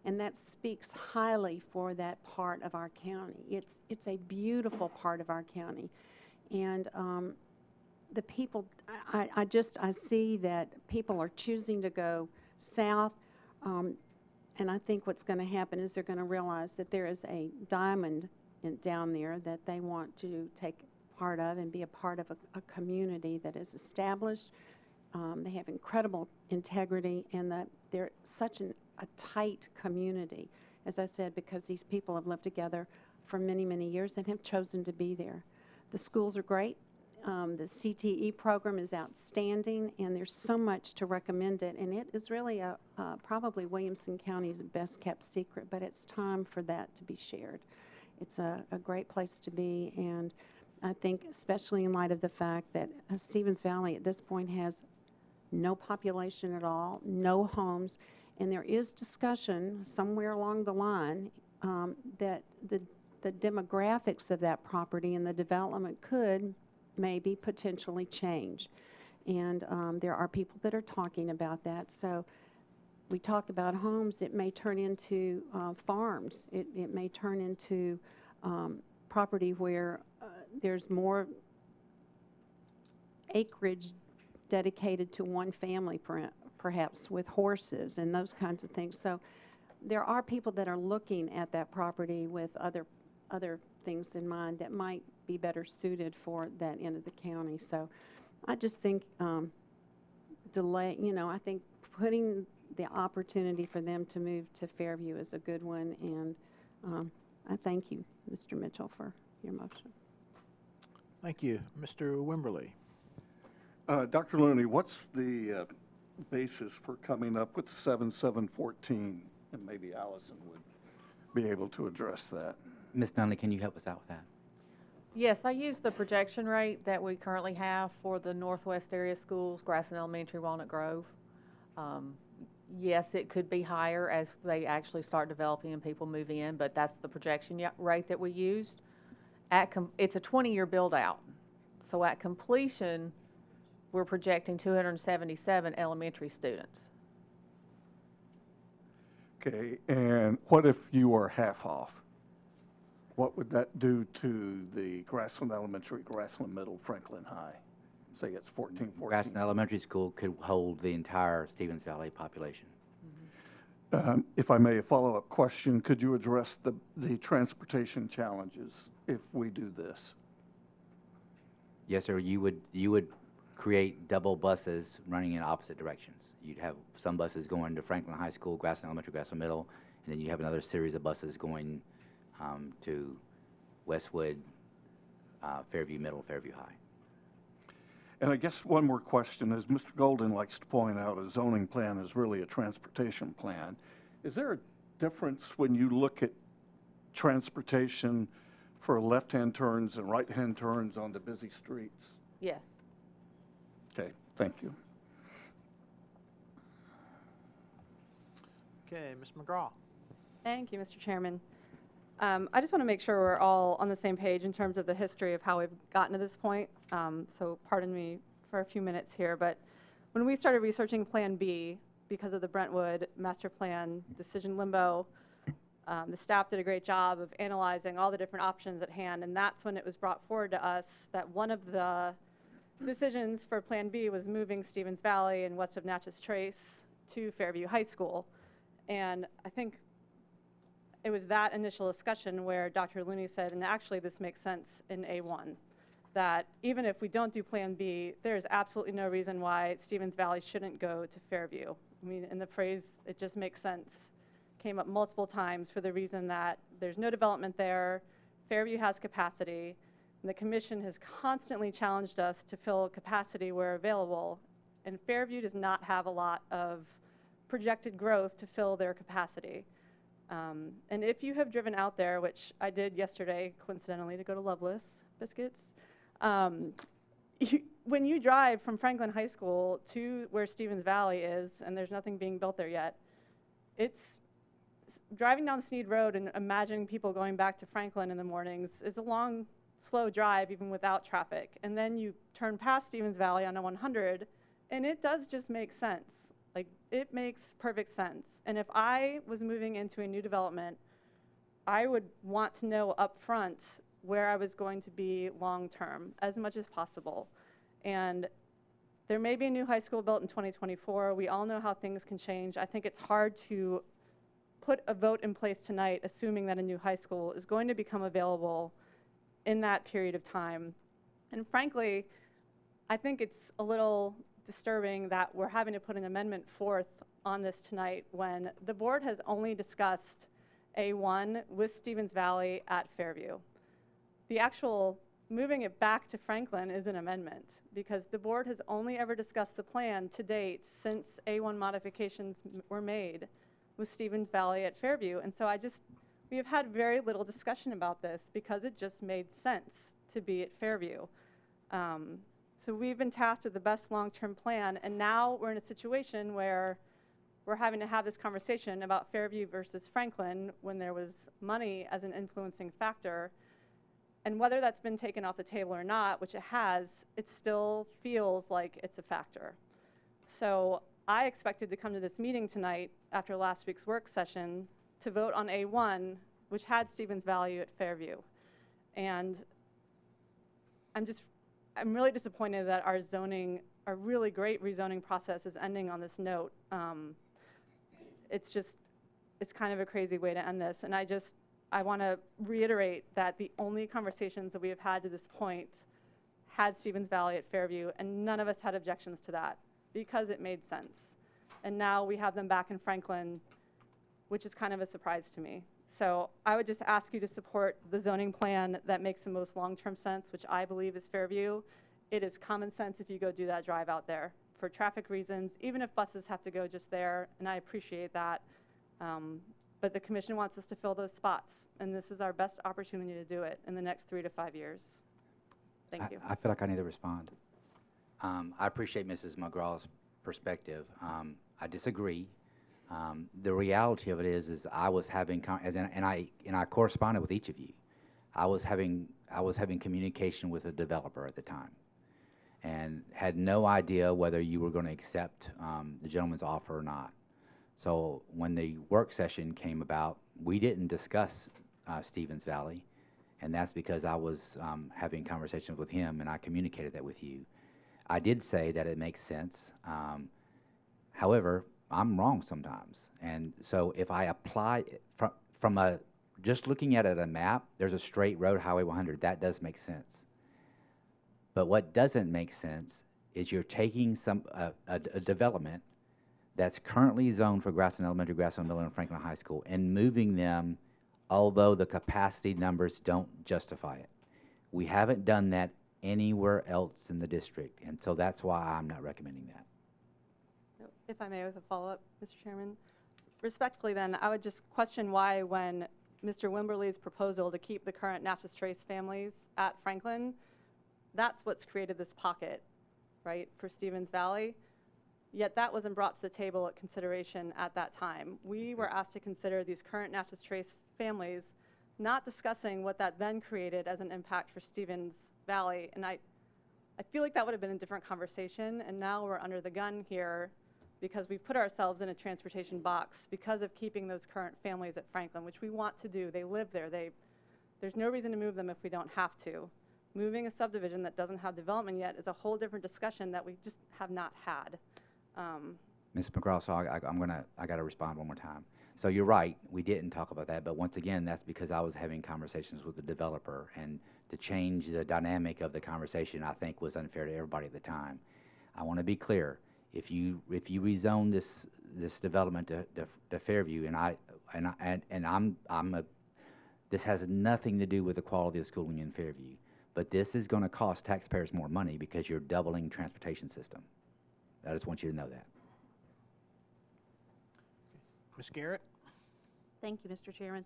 And that speaks highly for that part of our county. It's a beautiful part of our county. And the people, I see that people are choosing to go south. And I think what's going to happen is they're going to realize that there is a diamond down there that they want to take part of and be a part of a community that is established. They have incredible integrity, and they're such a tight community, as I said, because these people have lived together for many, many years and have chosen to be there. The schools are great. The CTE program is outstanding, and there's so much to recommend it. And it is really probably Williamson County's best kept secret, but it's time for that to be shared. It's a great place to be, and I think especially in light of the fact that Stevens Valley at this point has no population at all, no homes, and there is discussion somewhere along the line that the demographics of that property and the development could maybe potentially change. And there are people that are talking about that. So we talk about homes, it may turn into farms. It may turn into property where there's more acreage dedicated to one family, perhaps with horses and those kinds of things. So there are people that are looking at that property with other things in mind that might be better suited for that end of the county. So I just think I think putting the opportunity for them to move to Fairview is a good one, and I thank you, Mr. Mitchell, for your motion. Thank you. Mr. Wimberly. Dr. Looney, what's the basis for coming up with 7714? And maybe Allison would be able to address that. Ms. Nunley, can you help us out with that? Yes, I use the projection rate that we currently have for the northwest area schools, Grassland Elementary, Walnut Grove. Yes, it could be higher as they actually start developing and people move in, but that's the projection rate that we used. It's a 20-year build-out. So at completion, we're projecting 277 elementary students. Okay, and what if you are half off? What would that do to the Grassland Elementary, Grassland Middle, Franklin High? Say it's 14. Grassland Elementary School could hold the entire Stevens Valley population. If I may, a follow-up question, could you address the transportation challenges if we do this? Yes, sir. You would create double buses running in opposite directions. You'd have some buses going to Franklin High School, Grassland Elementary, Grassland Middle, and then you have another series of buses going to Westwood, Fairview Middle, Fairview High. And I guess one more question, as Mr. Golden likes to point out, a zoning plan is really a transportation plan. Is there a difference when you look at transportation for left-hand turns and right-hand turns on the busy streets? Yes. Okay, thank you. Okay, Ms. McGraw. Thank you, Mr. Chairman. I just want to make sure we're all on the same page in terms of the history of how we've gotten to this point. So pardon me for a few minutes here, but when we started researching Plan B, because of the Brentwood master plan decision limbo, the staff did a great job of analyzing all the different options at hand, and that's when it was brought forward to us that one of the decisions for Plan B was moving Stevens Valley and west of Natchez Trace to Fairview High School. And I think it was that initial discussion where Dr. Looney said, and actually this makes sense in A1, that even if we don't do Plan B, there's absolutely no reason why Stevens Valley shouldn't go to Fairview. I mean, in the phrase, it just makes sense, came up multiple times for the reason that there's no development there, Fairview has capacity, and the commission has constantly challenged us to fill capacity where available, and Fairview does not have a lot of projected growth to fill their capacity. And if you have driven out there, which I did yesterday, coincidentally, to go to Loveless Biscuits, when you drive from Franklin High School to where Stevens Valley is, and there's nothing being built there yet, it's driving down Sneed Road and imagining people going back to Franklin in the mornings is a long slow drive even without traffic. And then you turn past Stevens Valley on a 100, and it does just make sense. Like, it makes perfect sense. And if I was moving into a new development, I would want to know up front where I was going to be long-term as much as possible. And there may be a new high school built in 2024. We all know how things can change. I think it's hard to put a vote in place tonight assuming that a new high school is going to become available in that period of time. And frankly, I think it's a little disturbing that we're having to put an amendment forth on this tonight when the board has only discussed A1 with Stevens Valley at Fairview. The actual moving it back to Franklin is an amendment because the board has only ever discussed the plan to date since A1 modifications were made with Stevens Valley at Fairview. And so we have had very little discussion about this because it just made sense to be at Fairview. So we've been tasked with the best long-term plan, and now we're in a situation where we're having to have this conversation about Fairview versus Franklin when there was money as an influencing factor. And whether that's been taken off the table or not, which it has, it still feels like it's a factor. So I expected to come to this meeting tonight after last week's work session to vote on A1, which had Stevens Valley at Fairview. And I'm really disappointed that our really great rezoning process is ending on this note. It's kind of a crazy way to end this. And I want to reiterate that the only conversations that we have had to this point had Stevens Valley at Fairview, and none of us had objections to that because it made sense. And now we have them back in Franklin, which is kind of a surprise to me. So I would just ask you to support the zoning plan that makes the most long-term sense, which I believe is Fairview. It is common sense if you go do that drive out there for traffic reasons, even if buses have to go just there, and I appreciate that. But the commission wants us to fill those spots, and this is our best opportunity to do it in the next 3 to 5 years. Thank you. I feel like I need to respond. I appreciate Mrs. McGraw's perspective. I disagree. The reality of it is I was having, and I corresponded with each of you. I was having communication with a developer at the time, and had no idea whether you were going to accept the gentleman's offer or not. So when the work session came about, we didn't discuss Stevens Valley, and that's because I was having conversations with him, and I communicated that with you. I did say that it makes sense. However, I'm wrong sometimes, and so if I apply from just looking at it at a map, there's a straight road, Highway 100. That does make sense. But what doesn't make sense is you're taking a development that's currently zoned for Grassland Elementary, Grassland Middle, and Franklin High School, and moving them, although the capacity numbers don't justify it. We haven't done that anywhere else in the district, and so that's why I'm not recommending that. If I may, with a follow-up, Mr. Chairman. Respectfully, then, I would just question why when Mr. Wimberly's proposal to keep the current Natchez Trace families at Franklin, that's what's created this pocket, right, for Stevens Valley. Yet that wasn't brought to the table at consideration at that time. We were asked to consider these current Natchez Trace families, not discussing what that then created as an impact for Stevens Valley. And I feel like that would have been a different conversation, and now we're under the gun here because we've put ourselves in a transportation box because of keeping those current families at Franklin, which we want to do. They live there. There's no reason to move them if we don't have to. Moving a subdivision that doesn't have development yet is a whole different discussion that we just have not had. Ms. McGraw, so I got to respond one more time. So you're right, we didn't talk about that, but once again, that's because I was having conversations with the developer, and to change the dynamic of the conversation, I think, was unfair to everybody at the time. I want to be clear. If you rezone this development to Fairview, this has nothing to do with the quality of schooling in Fairview, but this is going to cost taxpayers more money because you're doubling transportation system. I just want you to know that. Ms. Garrett? Thank you, Mr. Chairman.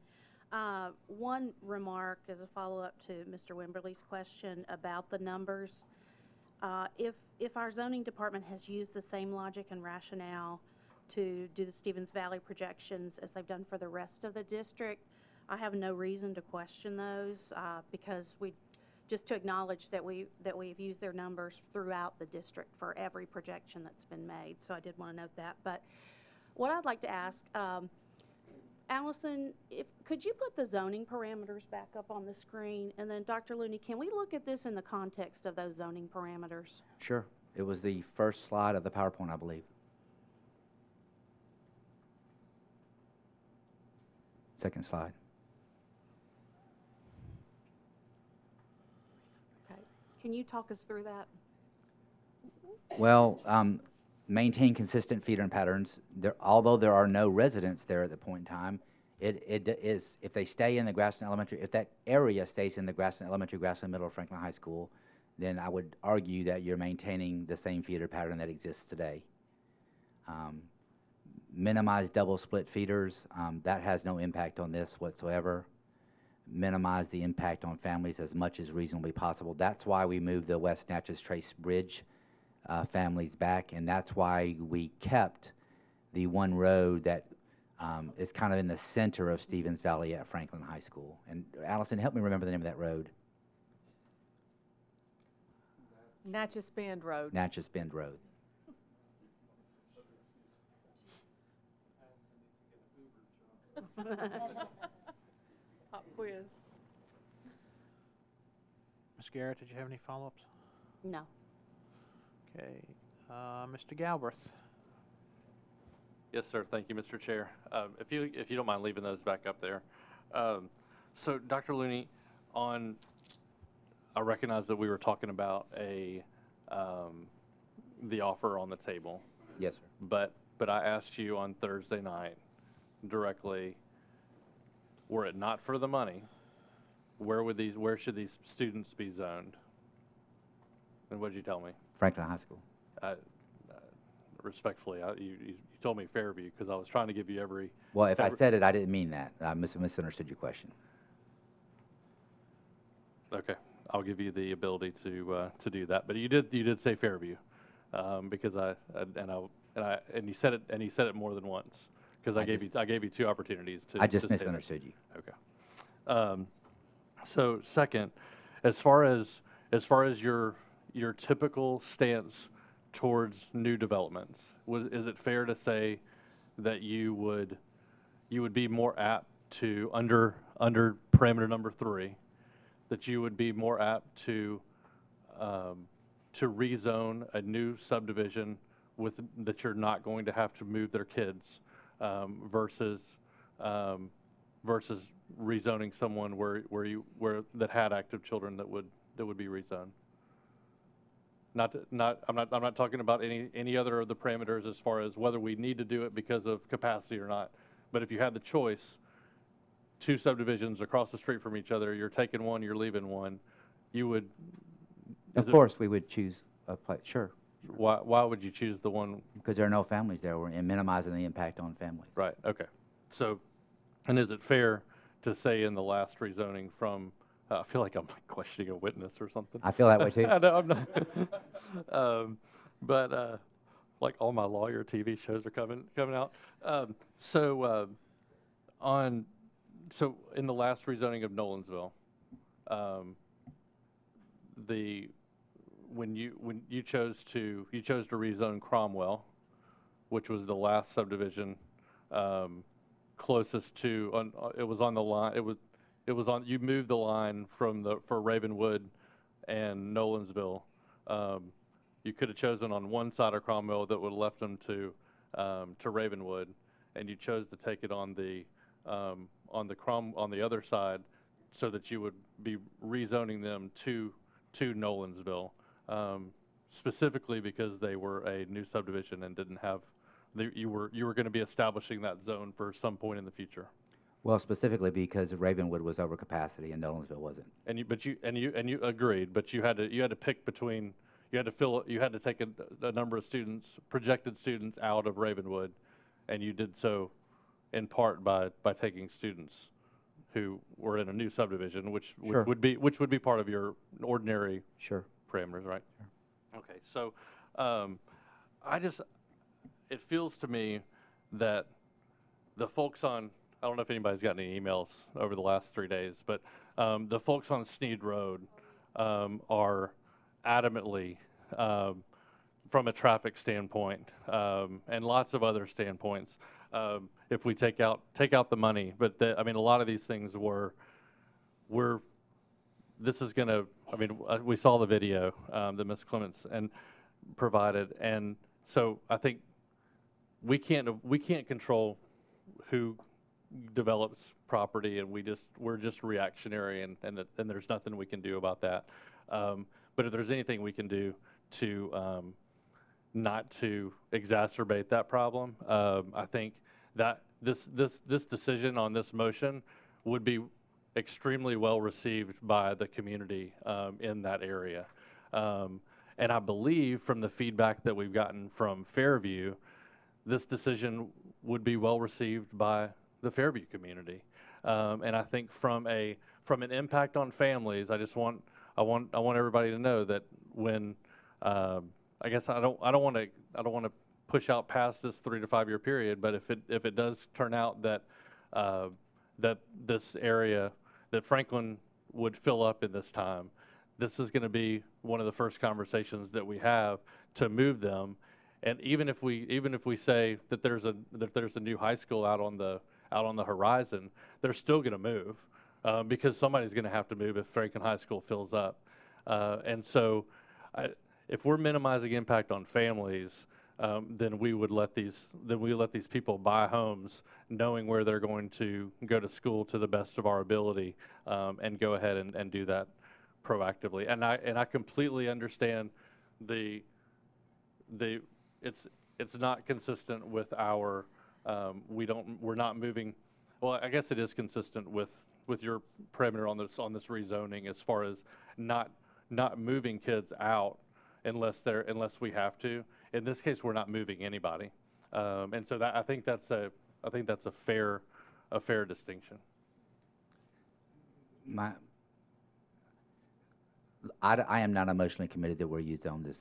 One remark as a follow-up to Mr. Wimberly's question about the numbers. If our zoning department has used the same logic and rationale to do the Stevens Valley projections as they've done for the rest of the district, I have no reason to question those because we just to acknowledge that we've used their numbers throughout the district for every projection that's been made. So I did want to note that. But what I'd like to ask, Allison, could you put the zoning parameters back up on the screen? And then Dr. Looney, can we look at this in the context of those zoning parameters? Sure. It was the first slide of the PowerPoint, I believe. Second slide. Okay. Can you talk us through that? Well, maintain consistent feeder patterns. Although there are no residents there at the point in time, it is, if they stay in the Grassland Elementary, if that area stays in the Grassland Elementary, Grassland Middle, or Franklin High School, then I would argue that you're maintaining the same feeder pattern that exists today. Minimize double split feeders. That has no impact on this whatsoever. Minimize the impact on families as much as reasonably possible. That's why we moved the West Natchez Trace Bridge families back, and that's why we kept the one road that is kind of in the center of Stevens Valley at Franklin High School. And Allison, help me remember the name of that road. Natchez Bend Road. Natchez Bend Road. Pop quiz. Ms. Garrett, did you have any follow-ups? No. Okay. Mr. Galbraith? Yes, sir. Thank you, Mr. Chair. If you don't mind leaving those back up there. So, Dr. Looney, I recognize that we were talking about the offer on the table. Yes, sir. But I asked you on Thursday night directly, were it not for the money, where should these students be zoned? And what did you tell me? Franklin High School. Respectfully, you told me Fairview because I was trying to give you every. Well, if I said it, I didn't mean that. I misunderstood your question. Okay, I'll give you the ability to do that. But you did say Fairview, because you said it more than once because I gave you two opportunities to. I just to say that. misunderstood you. Okay. So second, as far as your typical stance towards new developments, is it fair to say that you would be more apt to under parameter number 3, that you would be more apt to rezone a new subdivision that you're not going to have to move their kids, versus rezoning someone where that had active children that would be rezoned? I'm not talking about any other of the parameters as far as whether we need to do it because of capacity or not. But if you had the choice, 2 subdivisions across the street from each other, you're taking one, you're leaving one, you would. Of course, we would choose a place. Sure. Why would you choose the one? Because there are no families there, and minimizing the impact on families. Right. Okay. So, and is it fair to say in the last rezoning from? I feel like I'm questioning a witness or something. I feel that way too. I know, I'm not. Like all my lawyer TV shows are coming out. So in the last rezoning of Nolensville, when you chose to rezone Cromwell, which was the last subdivision closest to it was on the line. You moved the line for Ravenwood and Nolensville. You could have chosen on one side of Cromwell that would have left them to Ravenwood, and you chose to take it on the other side, so that you would be rezoning them to Nolensville, specifically because they were a new subdivision and didn't have. You were going to be establishing that zone for some point in the future. Well, specifically because Ravenwood was over capacity and Nolensville wasn't. And you agreed, but you had to pick between. You had to take a number of students, projected students, out of Ravenwood, and you did so in part by taking students who were in a new subdivision, which would be part of your ordinary parameters, right? Sure. Okay, so it feels to me that the folks on, I don't know if anybody's got any emails over the last 3 days, but the folks on Sneed Road are adamantly, from a traffic standpoint, and lots of other standpoints, if we take out the money. But I mean, a lot of these things this is going to, I mean, we saw the video that Ms. Clements provided, and so I think we can't control who develops property, and we're just reactionary, and there's nothing we can do about that. But if there's anything we can do to not to exacerbate that problem, I think that this decision on this motion would be extremely well received by the community in that area. And I believe from the feedback that we've gotten from Fairview, this decision would be well received by the Fairview community. And I think from an impact on families, I want everybody to know that when I guess I don't want to push out past this 3 to 5 year period, but if it does turn out that that this area, that Franklin would fill up in this time, this is going to be one of the first conversations that we have to move them. And even if we say that there's a new high school out on the horizon, they're still going to move because somebody's going to have to move if Franklin High School fills up. And so, if we're minimizing impact on families, then we would let these people buy homes, knowing where they're going to go to school to the best of our ability, and go ahead and do that proactively. And I completely understand it's not consistent with our we're not moving. Well, I guess it is consistent with your parameter on this rezoning as far as not moving kids out unless we have to. In this case, we're not moving anybody, and so I think that's a fair distinction. I am not emotionally committed that we're used on this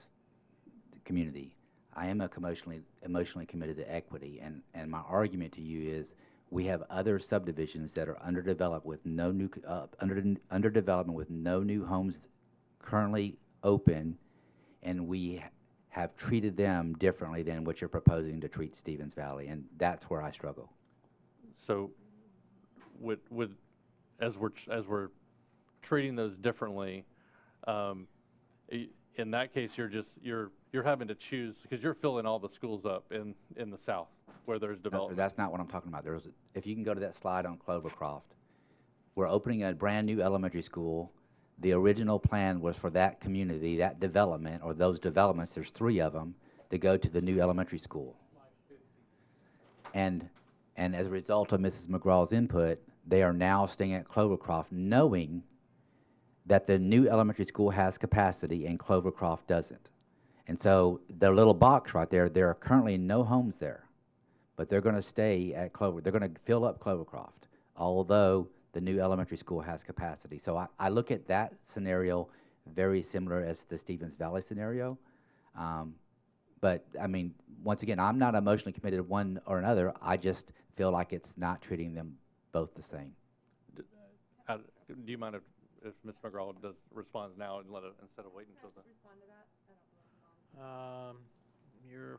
community. I am emotionally committed to equity, and my argument to you is we have other subdivisions that are underdeveloped with no new underdevelopment with no new homes currently open, and we have treated them differently than what you're proposing to treat Stevens Valley, and that's where I struggle. So, as we're treating those differently, in that case, you're having to choose because you're filling all the schools up in the south where there's development. That's not what I'm talking about. If you can go to that slide on Clovercroft, we're opening a brand new elementary school. The original plan was for that community, that development, or those developments, there's 3 of them, to go to the new elementary school. And as a result of Mrs. McGraw's input, they are now staying at Clovercroft knowing that the new elementary school has capacity and Clovercroft doesn't. And so their little box right there, there are currently no homes there, but they're going to stay at they're going to fill up Clovercroft, although the new elementary school has capacity. So I look at that scenario very similar as the Stevens Valley scenario. But I mean, once again, I'm not emotionally committed to one or another. I just feel like it's not treating them both the same. Do you mind if Ms. McGraw responds now and instead of waiting until then? You're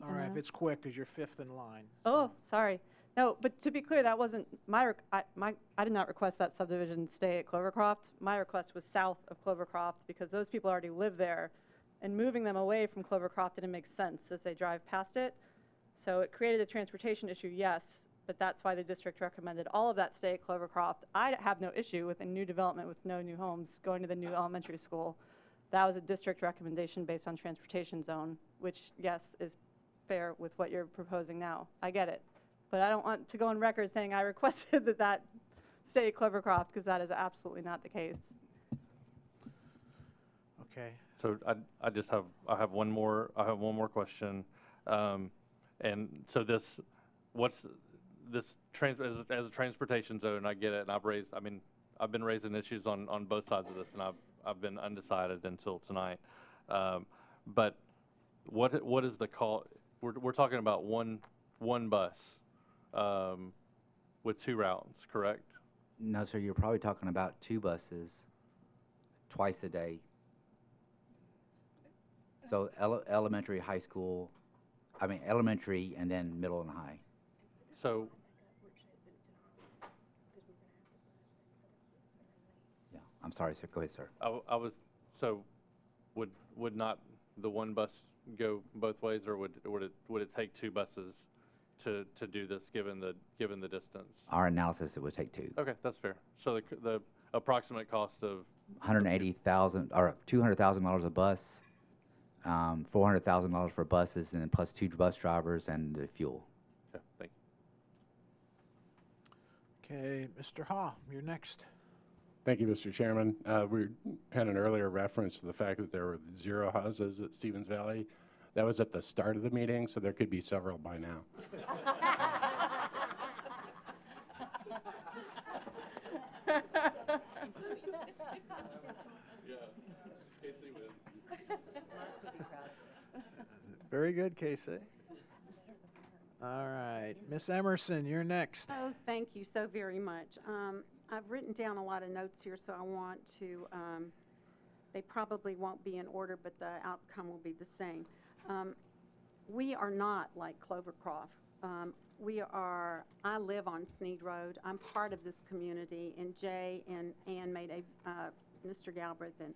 all right if it's quick because you're 5th in line. Oh, sorry. No, but to be clear, that wasn't I did not request that subdivision stay at Clovercroft. My request was south of Clovercroft because those people already live there, and moving them away from Clovercroft didn't make sense as they drive past it. So it created a transportation issue, yes, but that's why the district recommended all of that stay at Clovercroft. I have no issue with a new development with no new homes going to the new elementary school. That was a district recommendation based on transportation zone, which, yes, is fair with what you're proposing now. I get it. But I don't want to go on record saying I requested that stay at Clovercroft, because that is absolutely not the case. Okay. So I have one more question, and so as a transportation zone, I get it, and I've been raising issues on both sides of this, and I've been undecided until tonight. But what is the call? We're talking about one bus with 2 routes, correct? No, sir, you're probably talking about 2 buses twice a day. So elementary, high school, elementary and then middle and high. So, Yeah, I'm sorry, sir. Go ahead, sir. I was, so would not the one bus go both ways, or would it take two buses to do this, given the distance? Our analysis, it would take two. Okay, that's fair. So the approximate cost of $180,000 or $200,000 a bus, $400,000 for buses, and then plus 2 bus drivers and the fuel. Okay, thank you. Okay, Mr. Ha, you're next. Thank you, Mr. Chairman. We had an earlier reference to the fact that there were 0 houses at Stevens Valley. That was at the start of the meeting, so there could be several by now. Very good, Casey. All right, Miss Emerson, you're next. Oh, thank you so very much. I've written down a lot of notes here, so I want to, they probably won't be in order, but the outcome will be the same. We are not like Clovercroft. I live on Sneed Road. I'm part of this community, and Jay and Ann made Mr. Galbraith and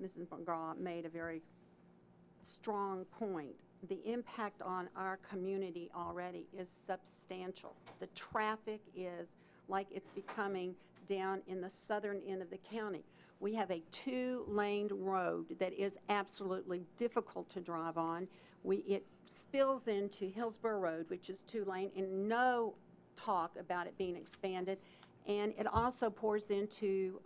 Mrs. McGraw made a very strong point. The impact on our community already is substantial. The traffic is like it's becoming down in the southern end of the county. We have a 2-lane road that is absolutely difficult to drive on. It spills into Hillsborough Road, which is 2-lane, and no talk about it being expanded. And it also pours into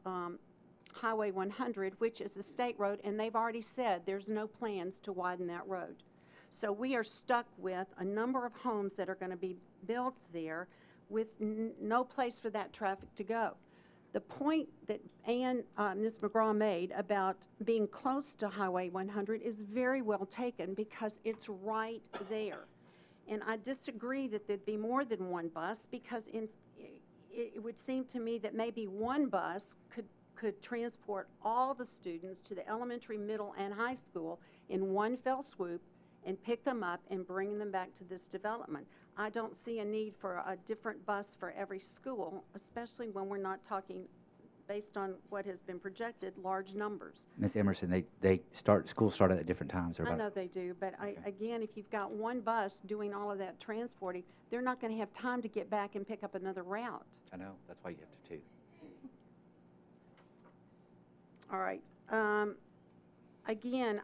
Highway 100, which is a state road, and they've already said there's no plans to widen that road. So we are stuck with a number of homes that are going to be built there with no place for that traffic to go. The point that Ms. McGraw made about being close to Highway 100 is very well taken because it's right there. And I disagree that there'd be more than one bus because it would seem to me that maybe one bus could transport all the students to the elementary, middle, and high school in one fell swoop and pick them up and bring them back to this development. I don't see a need for a different bus for every school, especially when we're not talking, based on what has been projected, large numbers. Ms. Emerson, schools start at different times. I know they do, but again, if you've got one bus doing all of that transporting, they're not going to have time to get back and pick up another route. I know, that's why you have to two. All right. Again,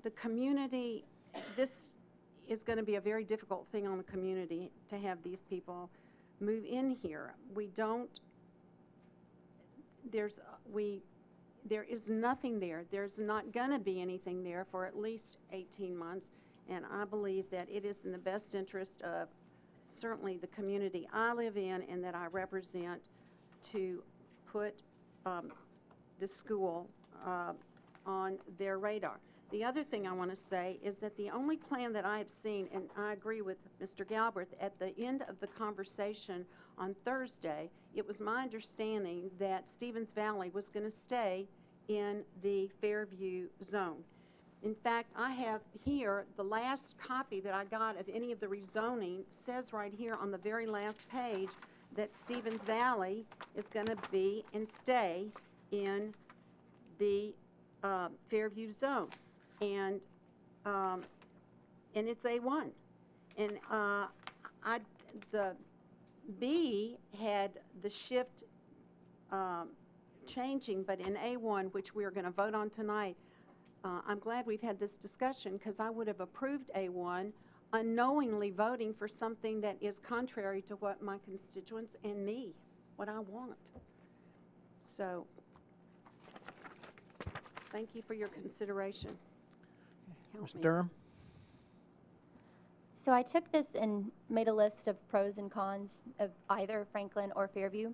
the community, this is going to be a very difficult thing on the community to have these people move in here. There is nothing there. There's not going to be anything there for at least 18 months, and I believe that it is in the best interest of certainly the community I live in and that I represent to put the school on their radar. The other thing I want to say is that the only plan that I have seen, and I agree with Mr. Galbraith, at the end of the conversation on Thursday, it was my understanding that Stevens Valley was going to stay in the Fairview zone. In fact, I have here the last copy that I got of any of the rezoning says right here on the very last page that Stevens Valley is going to be and stay in the Fairview zone. And it's A1. And the B had the shift changing, but in A1, which we are going to vote on tonight, I'm glad we've had this discussion because I would have approved A1 unknowingly voting for something that is contrary to what my constituents and me, what I want. So, thank you for your consideration. Ms. Durham? So I took this and made a list of pros and cons of either Franklin or Fairview.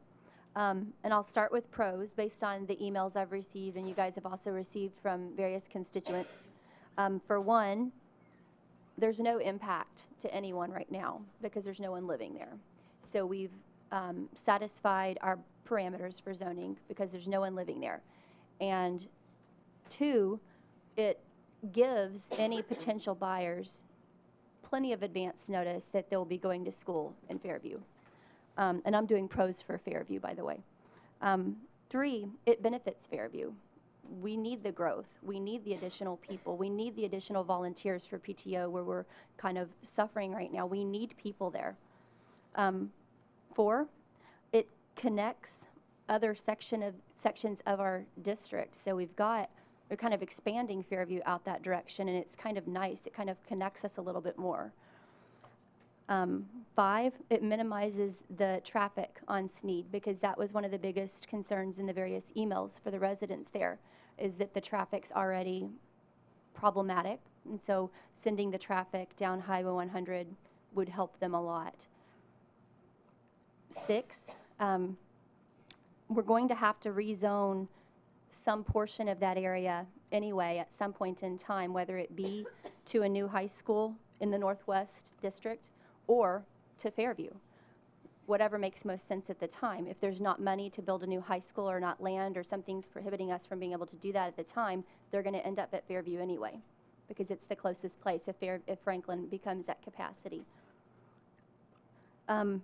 And I'll start with pros based on the emails I've received and you guys have also received from various constituents. For one, there's no impact to anyone right now because there's no one living there. So we've satisfied our parameters for zoning because there's no one living there. And 2, it gives any potential buyers plenty of advance notice that they'll be going to school in Fairview. And I'm doing pros for Fairview, by the way. 3, it benefits Fairview. We need the growth. We need the additional people. We need the additional volunteers for PTO where we're kind of suffering right now. We need people there. 4, it connects other sections of our district. So we're kind of expanding Fairview out that direction, and it's kind of nice. It kind of connects us a little bit more. 5, it minimizes the traffic on Sneed, because that was one of the biggest concerns in the various emails for the residents there, is that the traffic's already problematic. And so sending the traffic down Highway 100 would help them a lot. 6, we're going to have to rezone some portion of that area anyway at some point in time, whether it be to a new high school in the Northwest District or to Fairview, whatever makes most sense at the time. If there's not money to build a new high school or not land or something's prohibiting us from being able to do that at the time, they're going to end up at Fairview anyway because it's the closest place if Franklin becomes at capacity. And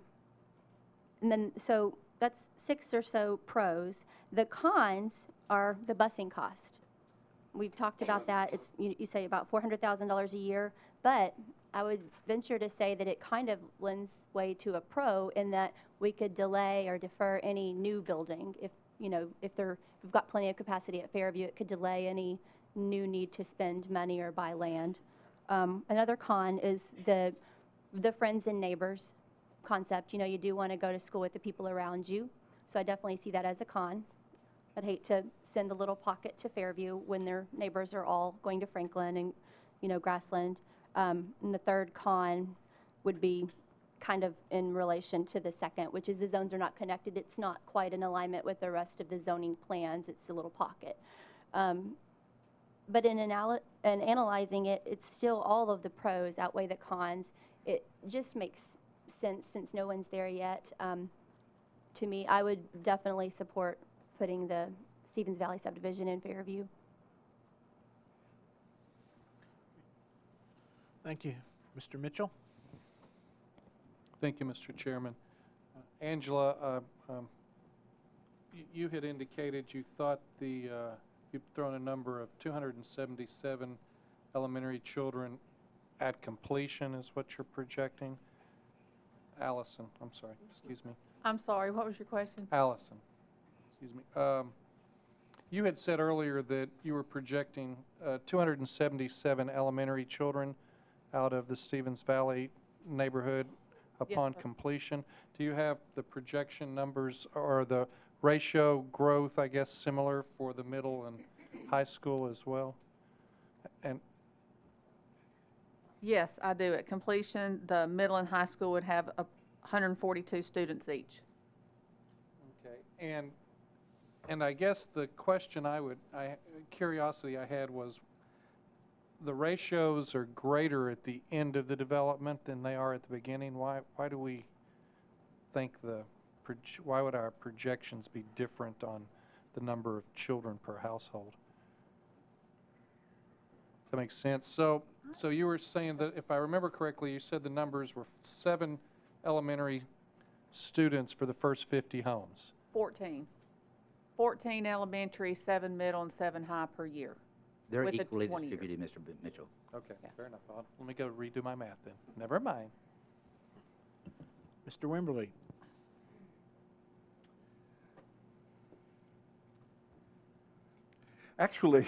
then, so that's 6 or so pros. The cons are the busing cost. We've talked about that. It's, you say about $400,000 a year, but I would venture to say that it kind of lends way to a pro in that we could delay or defer any new building. If we've got plenty of capacity at Fairview, it could delay any new need to spend money or buy land. Another con is the friends and neighbors concept. You do want to go to school with the people around you. So I definitely see that as a con. I'd hate to send a little pocket to Fairview when their neighbors are all going to Franklin and, Grassland. And the third con would be kind of in relation to the second, which is the zones are not connected. It's not quite in alignment with the rest of the zoning plans. It's a little pocket. But in analyzing it, it's still all of the pros outweigh the cons. It just makes sense since no one's there yet. To me, I would definitely support putting the Stevens Valley subdivision in Fairview. Thank you. Mr. Mitchell? Thank you, Mr. Chairman. Angela, you had indicated you thought you'd thrown a number of 277 elementary children at completion is what you're projecting. Allison, I'm sorry, excuse me. I'm sorry, what was your question? Allison, excuse me. You had said earlier that you were projecting 277 elementary children out of the Stevens Valley neighborhood upon completion. Do you have the projection numbers or the ratio growth, I guess, similar for the middle and high school as well? And Yes, I do. At completion, the middle and high school would have 142 students each. Okay, and I guess the question curiosity I had was, the ratios are greater at the end of the development than they are at the beginning. Why do we think why would our projections be different on the number of children per household? That makes sense. So you were saying that, if I remember correctly, you said the numbers were 7 elementary students for the first 50 homes. 14. 14 elementary, 7 middle, and 7 high per year. They're with a equally 20 year. distributed, Mr. Mitchell. Okay, fair enough. Let me go redo my math then. Never mind. Mr. Wimberly? Actually,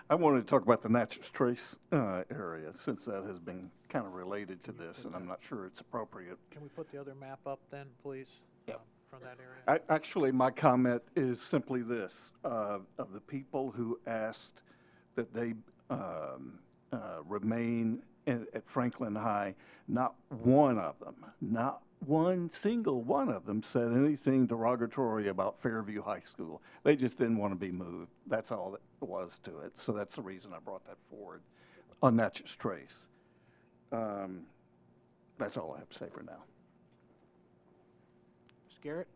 I wanted to talk about the Natchez Trace area, since that has been kind of related to this, and I'm not sure it's appropriate. Can we put the other map up then, please? Yep. From that area? Actually, my comment is simply this. Of the people who asked that they remain at Franklin High, not one of them, not one single one of them said anything derogatory about Fairview High School. They just didn't want to be moved. That's all it was to it. So that's the reason I brought that forward on Natchez Trace. That's all I have to say for now. Garrett?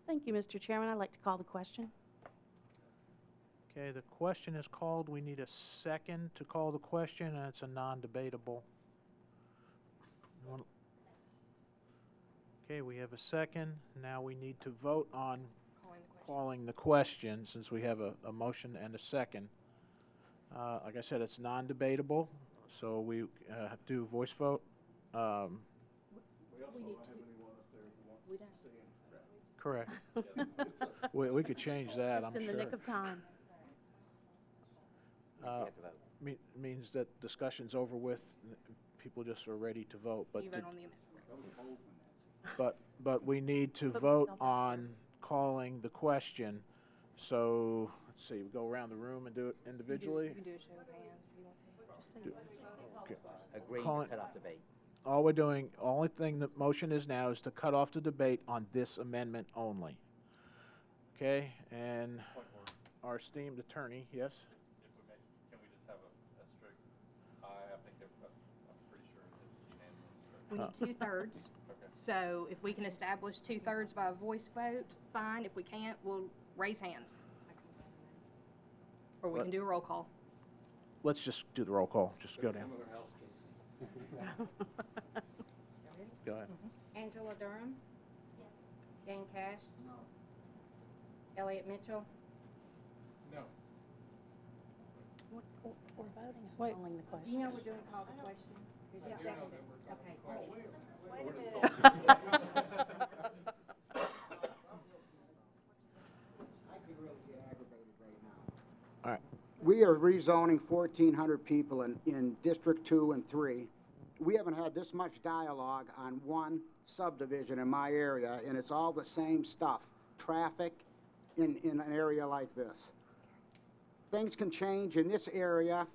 Thank you, Mr. Chairman. I'd like to call the question. Okay, the question is called. We need a second to call the question, and it's a non-debatable. Okay, we have a second. Now we need to vote on calling the question, since we have a motion and a second. Like I said, it's non-debatable, so we have to do voice vote. We also don't have anyone up there who wants to say anything. Correct. We could change that, I'm Just in sure. the nick of time. Means that discussion's over with, people just are ready to vote, but You to- vote on the amendment. but we need to vote on calling the question. So, let's see, we go around the room and do it individually. You can do a show of hands if you want to. Okay. Agreeing Calling- to cut off debate. All we're doing, only thing the motion is now is to cut off the debate on this amendment only. Okay, and our esteemed attorney, yes? Can we just have a strict aye? I think I'm pretty sure it's unanimous. We need 2/3. Okay. So if we can establish 2/3 by a voice vote, fine. If we can't, we'll raise hands. Or we But- can do a roll call. Let's just do the roll call, just go down. Go ahead. Angela Durham? Dan Cash? No. Elliot Mitchell? No. We're voting on Wait. calling the question. You know we're doing call the question? Is it Yeah. seconded? Okay. Wait a minute. All right. We are rezoning 1,400 people in District 2 and 3. We haven't had this much dialogue on one subdivision in my area, and it's all the same stuff. Traffic in an area like this. Things can change in this area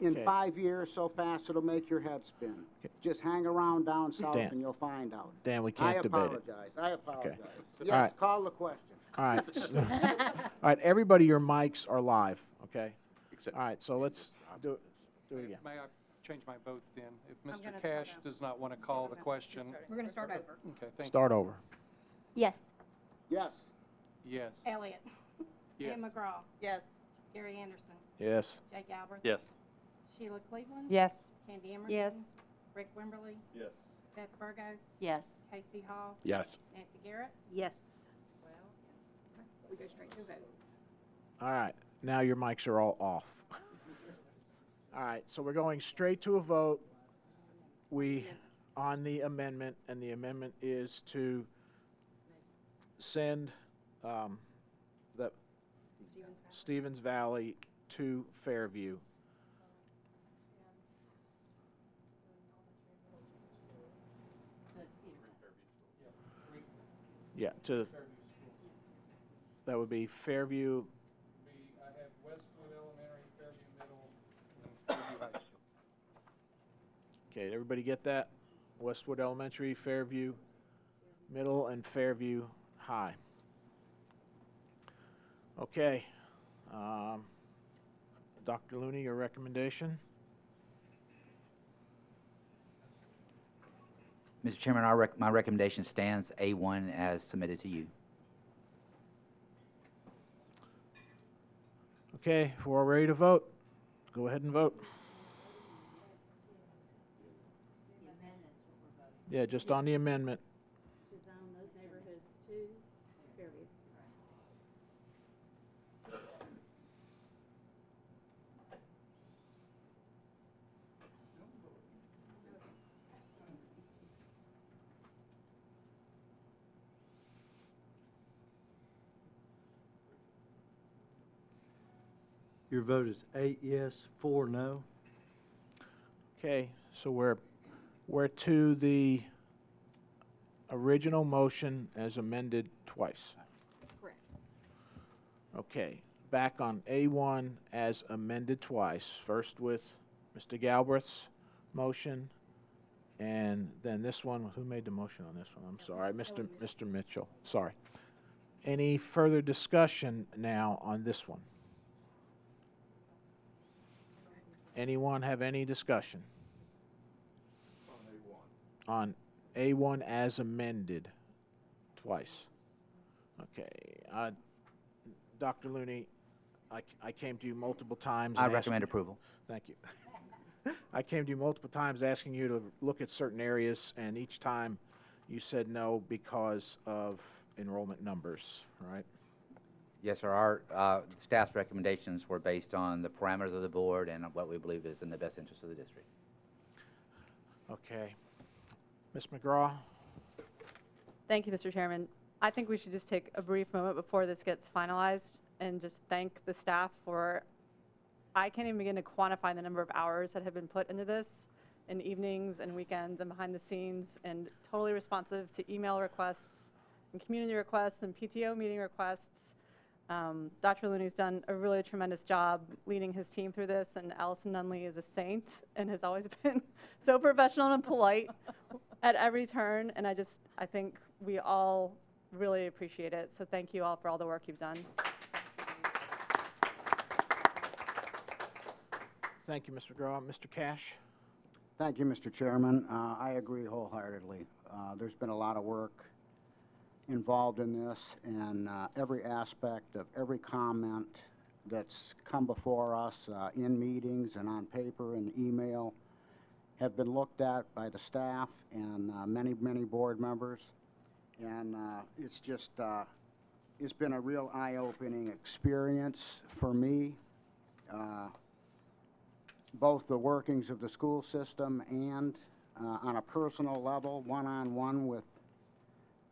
in Okay. 5 years so fast it'll make your head spin. Just hang around down south Dan. and you'll find out. Dan, we can't debate it. I apologize. All Yes, right. call the question. All right. All right, everybody, your mics are live, okay? All right, so let's do it again. May I change my vote then? If I'm Mr. gonna Cash start does not want to call the question, We're going to start over. okay, thank you. Start over. Yes. Yes. Yes. Elliot? Yes. Ann McGraw? Yes. Gary Anderson? Yes. Jake Albert? Yes. Sheila Cleveland? Yes. Candy Emerson? Yes. Rick Wimberly? Yes. Beth Burgos? Yes. Casey Hall? Yes. Nancy Garrett? Yes. We go straight to a vote. All right, now your mics are all off. All right, so we're going straight to a vote. On the amendment, and the amendment is to send the Stevens Valley to Fairview. Yeah, that would be Fairview. I have Westwood Elementary, Fairview Middle, and Fairview High School. Okay, everybody get that? Westwood Elementary, Fairview Middle, and Fairview High. Okay. Dr. Looney, your recommendation? Mr. Chairman, my recommendation stands A1 as submitted to you. Okay, if we're all ready to vote, go ahead and vote. Yeah, just on the amendment. To zone those neighborhoods to Fairview. Your vote is 8 yes, 4 no. Okay, so we're to the original motion as amended twice. Correct. Okay, back on A1 as amended twice. First with Mr. Galbraith's motion, and then this one. Who made the motion on this one? I'm sorry, Mr. Mitchell. Sorry. Any further discussion now on this one? Anyone have any discussion? On A1 as amended. Twice. Okay. Dr. Looney, I came to you multiple times. I and recommend asked- approval. Thank you. I came to you multiple times asking you to look at certain areas, and each time you said no because of enrollment numbers, right? Yes, sir. Our staff's recommendations were based on the parameters of the board and what we believe is in the best interest of the district. Okay. Ms. McGraw? Thank you, Mr. Chairman. I think we should just take a brief moment before this gets finalized and just thank the staff for, I can't even begin to quantify the number of hours that have been put into this in evenings and weekends and behind the scenes, and totally responsive to email requests and community requests and PTO meeting requests. Dr. Looney's done a really tremendous job leading his team through this, and Allison Nunley is a saint and has always been so professional and polite at every turn, and I think we all really appreciate it. So thank you all for all the work you've done. Thank you, Mr. McGraw. Mr. Cash? Thank you, Mr. Chairman. I agree wholeheartedly. There's been a lot of work involved in this, and every aspect of every comment that's come before us in meetings and on paper and email have been looked at by the staff and many board members. And it's just, it's been a real eye-opening experience for me, both the workings of the school system and on a personal level, one-on-one with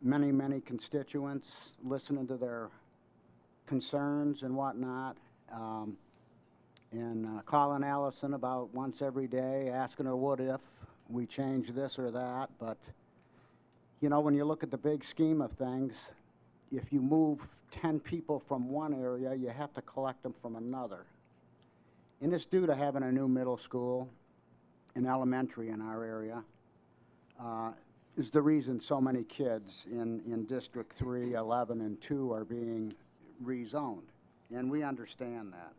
many constituents, listening to their concerns and whatnot, and calling Allison about once every day, asking her what if we change this or that. But, you know, when you look at the big scheme of things, if you move 10 people from one area, you have to collect them from another. And it's due to having a new middle school and elementary in our area. Is the reason so many kids in District 3, 11, and 2 are being rezoned, and we understand that.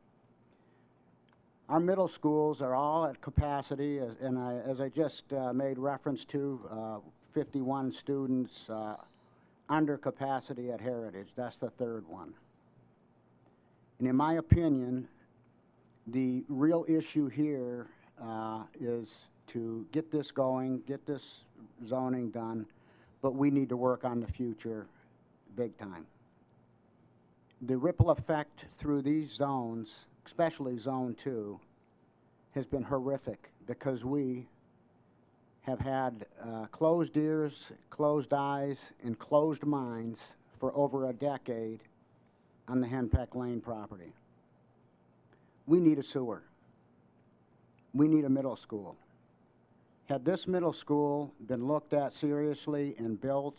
Our middle schools are all at capacity, as I just made reference to, 51 students under capacity at Heritage. That's the third one. And in my opinion, the real issue here is to get this going, get this zoning done, but we need to work on the future big time. The ripple effect through these zones, especially Zone 2, has been horrific because we have had closed ears, closed eyes, and closed minds for over a decade on the Henpeck Lane property. We need a sewer. We need a middle school. Had this middle school been looked at seriously and built,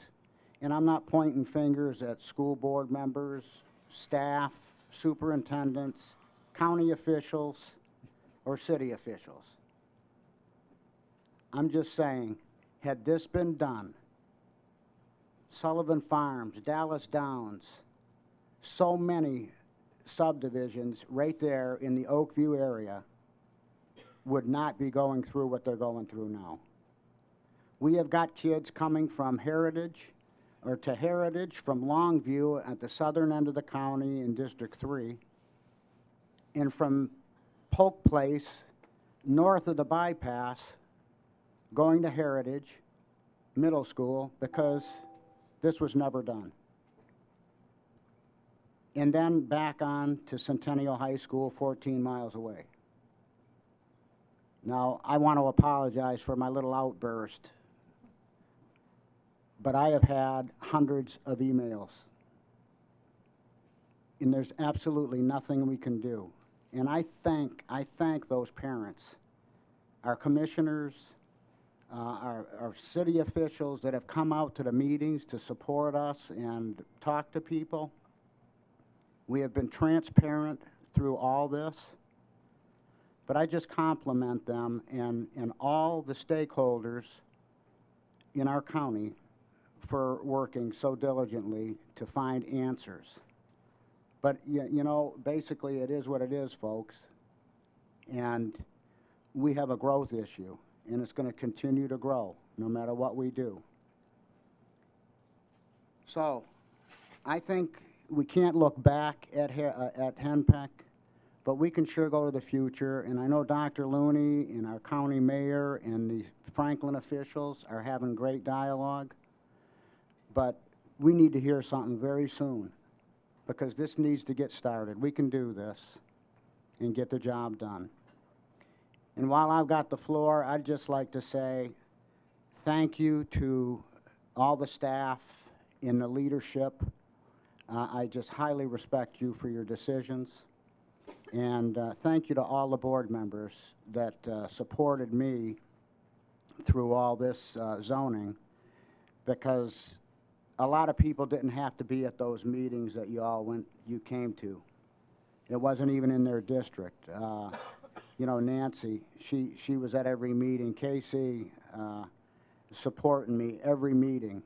and I'm not pointing fingers at school board members, staff, superintendents, county officials, or city officials. I'm just saying, had this been done, Sullivan Farms, Dallas Downs, so many subdivisions right there in the Oakview area would not be going through what they're going through now. We have got kids coming from Heritage, or to Heritage from Longview at the southern end of the county in District 3, and from Polk Place, north of the bypass, going to Heritage Middle School because this was never done. And then back on to Centennial High School, 14 miles away. Now, I want to apologize for my little outburst, but I have had hundreds of emails, and there's absolutely nothing we can do. And I thank those parents, our commissioners, our city officials that have come out to the meetings to support us and talk to people. We have been transparent through all this. But I just compliment them and all the stakeholders in our county for working so diligently to find answers. But, you know, basically it is what it is, folks. And we have a growth issue, and it's going to continue to grow no matter what we do. So, I think we can't look back at Henpeck, but we can sure go to the future. And I know Dr. Looney and our county mayor and the Franklin officials are having great dialogue, but we need to hear something very soon, because this needs to get started. We can do this and get the job done. And while I've got the floor, I'd just like to say thank you to all the staff in the leadership. I just highly respect you for your decisions. And thank you to all the board members that supported me through all this zoning, because a lot of people didn't have to be at those meetings that you came to. It wasn't even in their district. You know, Nancy, she was at every meeting. Casey, supporting me every meeting.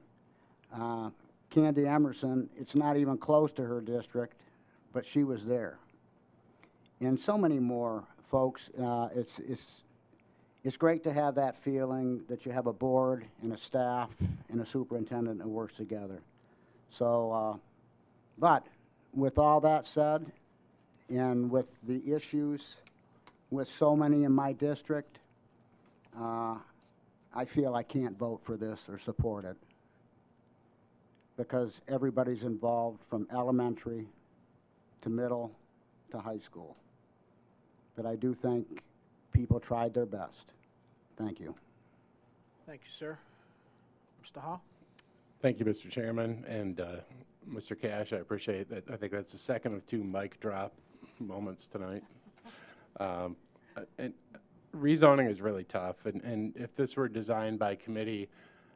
Candy Emerson, it's not even close to her district, but she was there. And so many more folks. It's great to have that feeling that you have a board and a staff and a superintendent that works together. So, but with all that said, and with the issues with so many in my district, I feel I can't vote for this or support it, because everybody's involved from elementary to middle to high school. But I do think people tried their best. Thank you. Thank you, sir. Mr. Hall? Thank you, Mr. Chairman, and Mr. Cash, I appreciate that. I think that's the second of 2 mic drop moments tonight. And rezoning is really tough, and if this were designed by committee,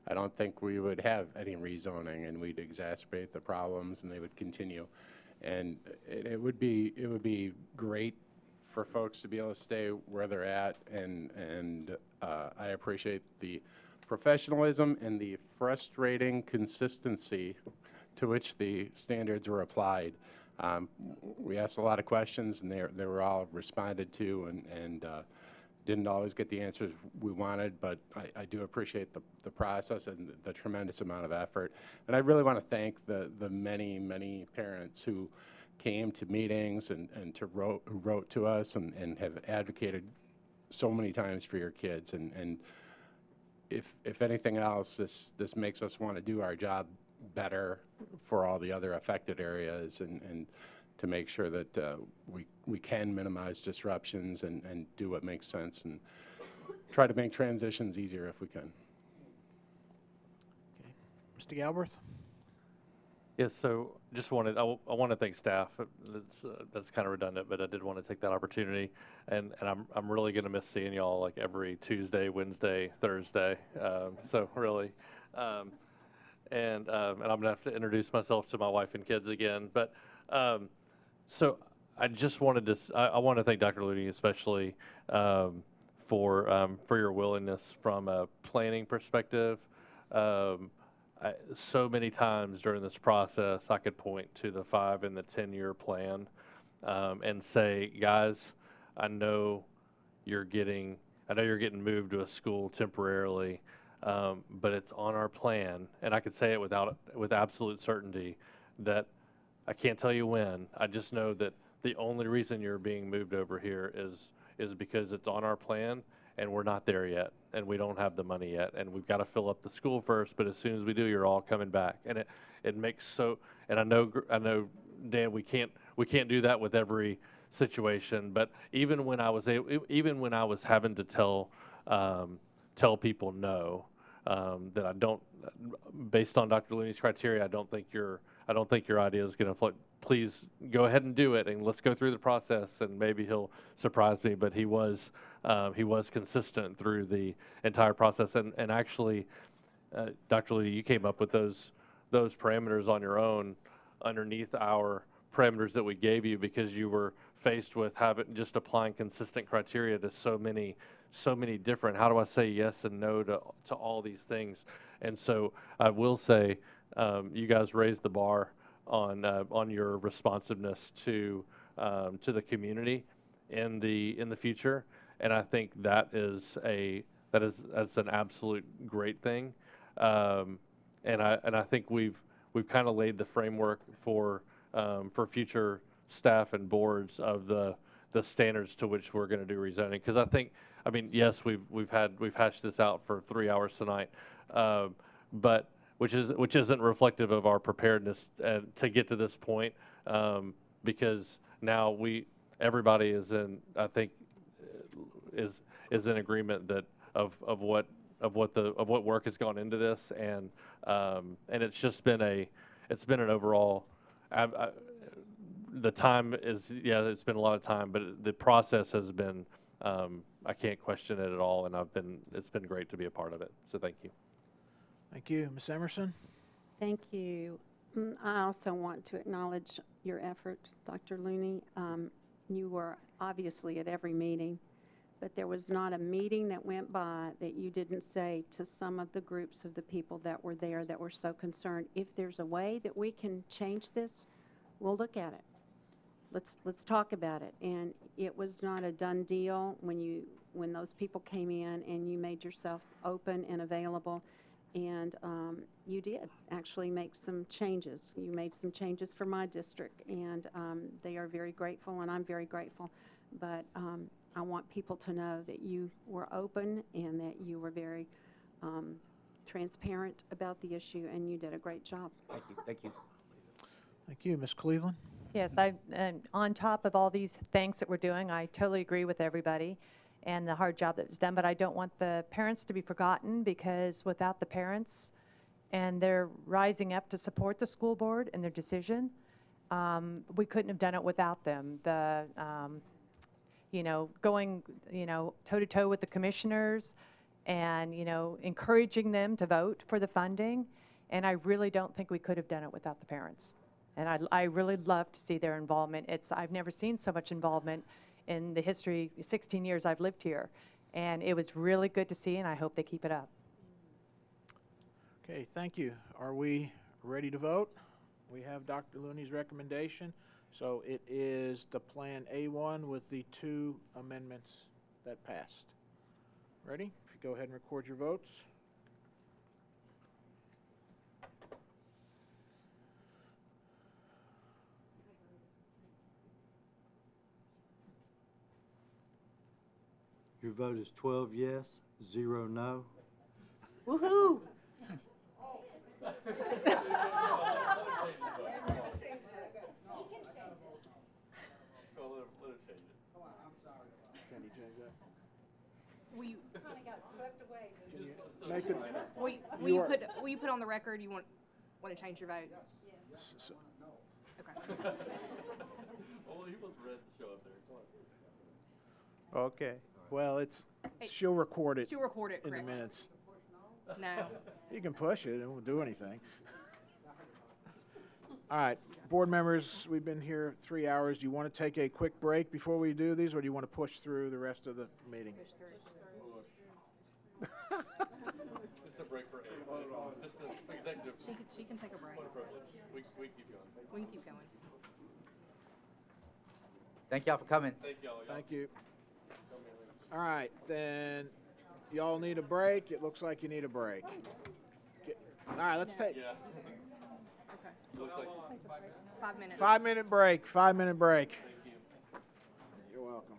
I don't think we would have any rezoning, and we'd exacerbate the problems, and they would continue. And it would be great for folks to be able to stay where they're at, and I appreciate the professionalism and the frustrating consistency to which the standards were applied. We asked a lot of questions, and they were all responded to, and didn't always get the answers we wanted, but I do appreciate the process and the tremendous amount of effort. And I really want to thank the many, many parents who came to meetings and who wrote to us and have advocated so many times for your kids. And if anything else, this makes us want to do our job better for all the other affected areas, and to make sure that we can minimize disruptions and do what makes sense and try to make transitions easier if we can. Mr. Galbraith? Yes, so just wanted, I want to thank staff. That's kind of redundant, but I did want to take that opportunity, and I'm really going to miss seeing y'all like every Tuesday, Wednesday, Thursday. So really, and I'm going to have to introduce myself to my wife and kids again. But so I just wanted to, I want to thank Dr. Looney especially for your willingness from a planning perspective. So many times during this process, I could point to the 5 and the 10-year plan and say, guys, I know you're getting moved to a school temporarily, but it's on our plan, and I could say it with absolute certainty that I can't tell you when. I just know that the only reason you're being moved over here is because it's on our plan, and we're not there yet, and we don't have the money yet, and we've got to fill up the school first, but as soon as we do, you're all coming back. And it makes so, and I know, Dan, we can't do that with every situation, but even when I was having to tell people no, that I don't, based on Dr. Looney's criteria, I don't think your idea is going to float. Please go ahead and do it, and let's go through the process, and maybe he'll surprise me. But he was consistent through the entire process, and actually, Dr. Lee, you came up with those parameters on your own underneath our parameters that we gave you, because you were faced with just applying consistent criteria to so many different. How do I say yes and no to all these things? And so I will say, you guys raised the bar on your responsiveness to the community in the future, and I think that's an absolute great thing. And I think we've we've kind of laid the framework for future staff and boards of the standards to which we're going to do rezoning. Because I mean, yes, we've hashed this out for 3 hours tonight, but which isn't reflective of our preparedness to get to this point, because now everybody is in, I think, is in agreement that of what work has gone into this, and it's just been an overall. The time is, it's been a lot of time, but the process has been, I can't question it at all, and it's been great to be a part of it. So thank you. Thank you. Ms. Emerson? Thank you. I also want to acknowledge your effort, Dr. Looney. You were obviously at every meeting, but there was not a meeting that went by that you didn't say to some of the groups of the people that were there that were so concerned, if there's a way that we can change this, we'll look at it. Let's talk about it. And it was not a done deal when those people came in and you made yourself open and available. And you did actually make some changes. You made some changes for my district, and they are very grateful, and I'm very grateful. But I want people to know that you were open and that you were very transparent about the issue, and you did a great job. Thank you. Thank you. Thank you. Ms. Cleveland? Yes, on top of all these things that we're doing, I totally agree with everybody and the hard job that was done, but I don't want the parents to be forgotten, because without the parents and they're rising up to support the school board and their decision, we couldn't have done it without them. Going, toe-to-toe with the commissioners and, encouraging them to vote for the funding, and I really don't think we could have done it without the parents. And I really love to see their involvement. I've never seen so much involvement in the history, 16 years I've lived here. And it was really good to see, and I hope they keep it up. Okay, thank you. Are we ready to vote? We have Dr. Looney's recommendation. So it is the Plan A1 with the 2 amendments that passed. Ready? If you go ahead and record your votes. Your vote is 12 yes, 0 no. Woohoo! Can you change that? Will you, Can you make it? will you put on the record you want to change your vote? Okay. Well, he was ready to show up there. Come on. Okay. Well, she'll record it. She'll record it in the correctly. minutes. No. You can push it, it won't do anything. All right, board members, we've been here 3 hours. Do you want to take a quick break before we do these, or do you want to push through the rest of the meeting? Just a break for 8. Just an executive. She can take a break. What a privilege. We can keep going. We can keep going. Thank y'all for coming. Thank y'all. Thank you. All right, then y'all need a break. It looks like you need a break. All right, let's take. Yeah. Okay. Looks like 5 minutes. 5-minute break. 5-minute break. You're welcome.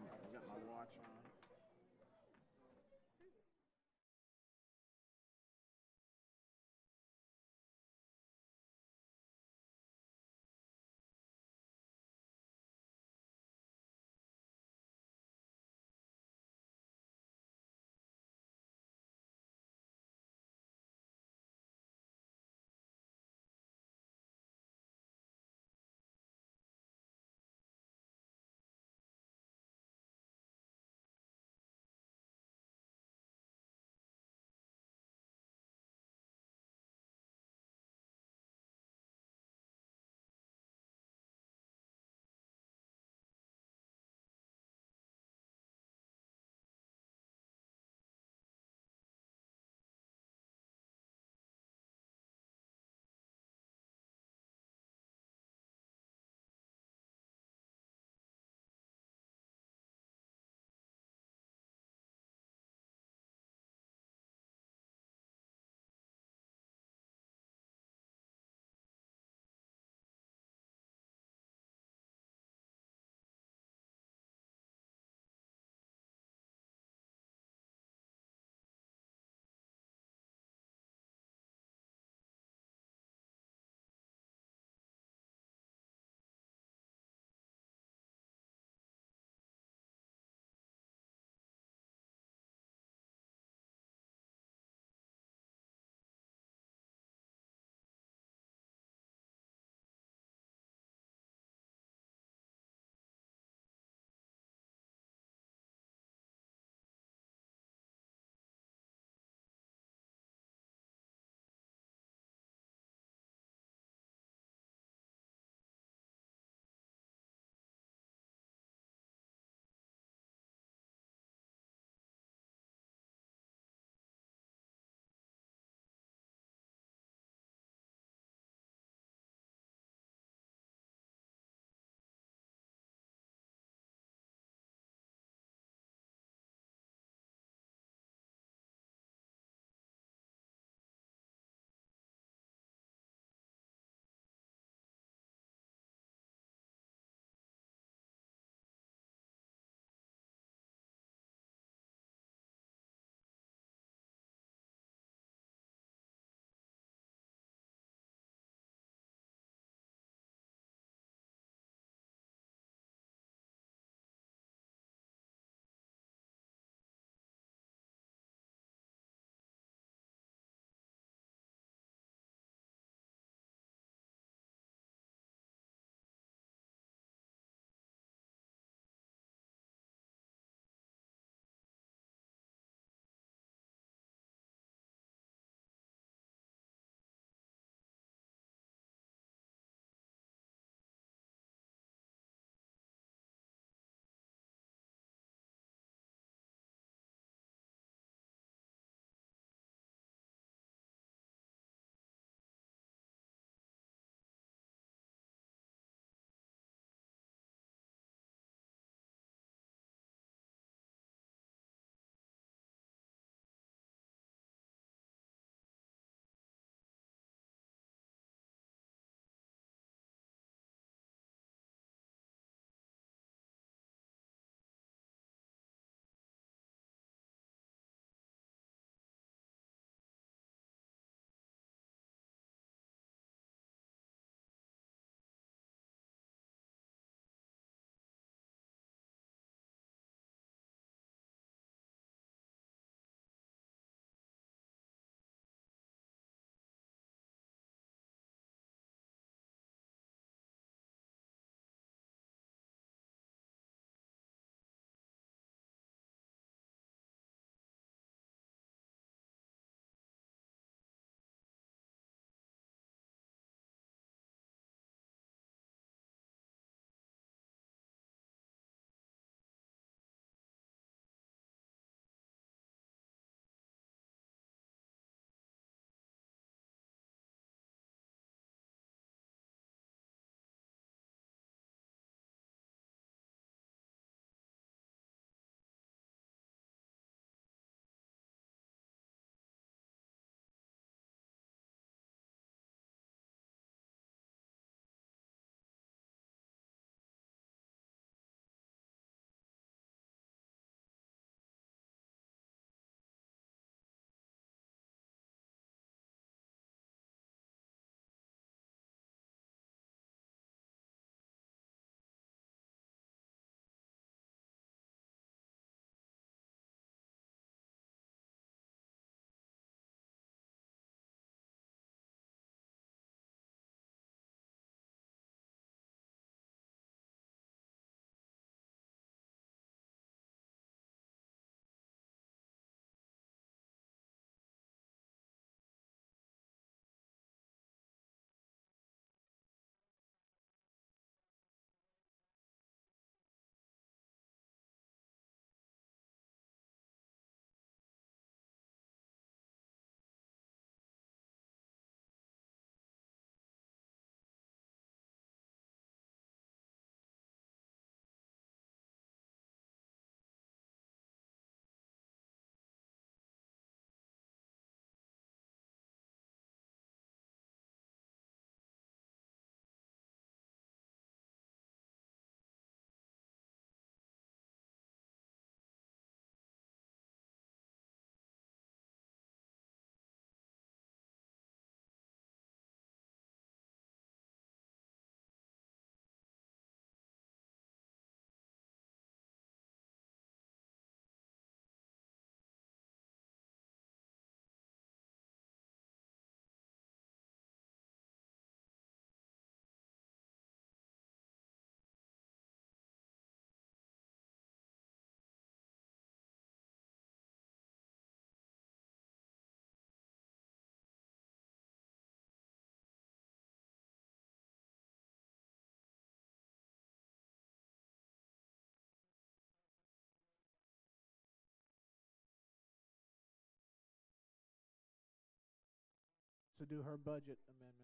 to do her budget amendments.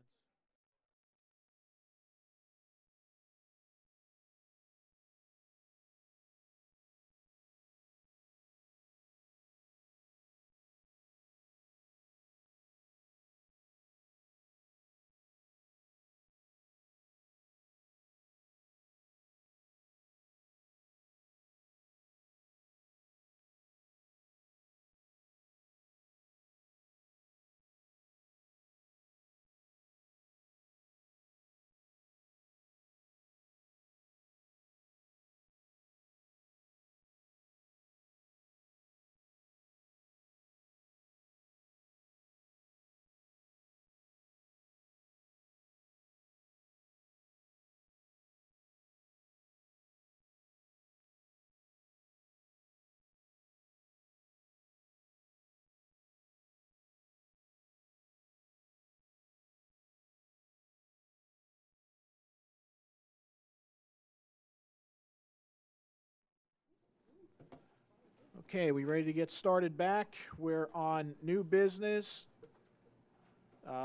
Okay, we ready to get started back? We're on new business.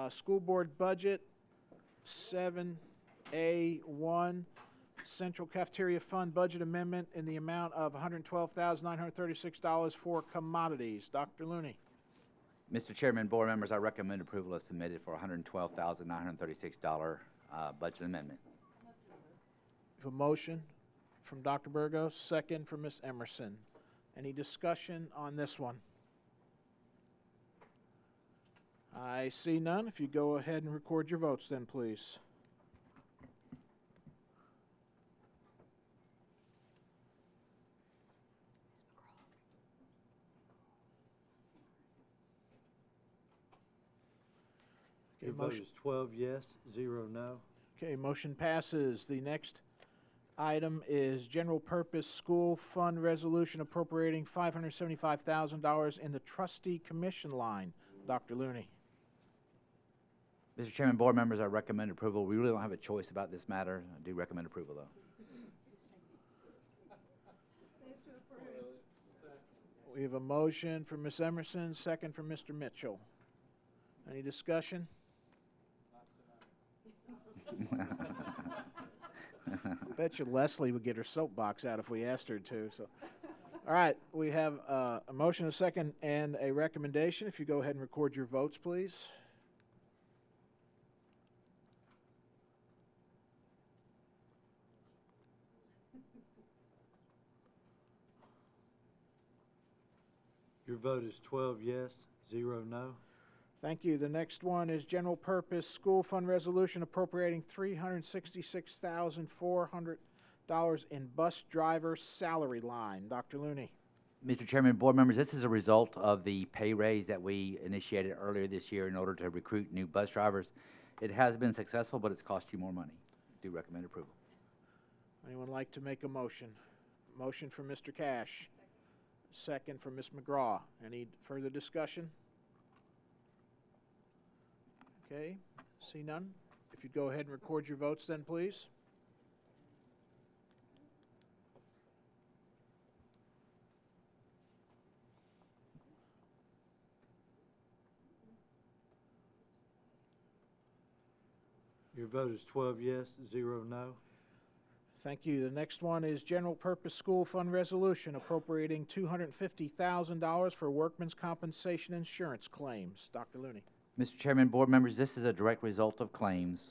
School board budget, 7A1, Central Cafeteria Fund budget amendment in the amount of $112,936 for commodities. Dr. Looney. Mr. Chairman, board members, I recommend approval as submitted for $112,936 budget amendment. We have a motion from Dr. Burgos, second from Ms. Emerson. Any discussion on this one? I see none. If you go ahead and record your votes then, please. Your vote is 12 yes, 0 no. Okay, motion passes. The next item is general purpose school fund resolution appropriating $575,000 in the trustee commission line. Dr. Looney. Mr. Chairman, board members, I recommend approval. We really don't have a choice about this matter. I do recommend approval, though. We have a motion from Ms. Emerson, second from Mr. Mitchell. Any discussion? I bet you Leslie would get her soapbox out if we asked her to. So, all right, we have a motion, a second, and a recommendation. If you go ahead and record your votes, please. Your vote is 12 yes, 0 no. Thank you. The next one is general purpose school fund resolution appropriating $366,400 in bus driver salary line. Dr. Looney. Mr. Chairman, board members, this is a result of the pay raise that we initiated earlier this year in order to recruit new bus drivers. It has been successful, but it's cost you more money. Do recommend approval. Anyone like to make a motion? Motion from Mr. Cash. Second from Ms. McGraw. Any further discussion? Okay, see none. If you'd go ahead and record your votes then, please. Your vote is 12 yes, 0 no. Thank you. The next one is general purpose school fund resolution appropriating $250,000 for workman's compensation insurance claims. Dr. Looney. Mr. Chairman, board members, this is a direct result of claims.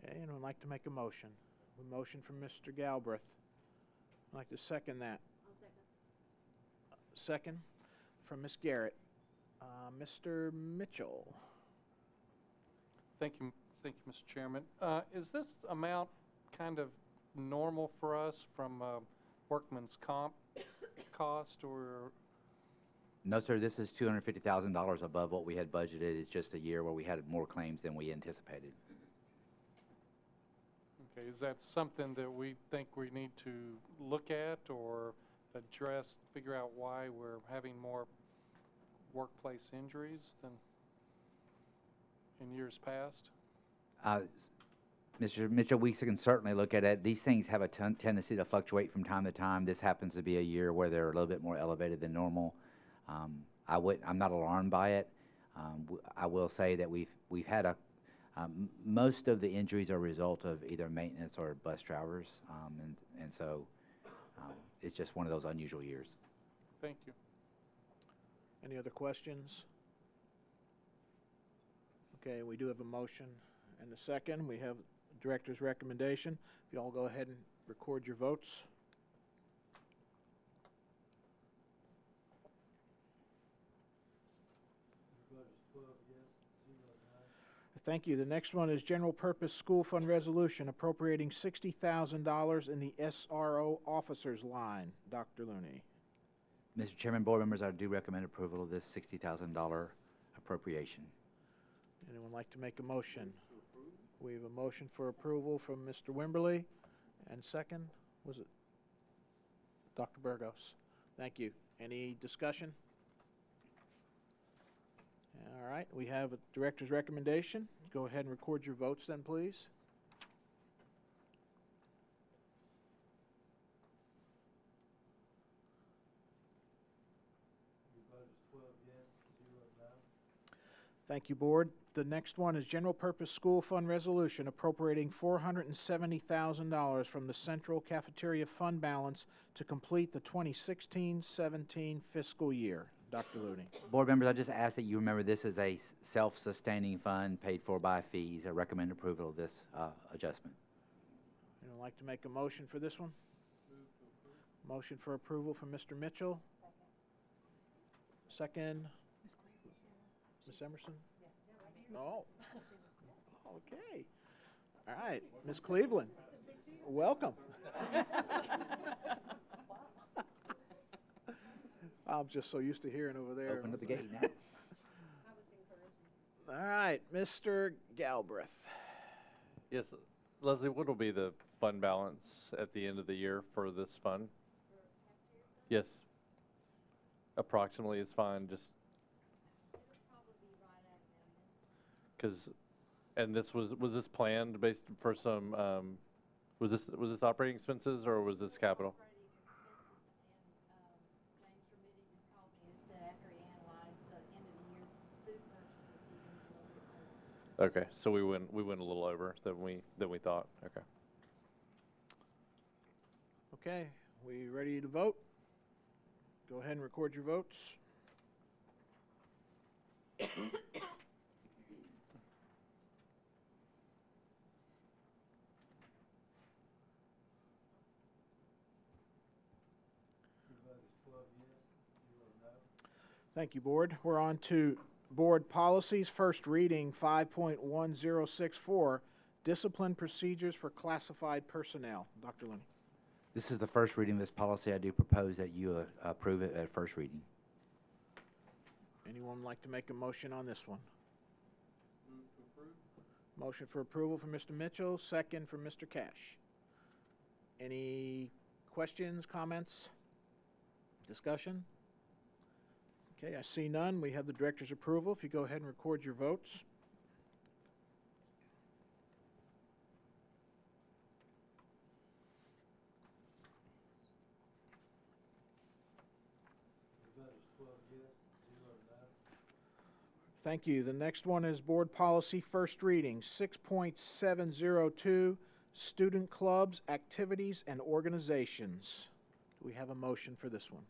Okay, anyone like to make a motion? A motion from Mr. Galbraith. I'd like to second that. I'll second. Second from Ms. Garrett. Mr. Mitchell. Thank you, Mr. Chairman. Is this amount kind of normal for us from workman's comp cost, or? No, sir, this is $250,000 above what we had budgeted. It's just a year where we had more claims than we anticipated. Okay, is that something that we think we need to look at or address, figure out why we're having more workplace injuries than in years past? Mr. Mitchell, we can certainly look at it. These things have a tendency to fluctuate from time to time. This happens to be a year where they're a little bit more elevated than normal. I'm not alarmed by it. I will say that we've had most of the injuries are a result of either maintenance or bus drivers, and so it's just one of those unusual years. Thank you. Any other questions? Okay, we do have a motion and a second. We have director's recommendation. If you all go ahead and record your votes. Thank you. The next one is General Purpose School Fund Resolution appropriating $60,000 in the SRO officers line. Dr. Looney. Mr. Chairman, board members, I do recommend approval of this $60,000 appropriation. Anyone like to make a motion? We have a motion for approval from Mr. Wimberly, and second, was it Dr. Burgos? Thank you. Any discussion? All right, we have a director's recommendation. Go ahead and record your votes then, please. Thank you, Board. The next one is General Purpose School Fund Resolution appropriating $470,000 from the Central Cafeteria Fund balance to complete the 2016-17 fiscal year. Dr. Looney. Board members, I just ask that you remember this is a self-sustaining fund paid for by fees. I recommend approval of this adjustment. Anyone like to make a motion for this one? Motion for approval from Mr. Mitchell. Second. Ms. Emerson? No. Okay. All right. Ms. Cleveland, welcome. I'm just so used to hearing over there. Open up the gate now. All right, Mr. Galbraith. Yes, Leslie, what will be the fund balance at the end of the year for this fund? Yes. Approximately is fine, just. Because, and this was this planned based for some, was this operating expenses or was this capital? Okay, so we went a little over than we thought. Okay. Okay, we ready to vote? Go ahead and record your votes. Thank you, Board. We're on to Board Policies, first reading 5.1064, Discipline Procedures for Classified Personnel. Dr. Looney. This is the first reading of this policy. I do propose that you approve it at first reading. Anyone like to make a motion on this one? Move to approve. Motion for approval from Mr. Mitchell, second from Mr. Cash. Any questions, comments, discussion? Okay, I see none. We have the director's approval. If you go ahead and record your votes. Thank you. The next one is Board Policy, first reading, 6.702, Student Clubs, Activities, and Organizations. Do we have a motion for this one?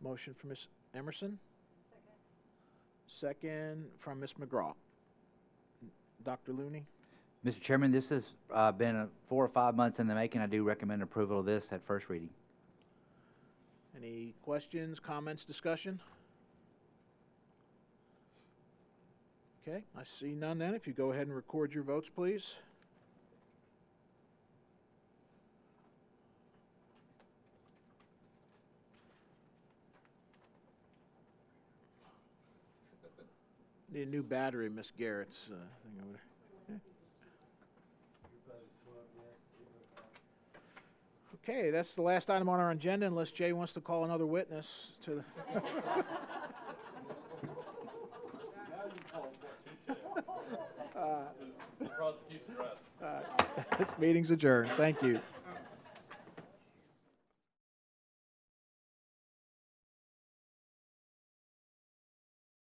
Motion from Ms. Emerson. Second from Ms. McGraw. Dr. Looney. Mr. Chairman, this has been 4 or 5 months in the making. I do recommend approval of this at first reading. Any questions, comments, discussion? Okay, I see none then. If you go ahead and record your votes, please. Need a new battery, Miss Garrett's thing over there. Okay, that's the last item on our agenda, unless Jay wants to call another witness to the... This meeting's adjourned. Thank you.